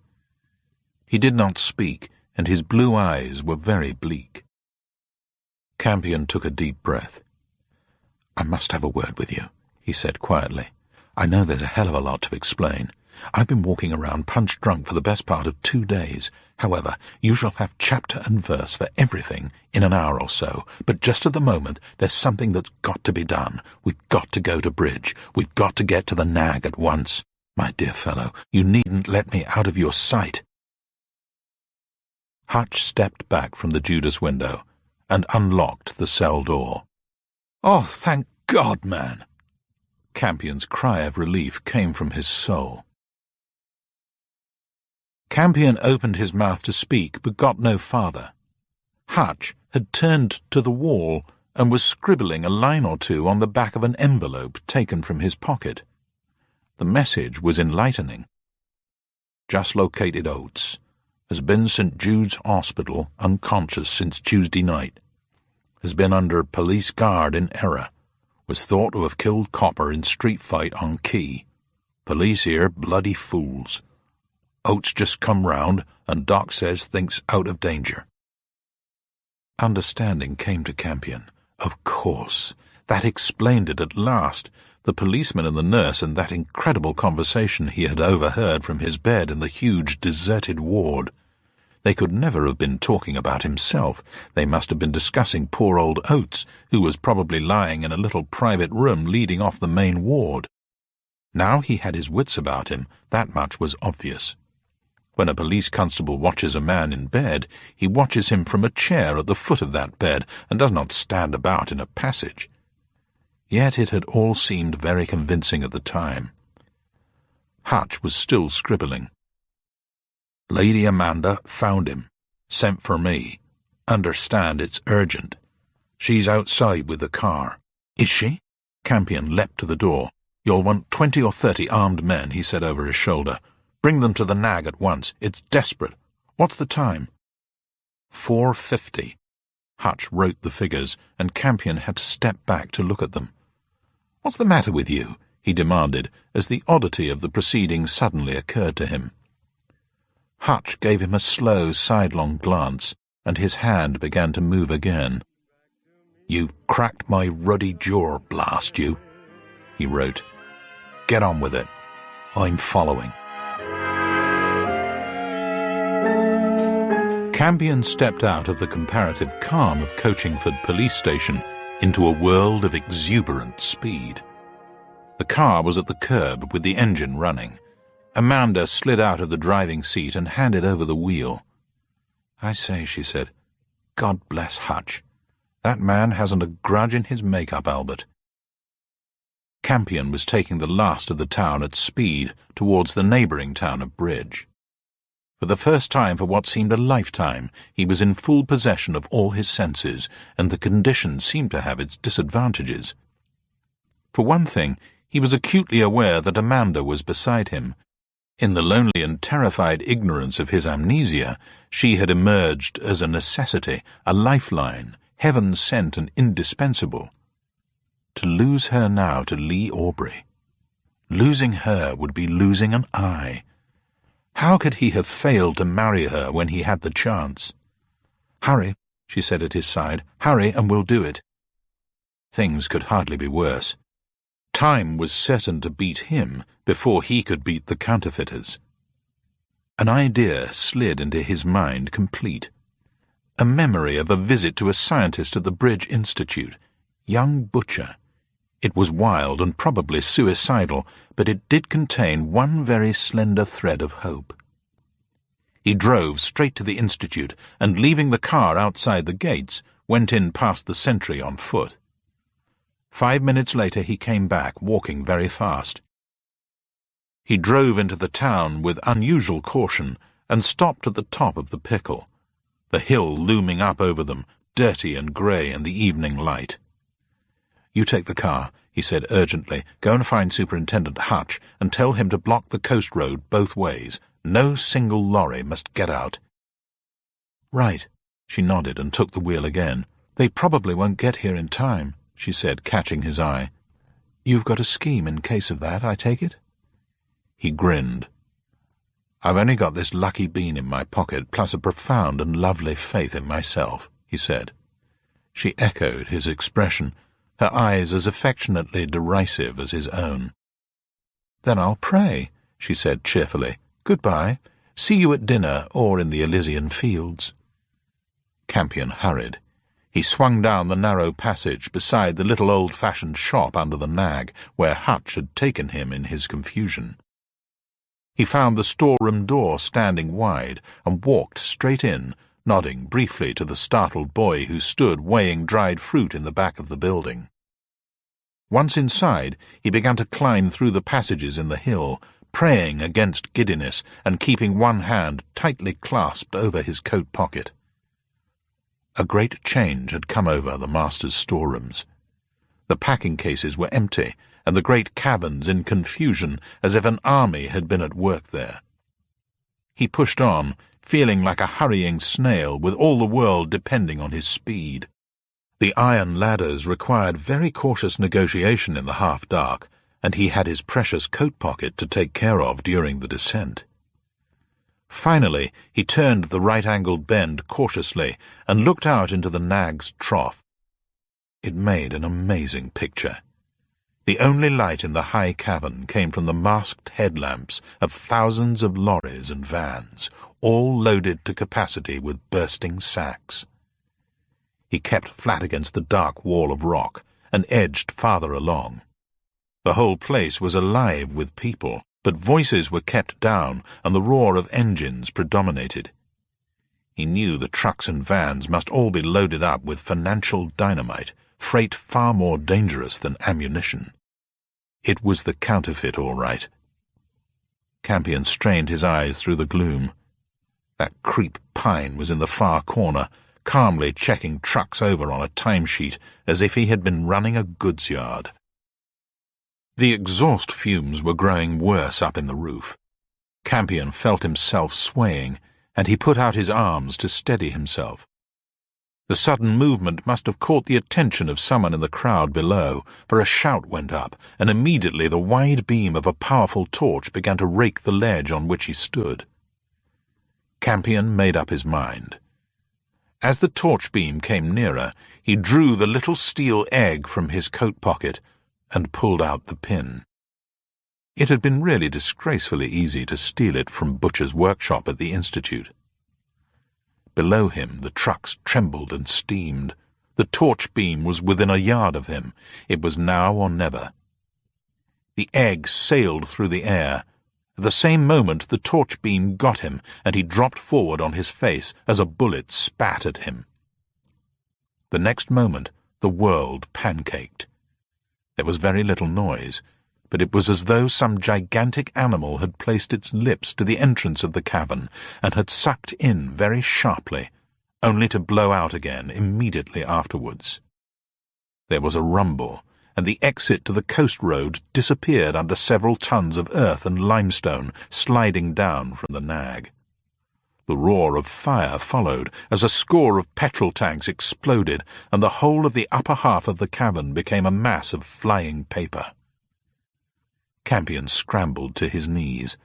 He did not speak, and his blue eyes were very bleak. Campion took a deep breath. "I must have a word with you," he said quietly. "I know there's a hell of a lot to explain. I've been walking around punch-drunk for the best part of 2 days. However, you shall have chapter and verse for everything in an hour or so, but just at the moment there's something that's got to be done. We've got to go to Bridge. We've got to get to the nag at once. My dear fellow, you needn't let me out of your sight." Hutch stepped back from the Judas window and unlocked the cell door. "Oh, thank God, man!" Campion's cry of relief came from his soul. Campion opened his mouth to speak, but got no farther. Hutch had turned to the wall and was scribbling a line or two on the back of an envelope taken from his pocket. The message was enlightening. Just located Oates. Has been St. Jude's Hospital, unconscious since Tuesday night. Has been under police guard in error. Was thought to have killed Copper in street fight on Quay. Police here bloody fools. Oates just come round, and Doc says thinks out of danger." Understanding came to Campion. Of course. That explained it at last. The policeman and the nurse and that incredible conversation he had overheard from his bed in the huge deserted ward. They could never have been talking about himself. They must have been discussing poor old Oates, who was probably lying in a little private room leading off the main ward. Now he had his wits about him, that much was obvious. When a police constable watches a man in bed, he watches him from a chair at the foot of that bed and does not stand about in a passage. Yet it had all seemed very convincing at the time. Hutch was still scribbling. "Lady Amanda found him. Sent for me. Understand it's urgent. She's outside with the car." "Is she?" Campion leapt to the door. "You'll want 20 or 30 armed men," he said over his shoulder. "Bring them to the nag at once. It's desperate. What's the time?" 4:50. Hutch wrote the figures, and Campion had to step back to look at them. "What's the matter with you?" he demanded, as the oddity of the proceeding suddenly occurred to him. Hutch gave him a slow, sidelong glance, and his hand began to move again. "You've cracked my ruddy jaw, blast you," he wrote. "Get on with it. I'm following." Campion stepped out of the comparative calm of Coachingford Police Station into a world of exuberant speed. The car was at the curb with the engine running. Amanda slid out of the driving seat and handed over the wheel. "I say," she said, "God bless Hutch. That man hasn't a grudge in his make-up, Albert." Campion was taking the last of the town at speed towards the neighbouring town of Bridge. For the first time for what seemed a lifetime, he was in full possession of all his senses, and the condition seemed to have its disadvantages. For one thing, he was acutely aware that Amanda was beside him. In the lonely and terrified ignorance of his amnesia, she had emerged as a necessity, a lifeline, heaven-sent and indispensable. To lose her now to Lee Aubrey. Losing her would be losing an eye. How could he have failed to marry her when he had the chance? "Hurry," she said at his side. "Hurry, and we'll do it." Things could hardly be worse. Time was certain to beat him before he could beat the counterfeiters. An idea slid into his mind complete. A memory of a visit to a scientist at the Bridge Institute. Young Butcher. It was wild and probably suicidal, but it did contain one very slender thread of hope. He drove straight to the Institute, and leaving the car outside the gates, went in past the sentry on foot. 5 minutes later he came back, walking very fast. He drove into the town with unusual caution, and stopped at the top of the Pickle, the hill looming up over them, dirty and grey in the evening light. "You take the car," he said urgently. "Go and find Superintendent Hutch, and tell him to block the coast road both ways. No single lorry must get out." "Right." She nodded and took the wheel again. "They probably won't get here in time," she said, catching his eye. "You've got a scheme in case of that, I take it?" He grinned. "I've only got this lucky bean in my pocket, plus a profound and lovely faith in myself," he said. She echoed his expression, her eyes as affectionately derisive as his own. "Then I'll pray," she said cheerfully. "Goodbye. See you at dinner or in the Elysian fields." Campion hurried. He swung down the narrow passage beside the little old-fashioned shop under the nag, where Hutch had taken him in his confusion. He found the storeroom door standing wide, and walked straight in, nodding briefly to the startled boy who stood weighing dried fruit in the back of the building. Once inside, he began to climb through the passages in the hill, praying against giddiness and keeping one hand tightly clasped over his coat pocket. A great change had come over the master's storerooms. The packing cases were empty, and the great cabins in confusion, as if an army had been at work there. He pushed on, feeling like a hurrying snail, with all the world depending on his speed. The iron ladders required very cautious negotiation in the half-dark, and he had his precious coat pocket to take care of during the descent. Finally, he turned the right-angled bend cautiously and looked out into the nag's trough. It made an amazing picture. The only light in the high cavern came from the masked headlamps of thousands of lorries and vans, all loaded to capacity with bursting sacks. He kept flat against the dark wall of rock and edged farther along. The whole place was alive with people, but voices were kept down and the roar of engines predominated. He knew the trucks and vans must all be loaded up with financial dynamite, freight far more dangerous than ammunition. It was the counterfeit, all right. Campion strained his eyes through the gloom. That creep Pine was in the far corner, calmly checking trucks over on a timesheet as if he had been running a goods yard. The exhaust fumes were growing worse up in the roof. Campion felt himself swaying, and he put out his arms to steady himself. The sudden movement must have caught the attention of someone in the crowd below, for a shout went up, and immediately the wide beam of a powerful torch began to rake the ledge on which he stood. Campion made up his mind. As the torch beam came nearer, he drew the little steel egg from his coat pocket and pulled out the pin. It had been really disgracefully easy to steal it from Butcher's workshop at the Institute. Below him the trucks trembled and steamed. The torch beam was within a yard of him. It was now or never. The egg sailed through the air. At the same moment the torch beam got him, and he dropped forward on his face as a bullet spat at him. The next moment the world pancaked. There was very little noise, but it was as though some gigantic animal had placed its lips to the entrance of the cavern and had sucked in very sharply, only to blow out again immediately afterwards. There was a rumble, and the exit to the coast road disappeared under several tons of earth and limestone sliding down from the nag. The roar of fire followed as a score of petrol tanks exploded, and the whole of the upper half of the cavern became a mass of flying paper. Campion scrambled to his knees.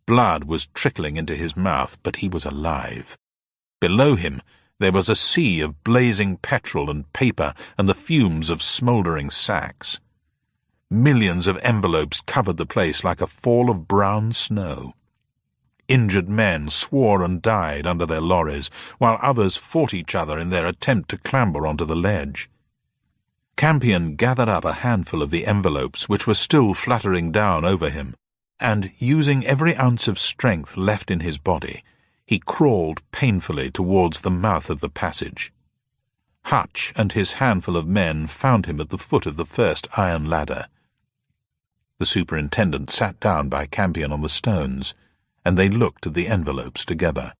Blood was trickling into his mouth, but he was alive. Below him there was a sea of blazing petrol and paper and the fumes of smouldering sacks. Millions of envelopes covered the place like a fall of brown snow. Injured men swore and died under their lorries, while others fought each other in their attempt to clamber onto the ledge. Campion gathered up a handful of the envelopes which were still fluttering down over him, and, using every ounce of strength left in his body, he crawled painfully towards the mouth of the passage. Hutch and his handful of men found him at the foot of the first iron ladder. The superintendent sat down by Campion on the stones, and they looked at the envelopes together.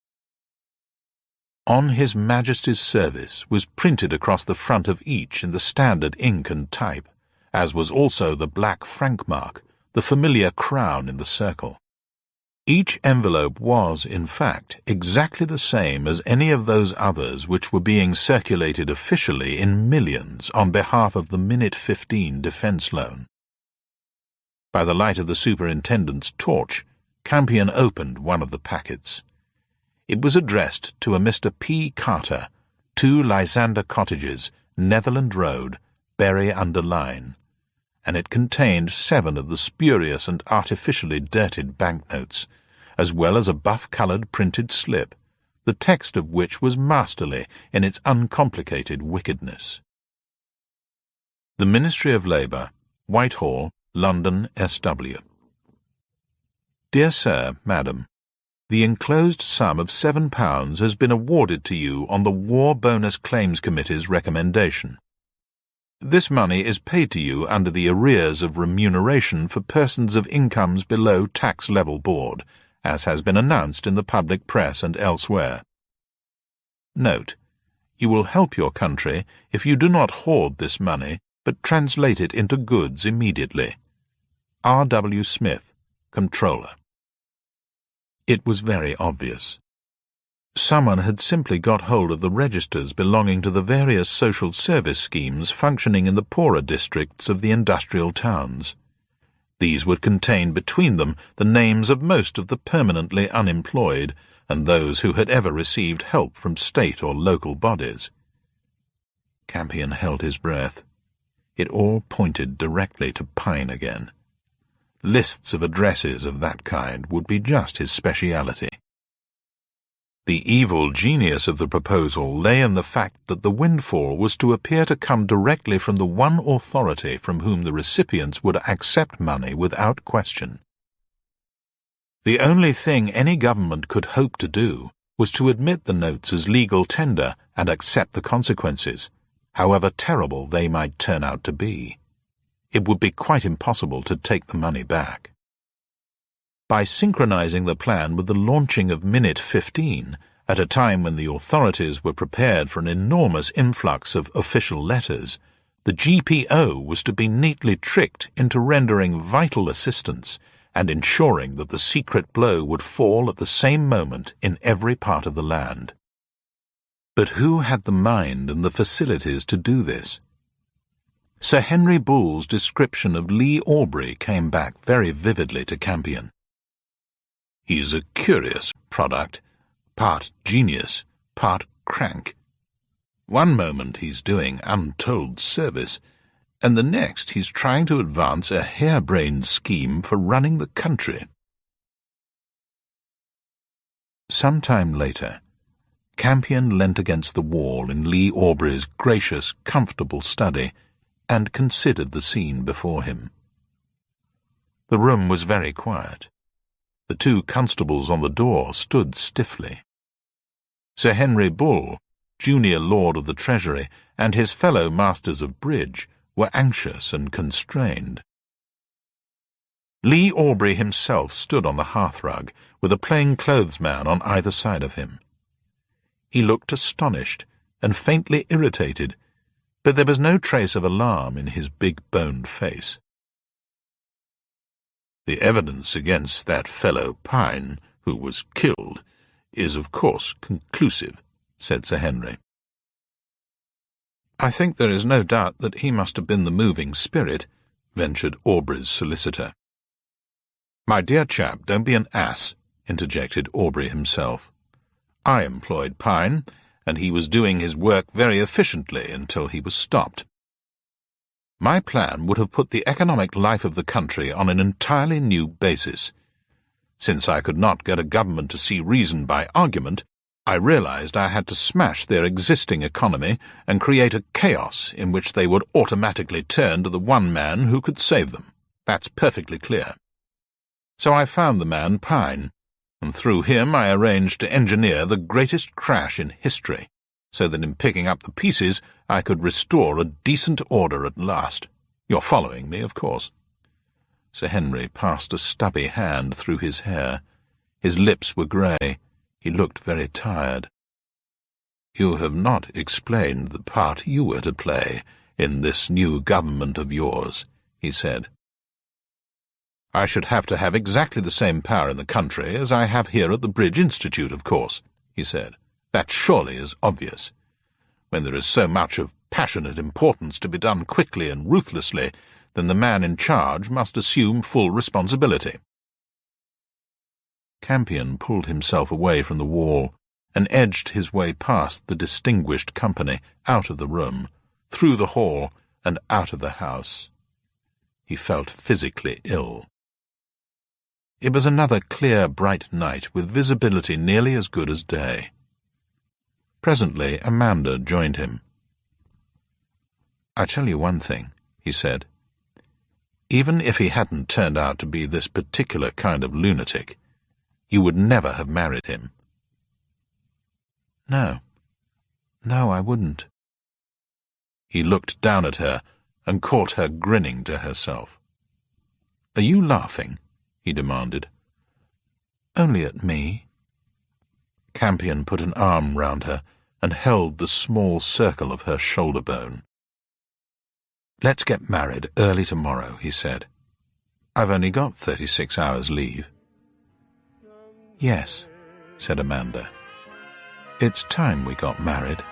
On His Majesty's service was printed across the front of each in the standard ink and type, as was also the black franc mark, the familiar crown in the circle. Each envelope was, in fact, exactly the same as any of those others which were being circulated officially in millions on behalf of the Minute 15 defense loan. By the light of the superintendent's torch, Campion opened one of the packets. It was addressed to a Mr. P. Carter, 2 Lysander Cottages, Netherland Road, Bury-under-Lyne, and it contained 7 of the spurious and artificially dirted banknotes, as well as a buff-coloured printed slip, the text of which was masterly in its uncomplicated wickedness. The Ministry of Labour, Whitehall, London, S.W. Dear Sir, Madam, the enclosed sum of £7 has been awarded to you on the War Bonus Claims Committee's recommendation. This money is paid to you under the arrears of remuneration for persons of incomes below tax level board, as has been announced in the public press and elsewhere. Note: you will help your country if you do not hoard this money, but translate it into goods immediately. R. W. Smith, Comptroller. It was very obvious. Someone had simply got hold of the registers belonging to the various social service schemes functioning in the poorer districts of the industrial towns. These would contain between them the names of most of the permanently unemployed and those who had ever received help from state or local bodies. Campion held his breath. It all pointed directly to Pine again. Lists of addresses of that kind would be just his speciality. The evil genius of the proposal lay in the fact that the windfall was to appear to come directly from the one authority from whom the recipients would accept money without question. The only thing any government could hope to do was to admit the notes as legal tender and accept the consequences, however terrible they might turn out to be. It would be quite impossible to take the money back. By synchronizing the plan with the launching of Minute 15, at a time when the authorities were prepared for an enormous influx of official letters, the GPO was to be neatly tricked into rendering vital assistance and ensuring that the secret blow would fall at the same moment in every part of the land. But who had the mind and the facilities to do this? Sir Henry Bull's description of Lee Aubrey came back very vividly to Campion. He's a curious product, part genius, part crank. One moment he's doing untold service, and the next he's trying to advance a harebrained scheme for running the country. Some time later, Campion leant against the wall in Lee Aubrey's gracious, comfortable study and considered the scene before him. The room was very quiet. The two constables on the door stood stiffly. Sir Henry Bull, junior Lord of the Treasury, and his fellow masters of bridge were anxious and constrained. Lee Aubrey himself stood on the hearthrug, with a plain-clothes man on either side of him. He looked astonished and faintly irritated, but there was no trace of alarm in his big-boned face. The evidence against that fellow Pine, who was killed, is of course conclusive, said Sir Henry. I think there is no doubt that he must have been the moving spirit, ventured Aubrey's solicitor. My dear chap, don't be an ass, interjected Aubrey himself. I employed Pine, and he was doing his work very efficiently until he was stopped. My plan would have put the economic life of the country on an entirely new basis. Since I could not get a government to see reason by argument, I realized I had to smash their existing economy and create a chaos in which they would automatically turn to the one man who could save them. That's perfectly clear. So I found the man Pine, and through him I arranged to engineer the greatest crash in history, so that in picking up the pieces I could restore a decent order at last. You're following me, of course. Sir Henry passed a stubby hand through his hair. His lips were grey. He looked very tired. You have not explained the part you were to play in this new government of yours, he said. I should have to have exactly the same power in the country as I have here at the Bridge Institute, of course, he said. That surely is obvious. When there is so much of passionate importance to be done quickly and ruthlessly, then the man in charge must assume full responsibility. Campion pulled himself away from the wall and edged his way past the distinguished company, out of the room, through the hall, and out of the house. He felt physically ill. It was another clear, bright night with visibility nearly as good as day. Presently Amanda joined him. I tell you one thing, he said. Even if he hadn't turned out to be this particular kind of lunatic, you would never have married him. No, I wouldn't. He looked down at her and caught her grinning to herself. Are you laughing? He demanded. Only at me. Campion put an arm round her and held the small circle of her shoulder bone. Let's get married early tomorrow, he said. I've only got 36 hours leave. "Yes," said Amanda. "It's time we got married."